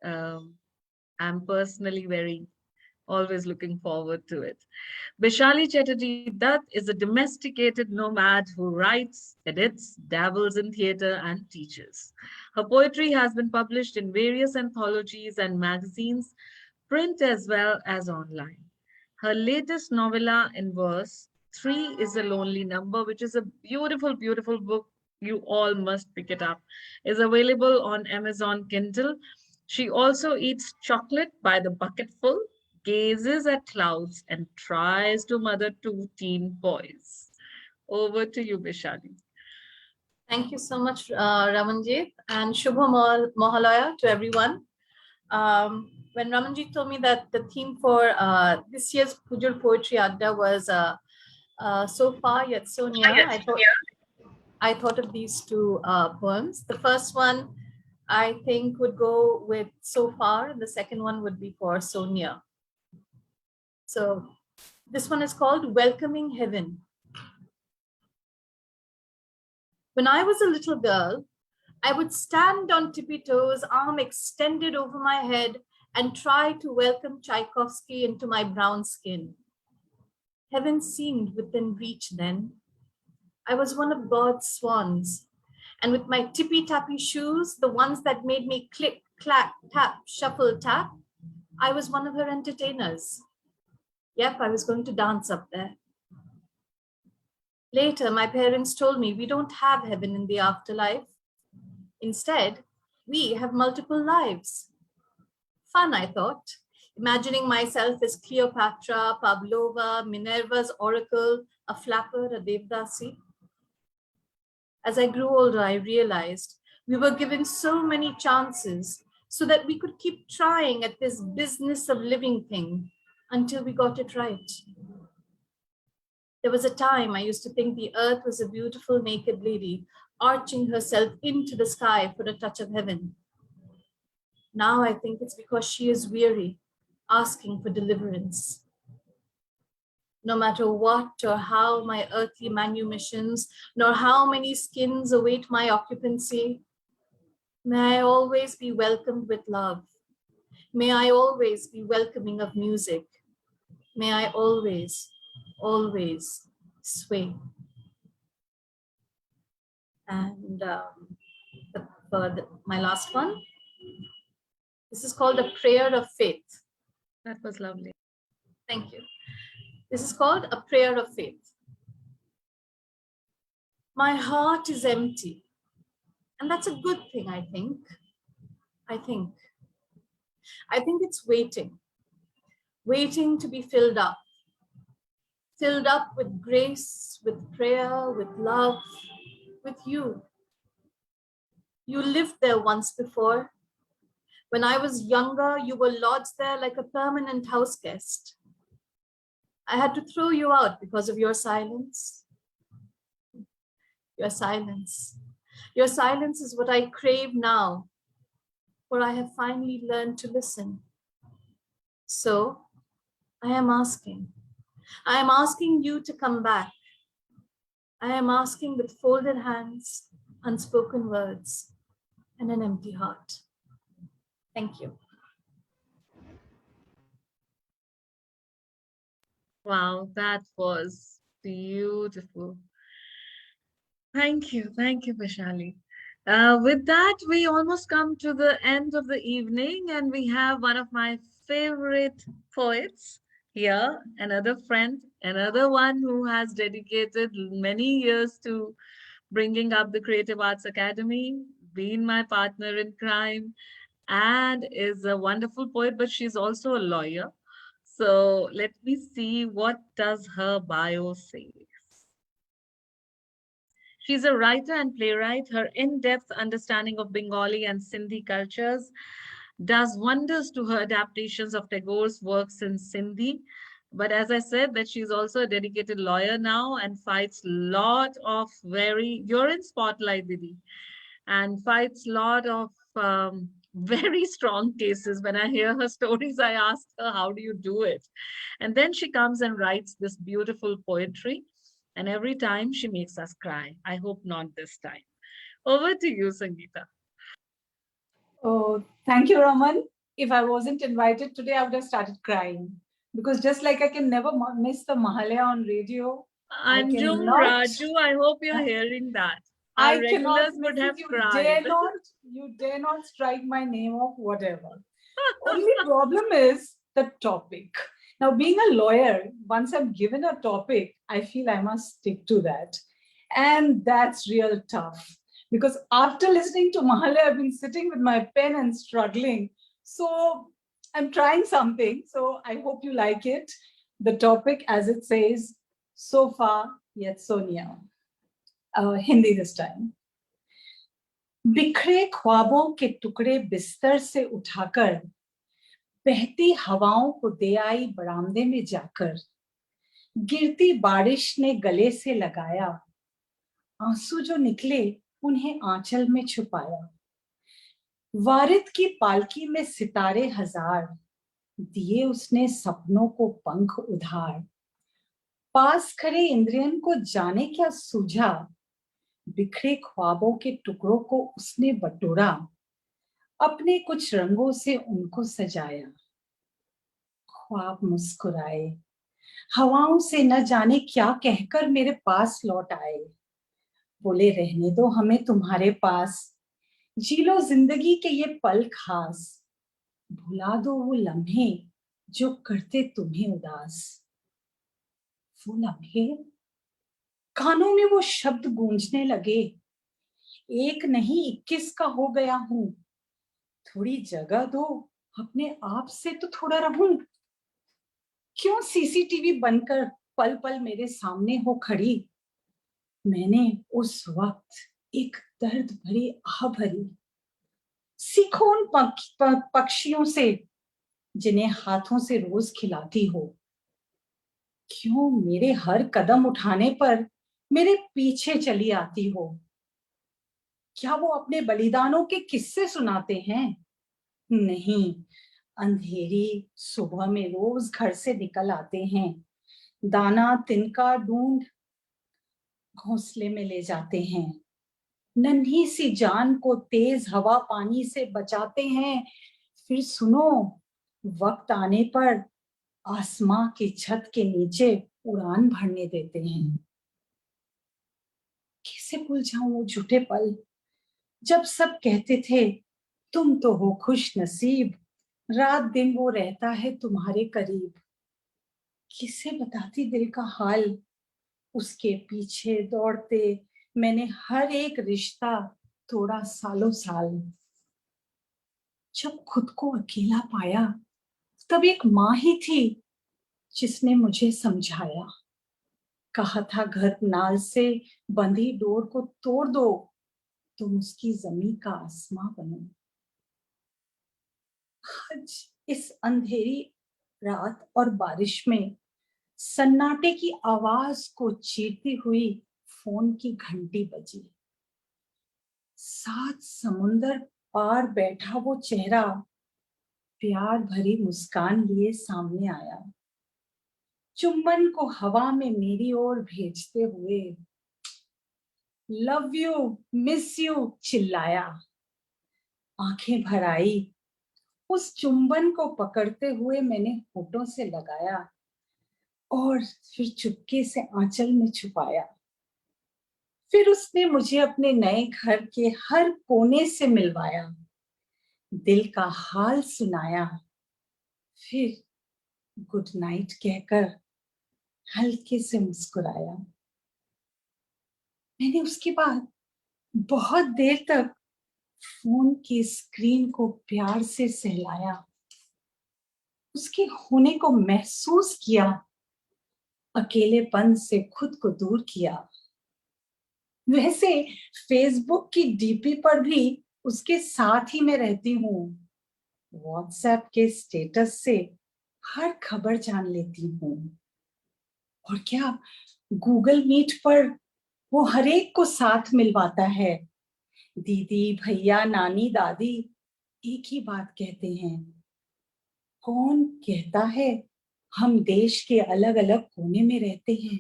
I'm personally always looking forward to it. Vaishali Chatterjee Dutt is a domesticated nomad who writes, edits, dabbles in theatre, and teaches. Her poetry has been published in various anthologies and magazines, print as well as online. Her latest novella in verse, 3 is a Lonely Number, which is a beautiful, beautiful book. You all must pick it up. Is available on Amazon Kindle. She also eats chocolate by the bucketful, gazes at clouds, and tries to mother 2 teen boys. Over to you, Vaishali. Thank you so much, Ramanjit, and Shubha Mahalaya to everyone. When Ramanjit told me that the theme for this year's Pujur Poetry Adda was So Far Yet So Near, I thought of these two poems. The first one, I think, would go with So Far, and the second one would be for So Near. So this one is called Welcoming Heaven. When I was a little girl, I would stand on tippy toes, arm extended over my head, and try to welcome Tchaikovsky into my brown skin. Heaven seemed within reach then. I was one of God's swans, and with my tippy-tappy shoes, the ones that made me click, clack, tap, shuffle, tap, I was one of her entertainers. Yep, I was going to dance up there. Later, my parents told me we don't have heaven in the afterlife. Instead, we have multiple lives. Fun, I thought, imagining myself as Cleopatra, Pavlova, Minerva's oracle, a flapper, a Devdasi. As I grew older, I realized we were given so many chances so that we could keep trying at this business of living thing until we got it right. There was a time I used to think the earth was a beautiful naked lady arching herself into the sky for a touch of heaven. Now I think it's because she is weary, asking for deliverance. No matter what or how my earthly manumissions, nor how many skins await my occupancy, may I always be welcomed with love. May I always be welcoming of music. May I always, always sway. And my last one, this is called a prayer of faith. That was lovely. Thank you. This is called a prayer of faith. My heart is empty. And that's a good thing, I think. I think it's waiting to be filled up with grace, with prayer, with love, with you. You lived there once before. When I was younger, you were lodged there like a permanent house guest. I had to throw you out because of your silence. Your silence. Your silence is what I crave now, for I have finally learned to listen. So I am asking you to come back. I am asking with folded hands, unspoken words, and an empty heart. Thank you. Wow, that was beautiful. Thank you, Vaishali. With that, we almost come to the end of the evening, and we have one of my favorite poets here, another friend, another one who has dedicated many years to bringing up the Creative Arts Academy, been my partner in crime, and is a wonderful poet, but she's also a lawyer. So let me see, what does her bio say? She's a writer and playwright. Her in-depth understanding of Bengali and Sindhi cultures does wonders to her adaptations of Tagore's works in Sindhi. But as I said, that she's also a dedicated lawyer now and fights lot of you're in spotlight, Didi, and fights lot of very strong cases. When I hear her stories, I ask her, how do you do it? And then she comes and writes this beautiful poetry. And every time she makes us cry. I hope not this time. Over to you, Sangeeta. Oh, thank you, Raman. If I wasn't invited today, I would have started crying. Because just like I can never miss the Mahalaya on radio, Anjum Raju, I hope you're hearing that. Our regulars would have cried. You dare not strike my name off, whatever. Only problem is the topic. Now, being a lawyer, once I'm given a topic, I feel I must stick to that. And that's real tough. Because after listening to Mahalaya, I've been sitting with my pen and struggling. So I'm trying something. So I hope you like it. The topic, as it says, so far yet so near. Hindi this time. बिखरे ख्वाबों के टुकड़े बिस्तर से उठाकर बहती हवाओं को दे आई बरामदे में जाकर, गिरती बारिश ने गले से लगाया, आंसू जो निकले उन्हें आंचल में छुपाया, वारिद की पालकी में सितारे हजार, दिए उसने सपनों को पंख उधार, पास खड़े इंद्रियन को जाने क्या सूझा, बिखरे ख्वाबों के टुकड़ों को उसने बटोरा, अपने कुछ रंगों से उनको सजाया, ख्वाब मुस्कुराए, हवाओं से न जाने क्या कहकर मेरे पास लौट आए, बोले रहने दो हमें तुम्हारे पास, जी लो जिंदगी के ये पल खास, भुला दो वो लम्हे जो करते तुम्हें उदास। वो लम्हे, कानों में वो शब्द गूंजने लगे, एक नहीं 21 का हो गया हूं, थोड़ी जगह दो अपने आप से तो थोड़ा रहूं, क्यों सीसीटीवी बनकर पल पल मेरे सामने हो खड़ी, मैंने उस वक्त एक दर्द भरी आह भरी, सीखो उन पक्षियों से जिन्हें हाथों से रोज खिलाती हो, क्यों मेरे हर कदम उठाने पर मेरे पीछे चली आती हो, क्या वो अपने बलिदानों के किस्से सुनाते हैं? नहीं, अंधेरी सुबह में रोज घर से निकल आते हैं, दाना तिनका ढूंढ घोंसले में ले जाते हैं, नन्ही सी जान को तेज हवा पानी से बचाते हैं, फिर सुनो वक्त आने पर आसमां की छत के नीचे उड़ान भरने देते हैं। कैसे भूल जाऊं वो झूठे पल जब सब कहते थे तुम तो हो खुश नसीब, रात दिन वो रहता है तुम्हारे करीब, किसे बताती दिल का हाल, उसके पीछे दौड़ते मैंने हर एक रिश्ता तोड़ा सालों साल, जब खुद को अकेला पाया तब एक माँ ही थी जिसने मुझे समझाया, कहा था घर नाल से बंधी डोर को तोड़ दो, तुम उसकी जमीन का आसमां बनो। आज इस अंधेरी रात और बारिश में सन्नाटे की आवाज को चीरती हुई फोन की घंटी बजी। 7 समुंदर पार बैठा वो चेहरा प्यार भरी मुस्कान लिए सामने आया, चुंबन को हवा में मेरी ओर भेजते हुए लव यू मिस यू चिल्लाया। आंखें भर आई, उस चुंबन को पकड़ते हुए मैंने होठों से लगाया और फिर चुपके से आंचल में छुपाया। फिर उसने मुझे अपने नए घर के हर कोने से मिलवाया, दिल का हाल सुनाया, फिर गुड नाइट कहकर हल्के से मुस्कुराया। मैंने उसके बाद बहुत देर तक फोन की स्क्रीन को प्यार से सहलाया, उसके होने को महसूस किया, अकेलेपन से खुद को दूर किया। वैसे फेसबुक की डीपी पर भी उसके साथ ही मैं रहती हूँ, व्हाट्सएप के स्टेटस से हर खबर जान लेती हूँ, और क्या गूगल मीट पर वो हर एक को साथ मिलवाता है। दीदी भैया नानी दादी एक ही बात कहते हैं। कौन कहता है हम देश के अलग अलग कोने में रहते हैं।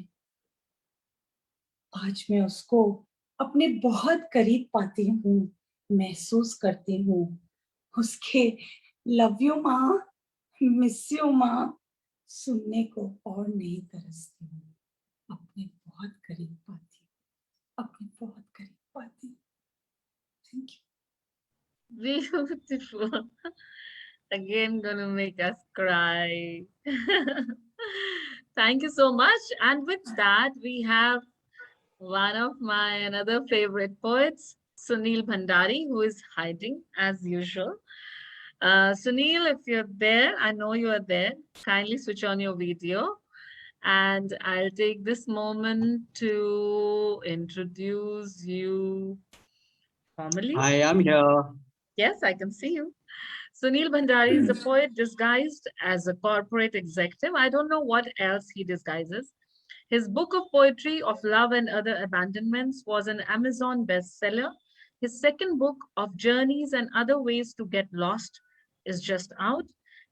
आज मैं उसको अपने बहुत करीब पाती हूँ, महसूस करती हूँ उसके लव यू माँ, मिस यू माँ सुनने को और नहीं तरसती हूँ। अपने बहुत करीब पाती हूँ, अपने बहुत करीब पाती हूँ। Thank you. Beautiful. Again, gonna make us cry. Thank you so much. And with that, we have one of my another favorite poets, Sunil Bhandari, who is hiding as usual. Sunil, if you're there, I know you are there. Kindly switch on your video. And I'll take this moment to introduce you formally. I am here. Yes, I can see you. Sunil Bhandari is a poet disguised as a corporate executive. I don't know what else he disguises. His book of poetry of love and other abandonments was an Amazon bestseller. His second book of journeys and other ways to get lost is just out.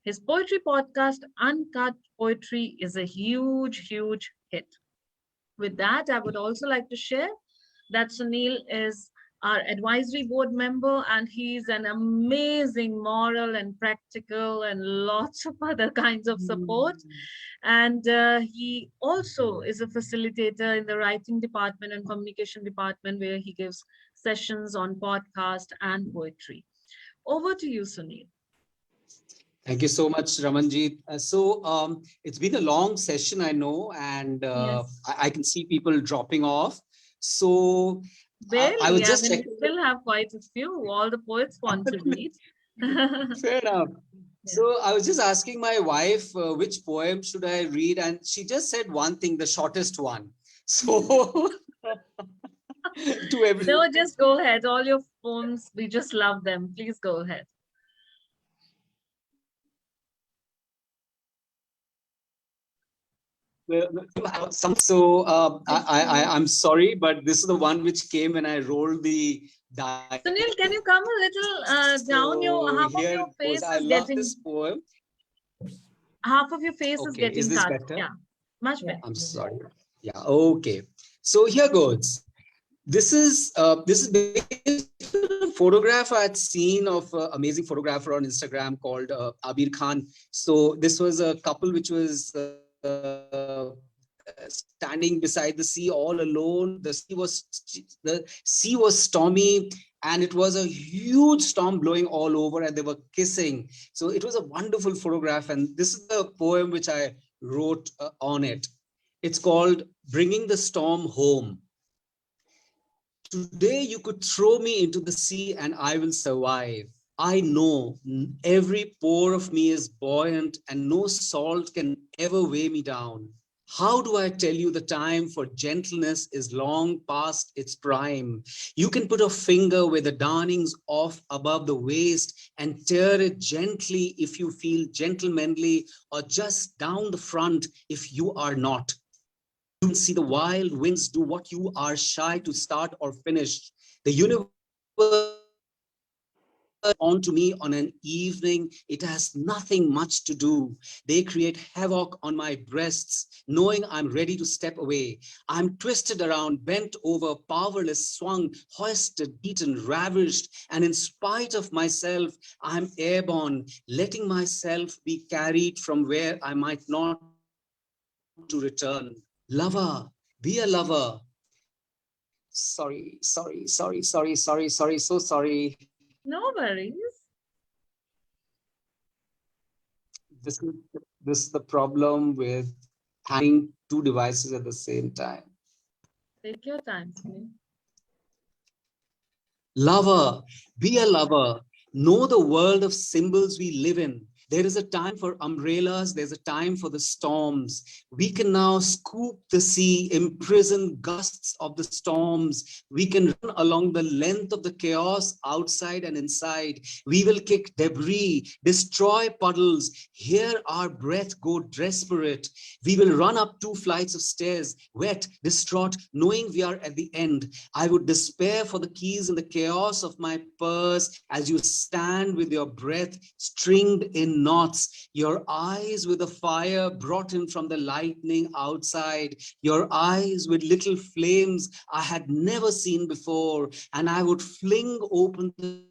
His poetry podcast, Uncut Poetry, is a huge, huge hit. With that, I would also like to share that Sunil is our advisory board member, and he's an amazing moral and practical and lots of other kinds of support. And he also is a facilitator in the writing department and communication department, where he gives sessions on podcast and poetry. Over to you, Sunil. Thank you so much, Ramanjit. It's been a long session, I know, and Yes. I can see people dropping off. So Barely, I was just I mean, checking. we still have quite a few. All the poets want to read. Fair enough. So I was just asking my wife which poem should I read, and she just said one thing, the shortest one. So to everyone. No, just go ahead. All your poems, we just love them. Please go ahead. I'm sorry, but this is the one which came when I rolled the die. Sunil, can you come a little down? Your half of here your face goes. I is love getting this poem. half of your face is Okay, getting is this cut. better? Yeah, much better. I'm sorry. Yeah. Okay. So here goes. This is based on a photograph I had seen of an amazing photographer on Instagram called Abir Khan. So this was a couple which was standing beside the sea all alone. The sea was stormy, and it was a huge storm blowing all over, and they were kissing. So it was a wonderful photograph, and this is the poem which I wrote on it. It's called Bringing the Storm Home. Today you could throw me into the sea and I will survive. I know every pore of me is buoyant and no salt can ever weigh me down. How do I tell you the time for gentleness is long past its prime? You can put a finger where the darning's off above the waist and tear it gently if you feel gentlemanly, or just down the front if you are not. You can see the wild winds do what you are shy to start or finish. The universe onto me on an evening, it has nothing much to do. They create havoc on my breasts, knowing I'm ready to step away. I'm twisted around, bent over, powerless, swung, hoisted, beaten, ravished, and in spite of myself, I'm airborne, letting myself be carried from where I might not to return. Lover, be a lover. Sorry, so sorry. No worries. This is the problem with having two devices at the same time. Take your time, Sunil. Lover, be a lover. Know the world of symbols we live in. There is a time for umbrellas. There's a time for the storms. We can now scoop the sea, imprison gusts of the storms. We can run along the length of the chaos outside and inside. We will kick debris, destroy puddles, hear our breath go desperate. We will run up 2 flights of stairs, wet, distraught, knowing we are at the end. I would despair for the keys in the chaos of my purse as you stand with your breath stringed in knots, your eyes with a fire brought in from the lightning outside, your eyes with little flames I had never seen before, and I would fling open the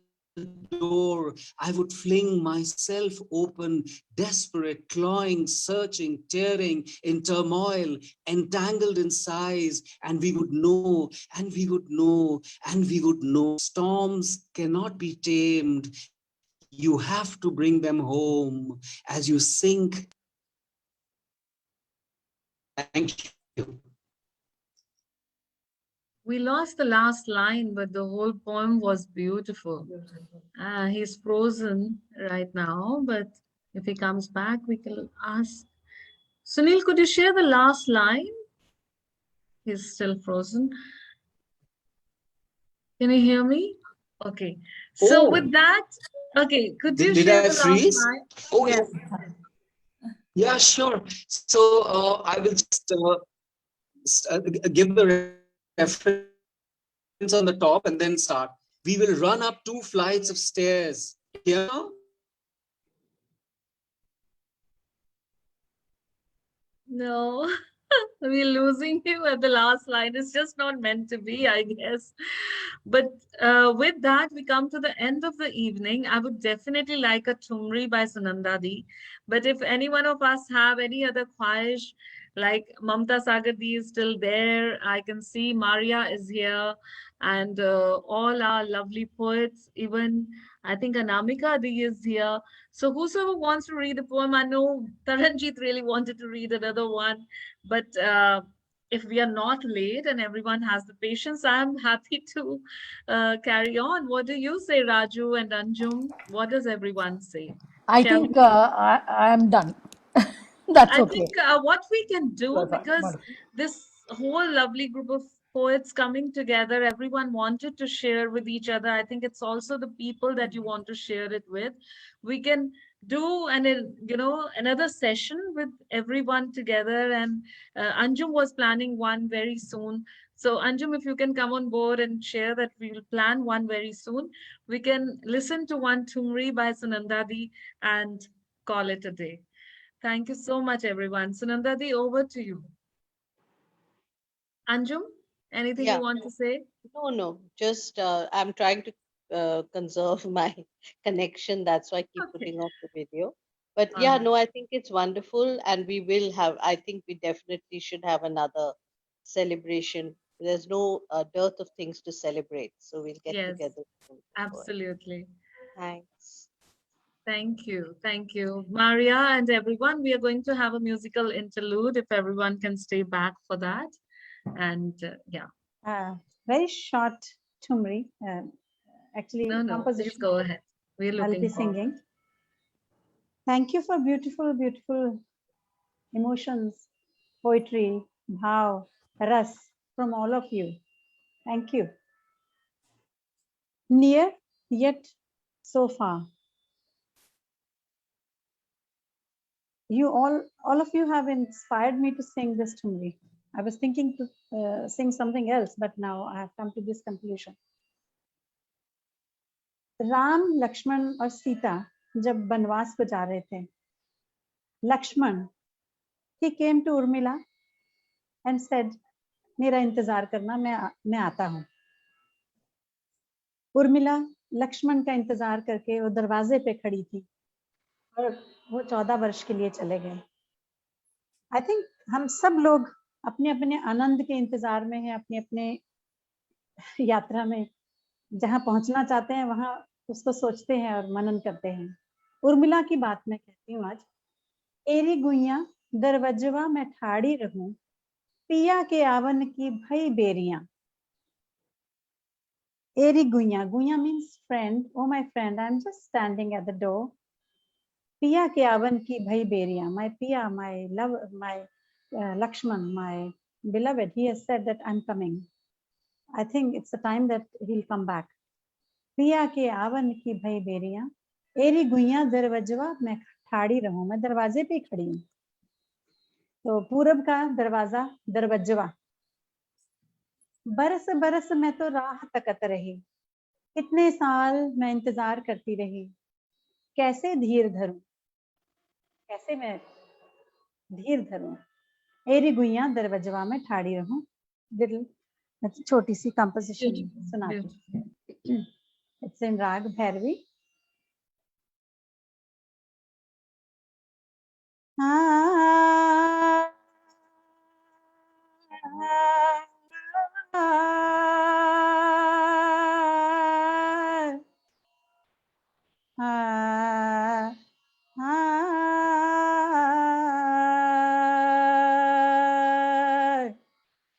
door. I would fling myself open, desperate, clawing, searching, tearing, in turmoil, entangled in sighs, and we would know, and we would know, and we would know. Storms cannot be tamed. You have to bring them home as you sink. Thank you. We lost the last line, but the whole poem was beautiful. He's frozen right now, but if he comes back, we can ask. Sunil, could you share the last line? He's still frozen. Can you hear me? Okay. So with that, okay, could you Did share I the freeze? last line? Oh, Yes. Yeah, sure. So I will just give the reference on the top and then start. We will run up 2 flights of stairs. Here. No, we're losing you at the last line. It's just not meant to be, I guess. But with that, we come to the end of the evening. I would definitely like a Tumri by Sunandadi. But if any one of us have any other khwahish, like Mamta Sagardi is still there. I can see Maria is here, and all our lovely poets, even I think Anamika Adi is here. So whosoever wants to read the poem, I know Taranjit really wanted to read another one, but if we are not late and everyone has the patience, I'm happy to carry on. What do you say, Raju and Anjum? What does everyone say? I Shall think we? I am done. That's I okay. think what we can do, That's fine. because Wonderful. this whole lovely group of poets coming together, everyone wanted to share with each other. I think it's also the people that you want to share it with. We can do another session with everyone together, and Anjum was planning one very soon. So Anjum, if you can come on board and share that, we will plan one very soon. We can listen to one Tumri by Sunandadi and call it a day. Thank you so much, everyone. Sunandadi, over to you. Anjum, anything you want to say? No, just I'm trying to conserve my connection. That's why I keep putting off the video. But yeah, no, I think it's wonderful, and we will have, I think we definitely should have another celebration. There's no dearth of things to celebrate, so we'll get Yes, together. absolutely. Thanks. Thank you. Thank you. Maria and everyone, we are going to have a musical interlude if everyone can stay back for that. And yeah. Very short Tumri. Actually, No, composition. please go ahead. We're I'll looking be forward. singing. Thank you for beautiful, beautiful emotions poetry, bhav, ras from all of you. Thank you. Near yet so far. You all of you have inspired me to sing this to me. I was thinking to sing something else, but now I have come to this conclusion. Ram, Lakshman और सीता जब वनवास को जा रहे थे, Lakshman, he came to Urmila and said, मेरा इंतजार करना, मैं आता हूँ. उर्मिला लक्ष्मण का इंतजार करके वो दरवाजे पे खड़ी थी और वो 14 वर्ष के लिए चले गए. आई थिंक हम सब लोग अपने अपने आनंद के इंतजार में हैं, अपने अपने यात्रा में जहाँ पहुंचना चाहते हैं वहां उसको सोचते हैं और मनन करते हैं. उर्मिला की बात मैं कहती हूँ आज. एरी गुइया दरवजवा मैं ठाड़ी रहूं, पिया के आवन की भई बेरियां. एरी गुइया, गुइया means friend. Oh my friend, I'm just standing at the door. पिया के आवन की भई बेरियां. My पिया, my love, my Lakshman, my beloved, he has said that I'm coming. I think it's the time that he'll come back. पिया के आवन की भई बेरियां, एरी गुइया दरवजवा मैं ठाड़ी रहूं, मैं दरवाजे पे खड़ी हूँ. तो पूरब का दरवाजा दरवजवा. बरस बरस मैं तो राह तकत रही, कितने साल मैं इंतजार करती रही, कैसे धीर धरूं, कैसे मैं धीर धरूं. एरी गुइया दरवजवा में ठाड़ी रहूं. लिटिल छोटी सी कंपोजिशन सुनाती. इट्स इन राग भैरवी.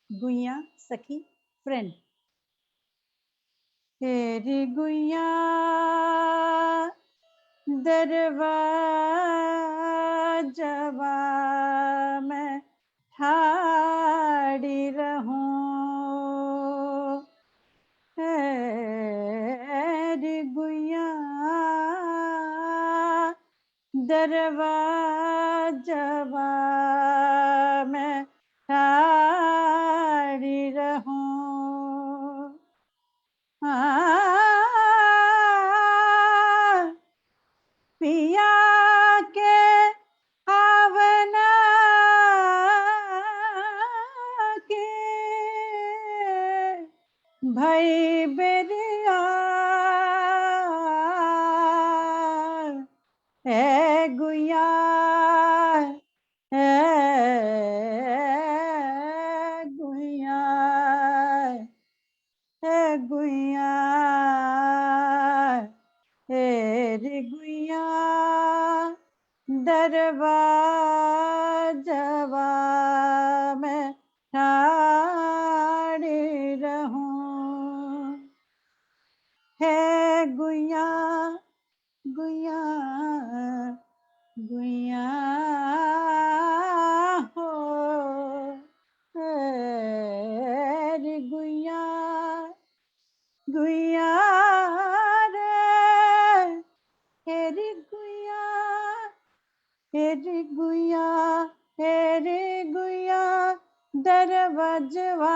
गुइया सखी फ्रेंड. तेरी गुइया दरवाजवा मैं ठाड़ी रहूं, तेरी गुइया दरवाजवा मैं ठाड़ी रहूं. पिया के आवना के भई बेरिया, ए गुइया, ए गुइया, ए गुइया, एरी गुइया दरवाजवा मैं ठाड़ी रहूं. है गुइया गुइया गुइया हो, एरी गुइया गुइया रे, एरी गुइया, एरी गुइया, एरी गुइया दरवजवा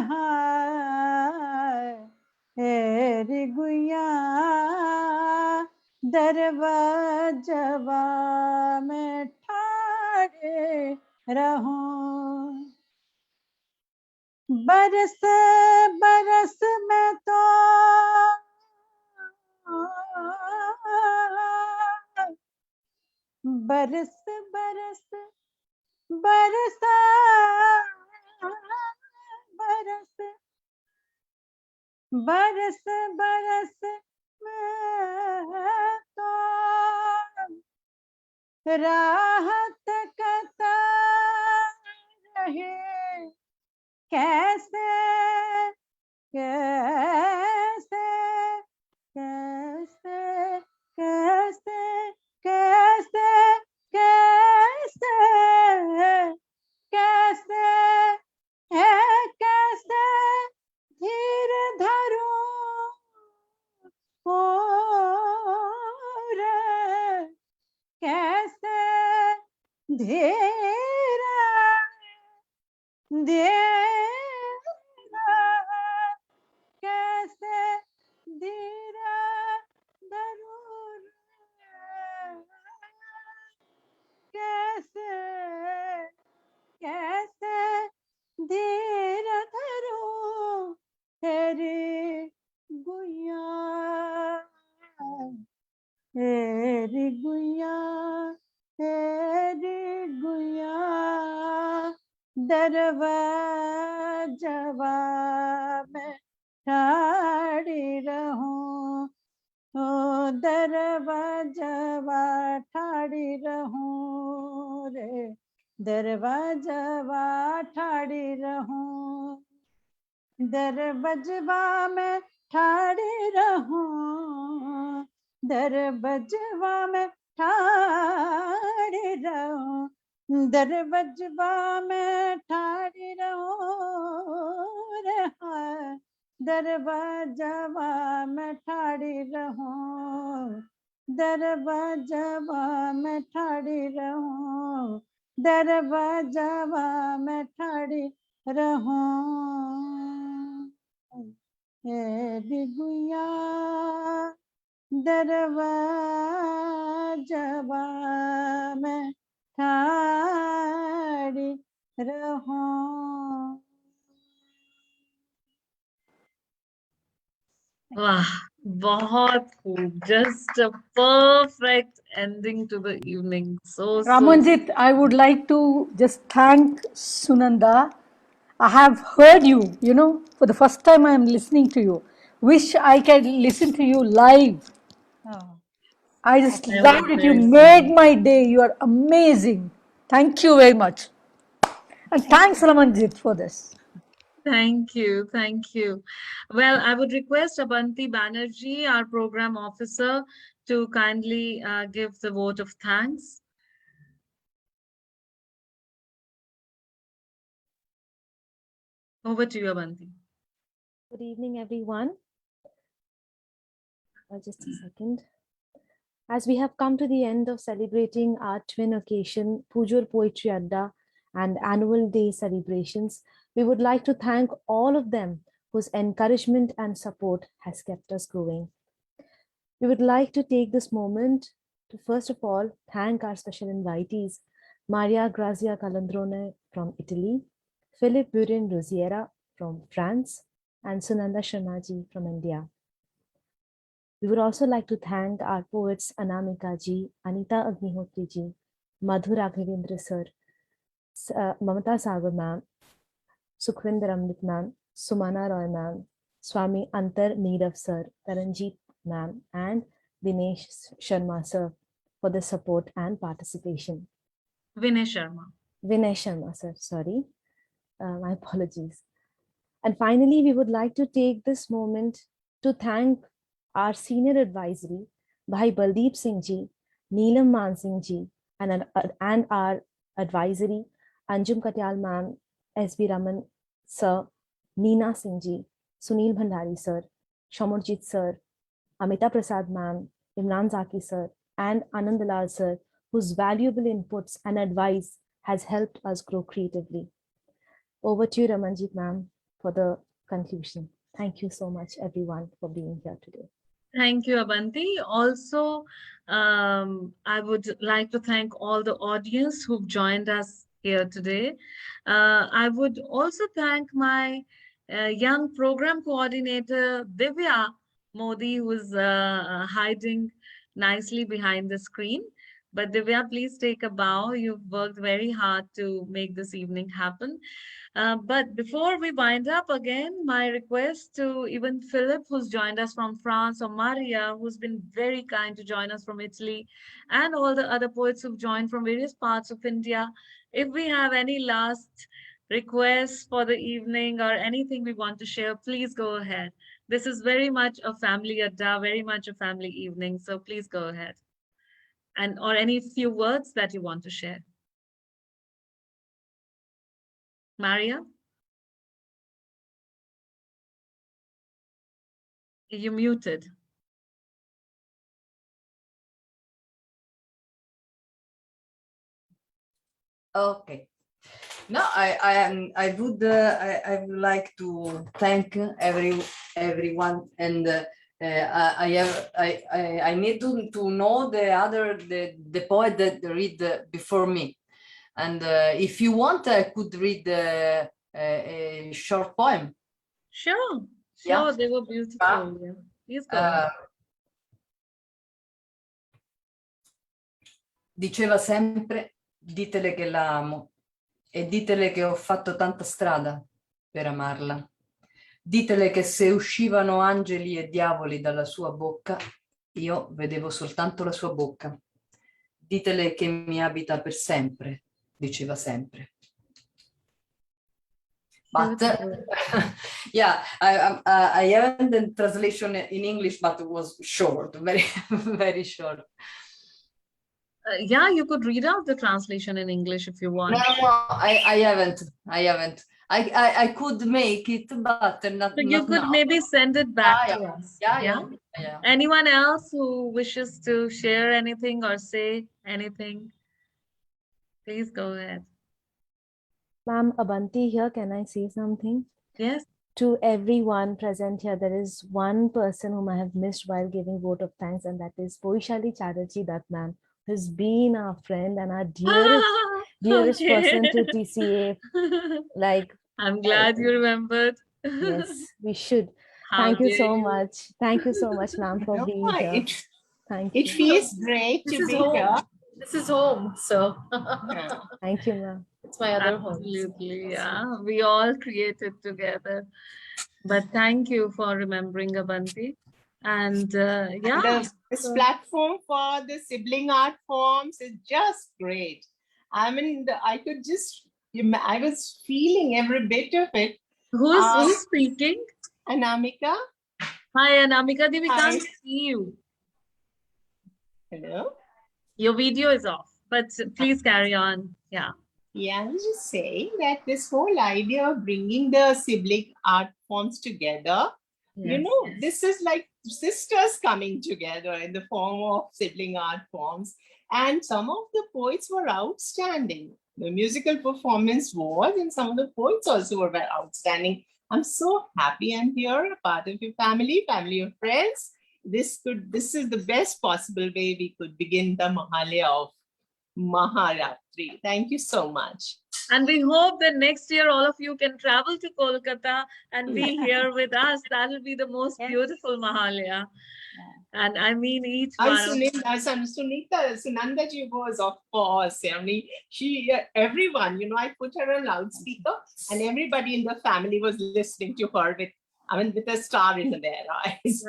हाय, एरी गुइया दरवजवा में ठाड़े रहूं. बरस बरस में तो बरस बरस बरसा बरस बरस बरस में तो राहत कता रहे, कैसे कैसे कैसे कैसे कैसे कैसे धीरा धीरा कैसे धीरा धरूं कैसे कैसे धीरा धरूं तेरी गुइया तेरी गुइया तेरी गुइया दरवाजा में ठाड़ी रहूं ओ दरवाजा ठाड़ी रहूं रे दरवाजा ठाड़ी रहूं दरबजवा में ठाड़ी रहूं दरबजवा में ठाड़ी रहूं दरबजवा में ठाड़ी रहूं रे हाय दरवाजवा में ठाड़ी रहूं दरवाजवा में ठाड़ी रहूं दरवाजवा में ठाड़ी रहूं तेरी गुइया दरवाजवा में ठाड़ी रहूं Wow, बहुत खूब. Just a perfect ending to the evening. So Ramanjit, I would like to just thank Sunanda. I have heard you, for the first time I am listening to you. Wish I could listen to you live. Oh, I just That loved was it. You very made sweet. my day. You are amazing. Thank you very much. And thanks, Ramanjit, for this. Thank you. Thank you. Well, I would request Abanti Banerjee, our program officer, to kindly give the vote of thanks. Over to you, Abanti. Good evening, everyone. Just a second. As we have come to the end of celebrating our twin occasion, Pujur Poetry Adda and annual day celebrations, we would like to thank all of them whose encouragement and support has kept us going. We would like to take this moment to first of all thank our special invitees, Maria Grazia Calandrone from Italy, Philip Burin Rosiera from France, and Sunanda Sharmaji from India. We would also like to thank our poets Anamika ji, Anita Agnihotri ji, Madhu Raghavendra sir, Mamata Sagar ma'am, Sukhvinder Amrit ma'am, Sumana Roy ma'am, Swami Antar Neerav sir, Taranjeet ma'am, and Dinesh Sharma sir for the support and participation. Vinay Sharma. Vinay Sharma sir, sorry. My apologies. And finally, we would like to take this moment to thank our senior advisory, Bhai Baldeep Singh ji, Neelam Man Singh ji, and our advisory, Anjum Katyal ma'am, S.B. Raman sir, Neena Singh ji, Sunil Bhandari sir, Shamurjit sir, Amita Prasad ma'am, Imran Zaki sir, and Anandalal sir, whose valuable inputs and advice has helped us grow creatively. Over to you, Ramanjit ma'am, for the conclusion. Thank you so much, everyone, for being here today. Thank you, Abanti. Also, I would like to thank all the audience who've joined us here today. I would also thank my young program coordinator, Divya Modi, who's hiding nicely behind the screen. But Divya, please take a bow. You've worked very hard to make this evening happen. But before we wind up again, my request to even Philip, who's joined us from France, or Maria, who's been very kind to join us from Italy, and all the other poets who've joined from various parts of India. If we have any last requests for the evening or anything we want to share, please go ahead. This is very much a family adda, very much a family evening. So please go ahead. And or any few words that you want to share. Maria? You muted. Okay. No, I would like to thank everyone, and I need to know the poet that read before me, and if you want, I could read a short poem. Sure, Yeah. they were beautiful. Yeah. Please go ahead. Diceva sempre: ditele che la amo e ditele che ho fatto tanta strada per amarla. Ditele che se uscivano angeli e diavoli dalla sua bocca, io vedevo soltanto la sua bocca. Ditele che mi abita per sempre, diceva sempre. But yeah, I haven't the translation in English, but it was short, very, very short. Yeah, you could read out the translation in English if you want. No, I haven't. I could make it, but not. So you not could now. maybe send it back to us. Yeah. Anyone else who wishes to share anything or say anything? Please go ahead. Ma'am, Abanti here, can I say something? Yes. To everyone present here, there is one person whom I have missed while giving vote of thanks, and that is Poishali Chatterjee Dutt ma'am, who's been our friend and our dearest Okay. person to TCA. Like, I'm glad you remembered. yes, we should. How Thank you dare so you. much. Thank you so much, ma'am, for being here. Thank It you. feels great This to is be home. here. This is home. So Thank you, ma'am. it's my other home. Absolutely, yeah. We all created together. But thank you for remembering Abanti. And yeah. This platform for the sibling art forms is just great. I mean, I could just, I was feeling every bit of it. Who's speaking? Anamika. Hi, Anamika. We Hi. can't see you. Hello. Your video is off, but please carry on. Yeah. Yeah, I was just saying that this whole idea of bringing the sibling art forms together, you Yes, know, this is like sisters coming together in the form of sibling art forms. And some of the poets were outstanding. The musical performance was, and some of the poets also were very outstanding. I'm so happy I'm here, a part of your family of friends. This is the best possible way we could begin the Mahalaya of Maharatri. Thank you so much. And we hope that next year all of you can travel to Kolkata and be here with us. That will be the most beautiful Mahalaya. And I mean each one. Sunanda ji was, of course. I mean, everyone, you know, I put her on loudspeaker and everybody in the family was listening to her with a star in their eyes.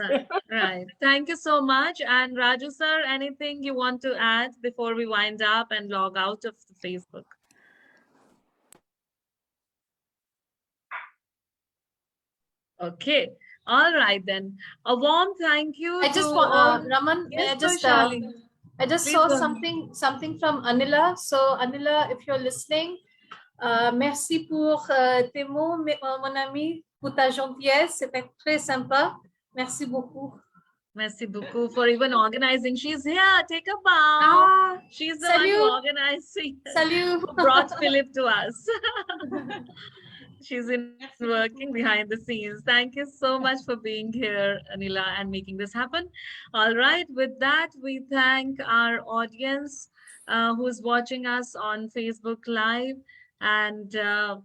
Right. Thank you so much. And Raju sir, anything you want to add before we wind up and log out of the Facebook? Okay. All right then. A warm thank you. I just to want all. Raman. Yes, I Please saw go ahead. something from Anila. So Anila, if you're listening, merci pour tes mots, mon ami, pour ta gentillesse. C'était très sympa. Merci beaucoup. Merci beaucoup for even organizing. She's here. Take a bow. She's the one who organized. Salut. Who brought Philip to us. She's working behind the scenes. Thank you so much for being here, Anila, and making this happen. All right. With that, we thank our audience who's watching us on Facebook Live. And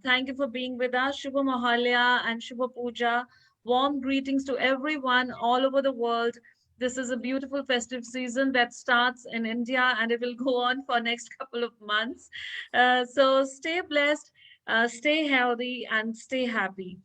thank you for being with us. Shubha Mahalaya and Shubha Puja. Warm greetings to everyone all over the world. This is a beautiful festive season that starts in India and it will go on for next couple of months. So stay blessed, stay healthy and stay happy.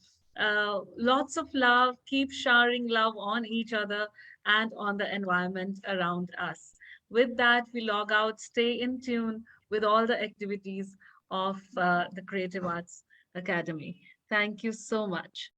Lots of love. Keep showering love on each other and on the environment around us. With that, we log out. Stay in tune with all the activities of the Creative Arts Academy. Thank you so much.